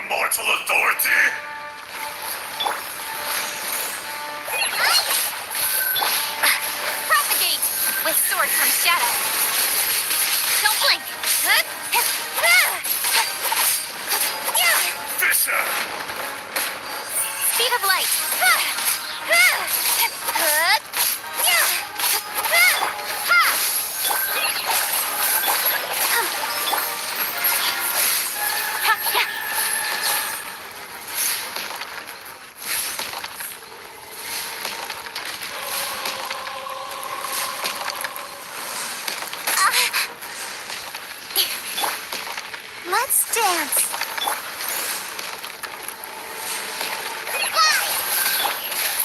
mortal authority? Propagate! With sword from shadow. Don't blink. Fisher! Speed of light. Let's dance.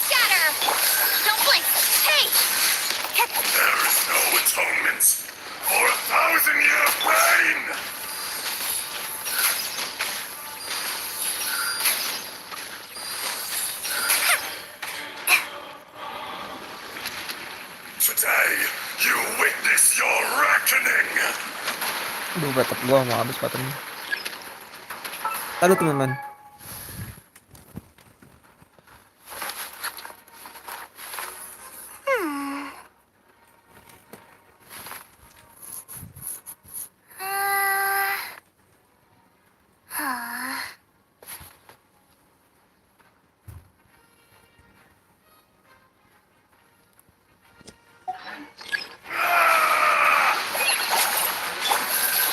Scatter! Don't blink! Hey! There is no atonement for 1,000-year pain! Today, you witness your reckoning! Aduh, batep gua mau habis baterainya. Halo teman-teman.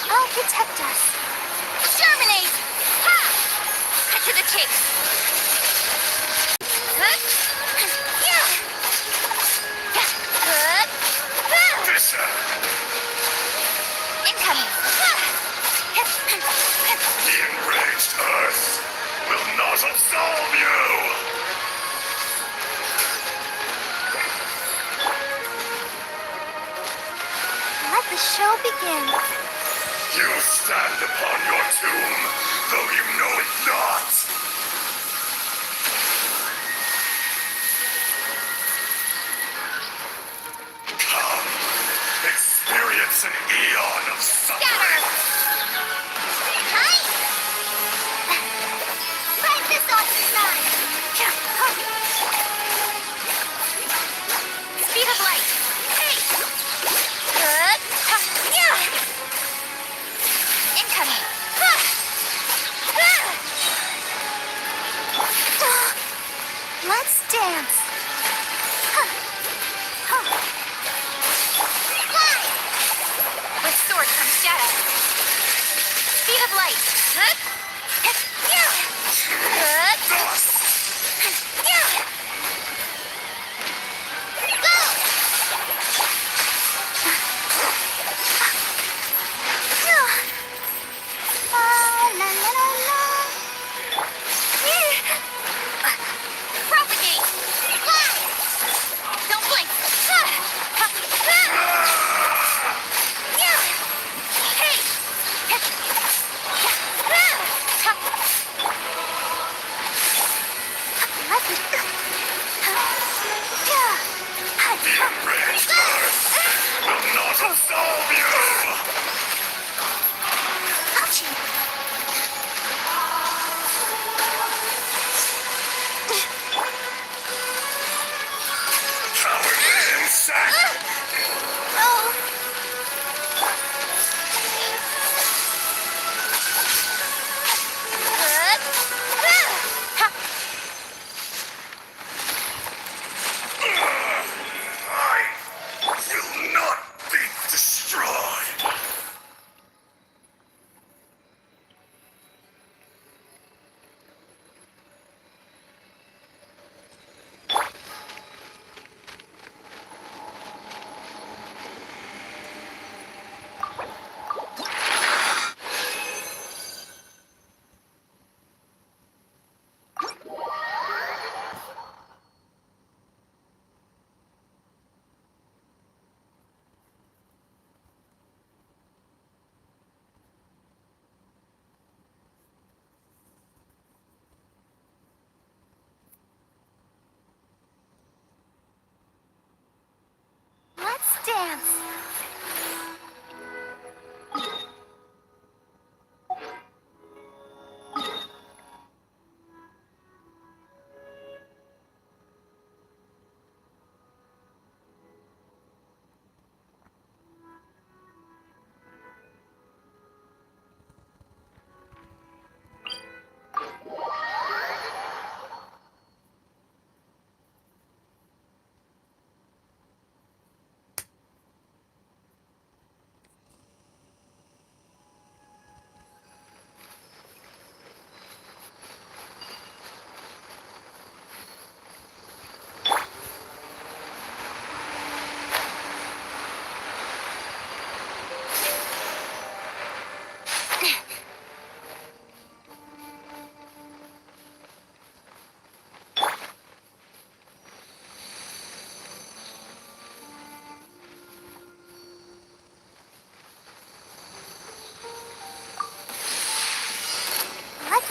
I'll protect us. Exterminate! Ha! Cut to the chase. Yeah! Fisher! Incoming. The enraged Earth will not absolve you! Let the show begin. You stand upon your tomb, though you know it not! Come, experience an eon of suffering! Hi! Fight this off the side. Speed of light. Hey! Yeah! Incoming. Let's dance. Fly! With sword from shadow. Speed of light. Go! La la la la. Propagate! Fly! Don't blink! Hey! The enraged Earth will not absolve you! Ouchie! Cowardly insect! Oh! I will not be destroyed!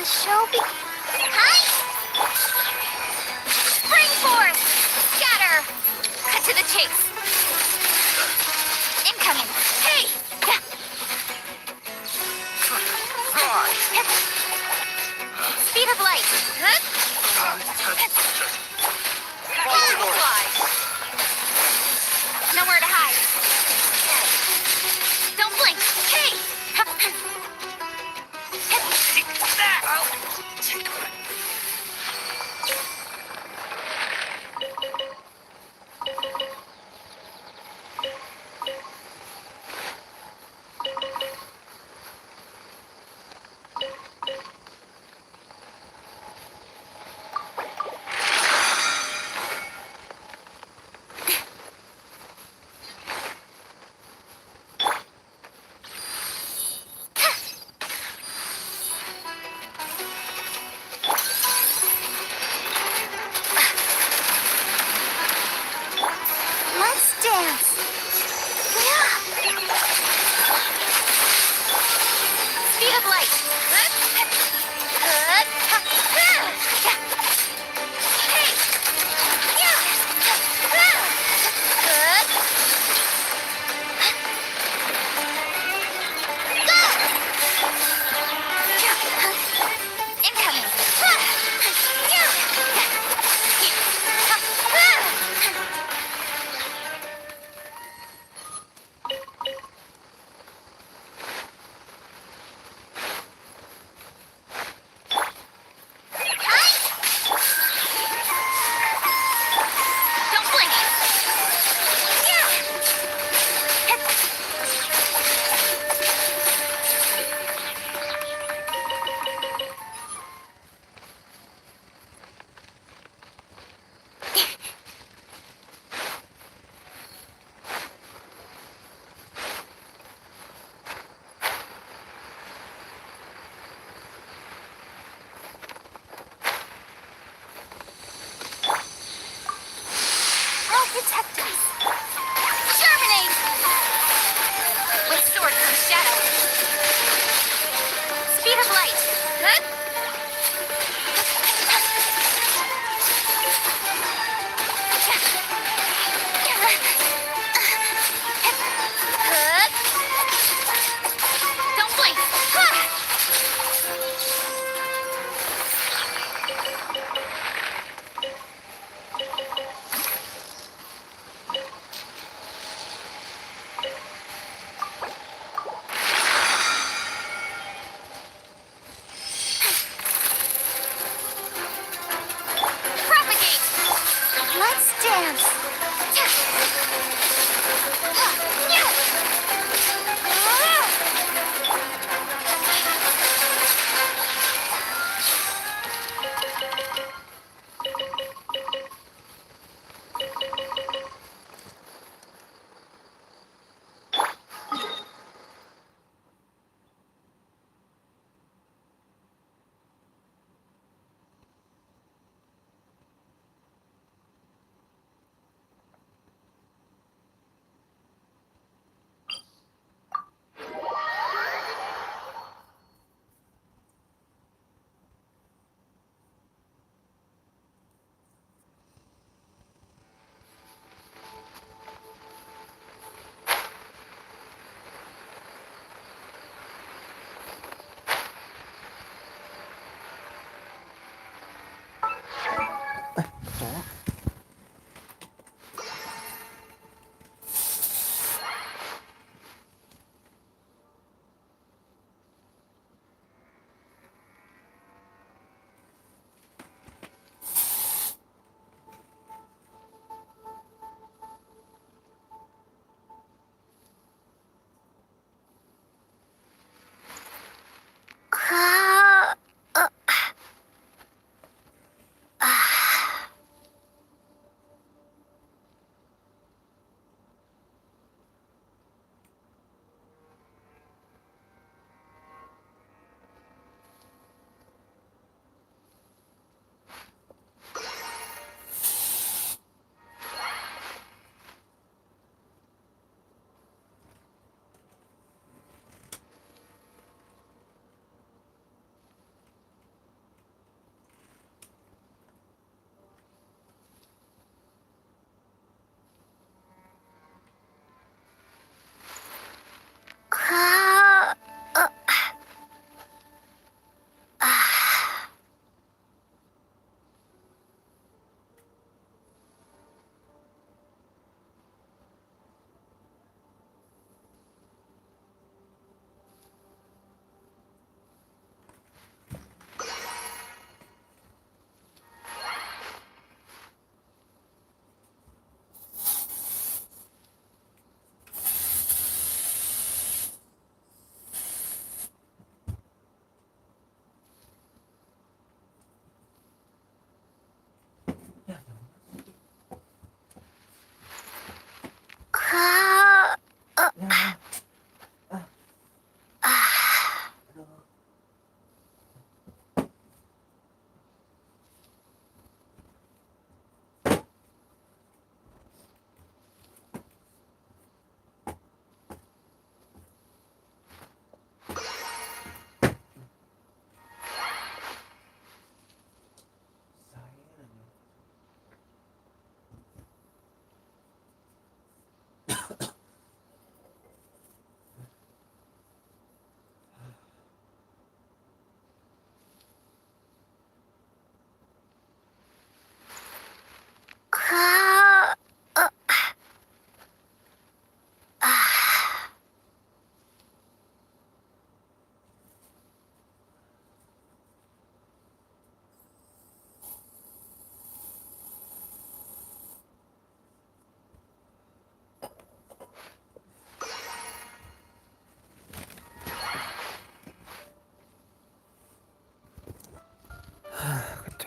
show be... Hi! Spring forth! Scatter! Cut to the chase. Incoming. Hey! Speed of light. Fly. Nowhere to hide. Don't blink. Hey! Let's dance. Speed of light. Hey. Incoming.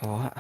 Kecoa.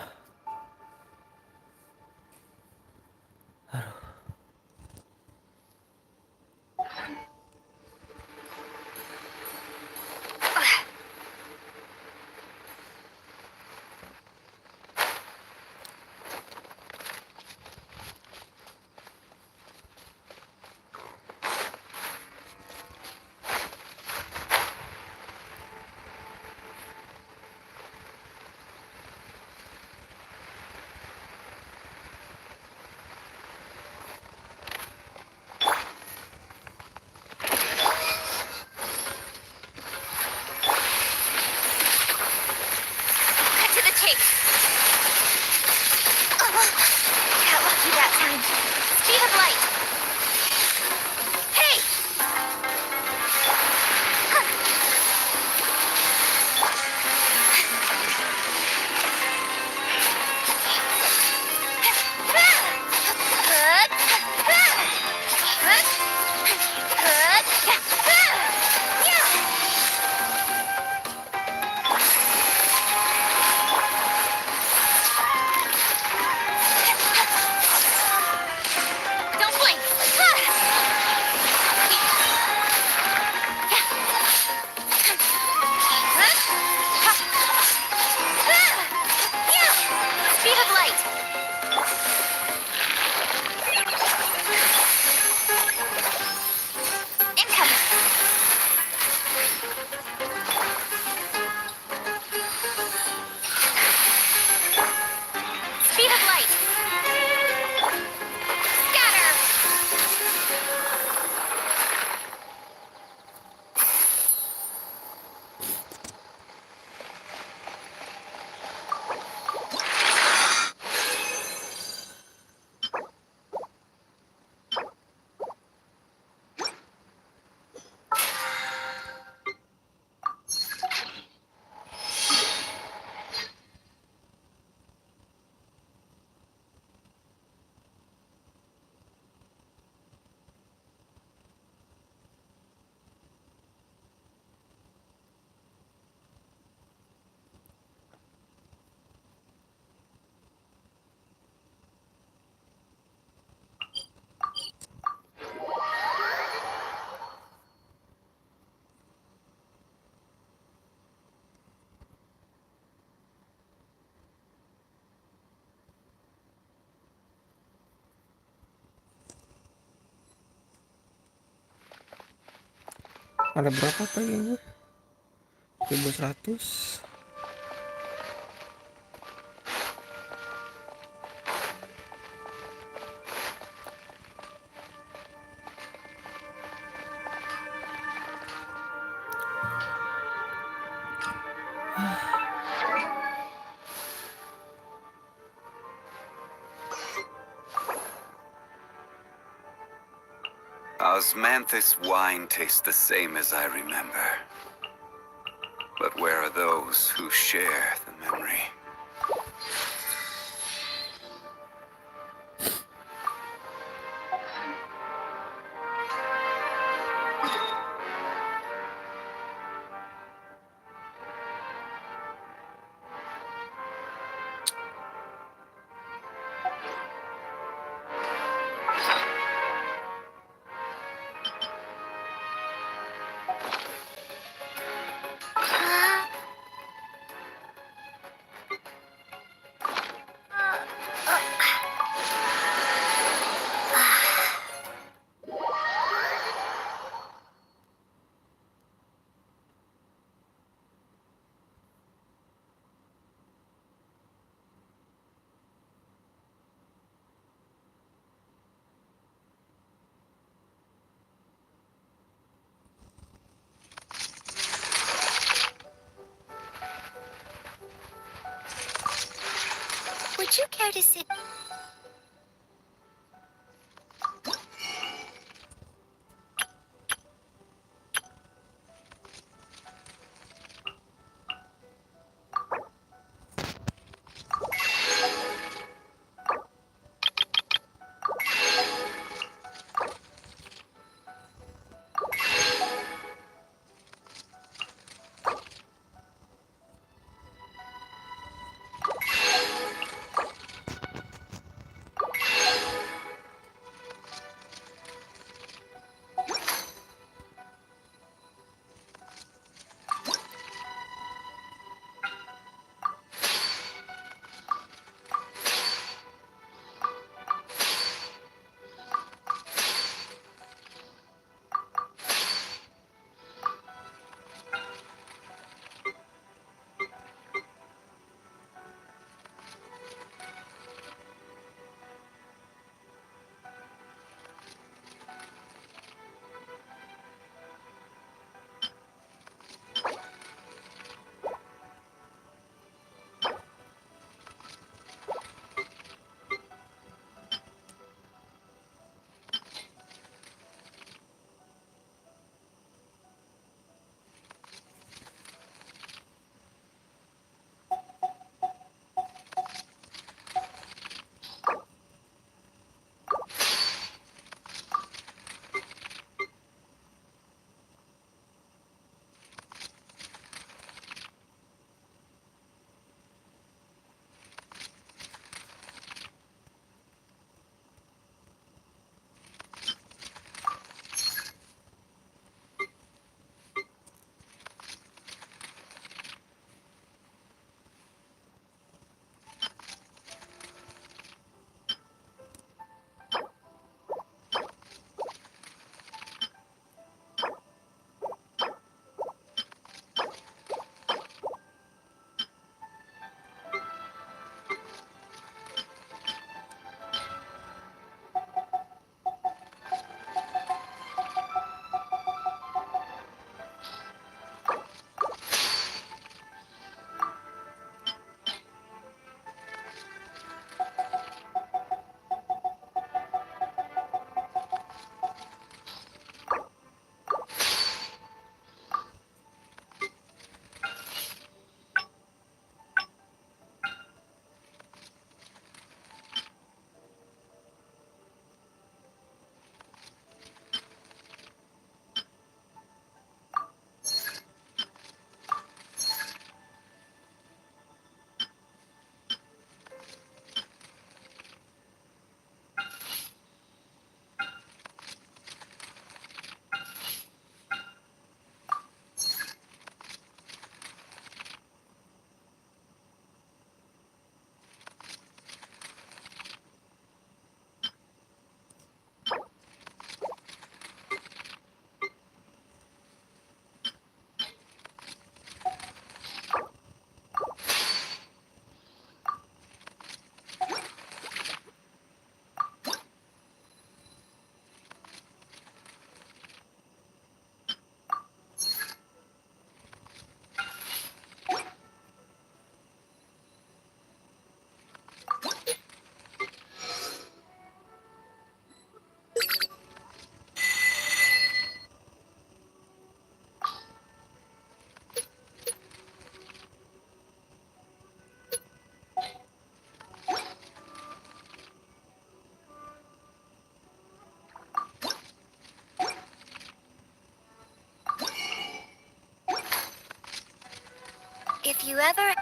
Ada berapa tadi gue? 1100. Osmanthus wine tastes the same as I remember. But where are those who share the memory? Would you care to sit? If you ever...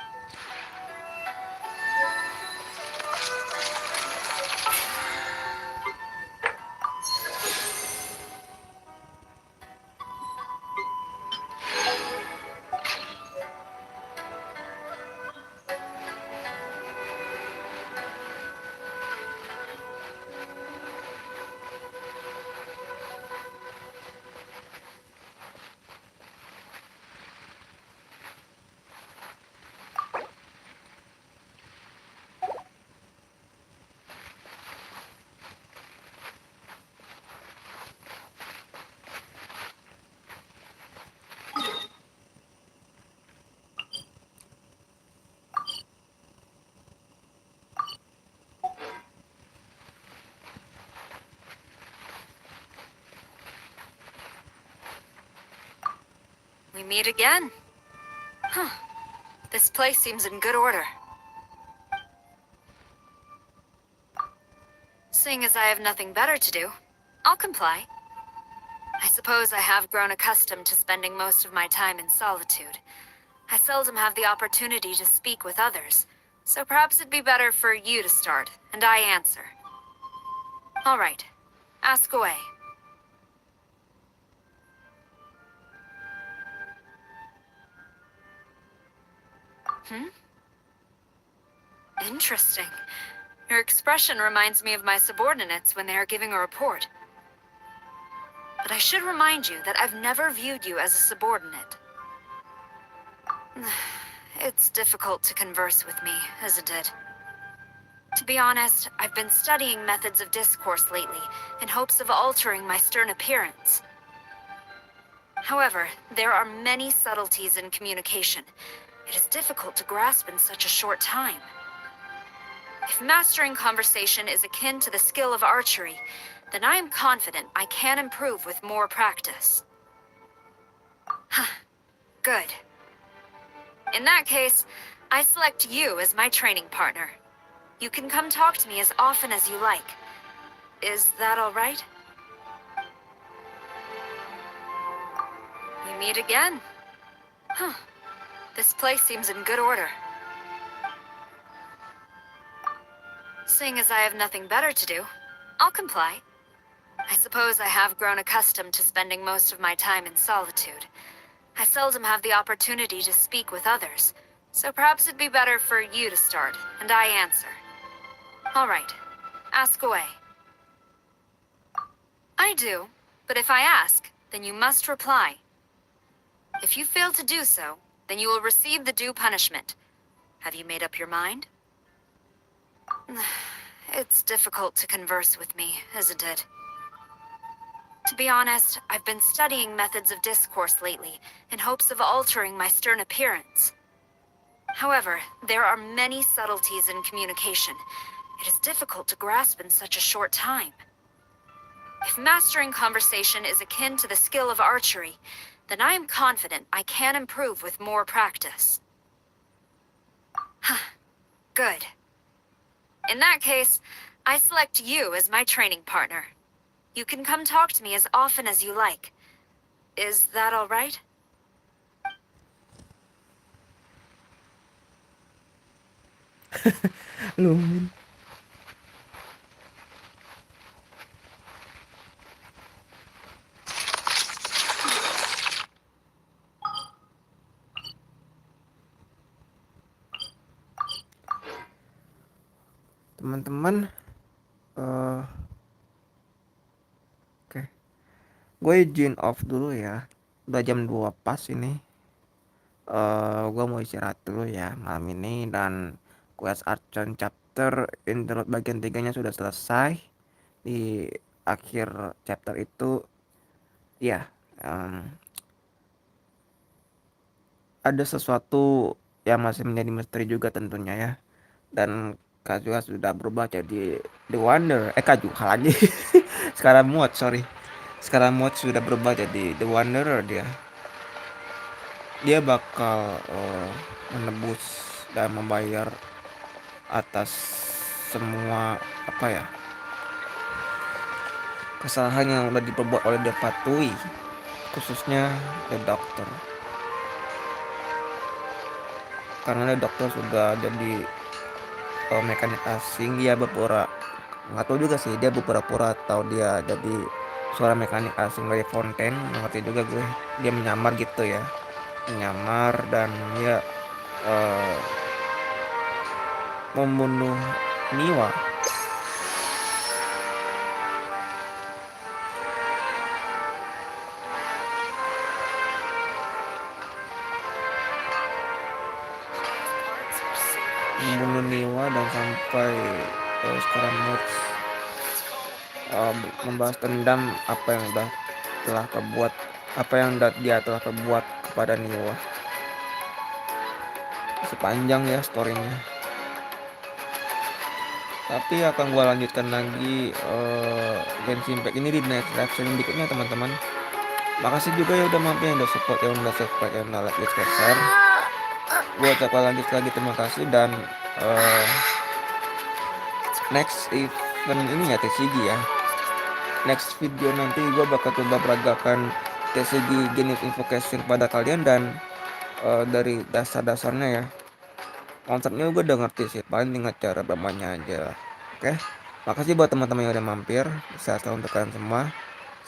We meet again. Huh. This place seems in good order. Seeing as I have nothing better to do, I'll comply. I suppose I have grown accustomed to spending most of my time in solitude. I seldom have the opportunity to speak with others, so perhaps it'd be better for you to start, and I answer. All right. Ask away. Interesting. Your expression reminds me of my subordinates when they are giving a report. But I should remind you that I've never viewed you as a subordinate. It's difficult to converse with me, isn't it? To be honest, I've been studying methods of discourse lately in hopes of altering my stern appearance. However, there are many subtleties in communication. It is difficult to grasp in such a short time. If mastering conversation is akin to the skill of archery, then I am confident I can improve with more practice. Good. In that case, I select you as my training partner. You can come talk to me as often as you like. Is that all right? We meet again. Huh. This place seems in good order. Seeing as I have nothing better to do, I'll comply. I suppose I have grown accustomed to spending most of my time in solitude. I seldom have the opportunity to speak with others, so perhaps it'd be better for you to start, and I answer. All right. Ask away. I do, but if I ask, then you must reply. If you fail to do so, then you will receive the due punishment. Have you made up your mind? It's difficult to converse with me, isn't it? To be honest, I've been studying methods of discourse lately in hopes of altering my stern appearance. However, there are many subtleties in communication. It is difficult to grasp in such a short time. If mastering conversation is akin to the skill of archery, then I am confident I can improve with more practice. Good. In that case, I select you as my training partner. You can come talk to me as often as you like. Is that all right? Lumin. Teman-teman, oke, gue izin off dulu ya. Udah jam 2 pas ini. Gue mau istirahat dulu ya malam ini, dan quest Archon chapter Interlude bagian 3-nya sudah selesai. Di akhir chapter itu ya, ada sesuatu yang masih menjadi misteri juga tentunya ya. Dan Kazuha sudah berubah jadi The Wonder. Kazuha lagi. Sekarang mod sudah berubah jadi The Wanderer dia. Dia bakal menebus dan membayar atas semua kesalahan yang udah diperbuat oleh The Patui, khususnya The Doctor. Karena The Doctor sudah jadi mekanik asing, dia nggak tahu juga sih, dia berpura-pura atau dia jadi suara mekanik asing dari Fontaine, nggak ngerti juga gue. Dia menyamar gitu ya, dan dia membunuh Niwa. Dan sampai sekarang murce membahas dendam apa yang dia telah perbuat kepada Niwa. Sepanjang ya storynya, tapi akan gua lanjutkan lagi Genshin Impact ini di next live stream berikutnya teman-teman. Makasih juga ya udah mampir, yang udah support, yang udah subscribe, yang udah like, share. Gue ucapkan lanjut lagi terima kasih, dan next event ini ya TCG ya. Next video nanti gue bakal coba peragakan TCG jenis invocation pada kalian, dan dari dasar-dasarnya ya. Konsepnya gue udah ngerti sih, paling tinggal cara bermainnya aja. Oke, makasih buat teman-teman yang udah mampir. Sehat selalu untuk kalian semua.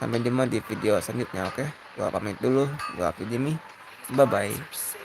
Sampai jumpa di video selanjutnya. Oke, gua pamit dulu. Gua Jimmy. Bye bye.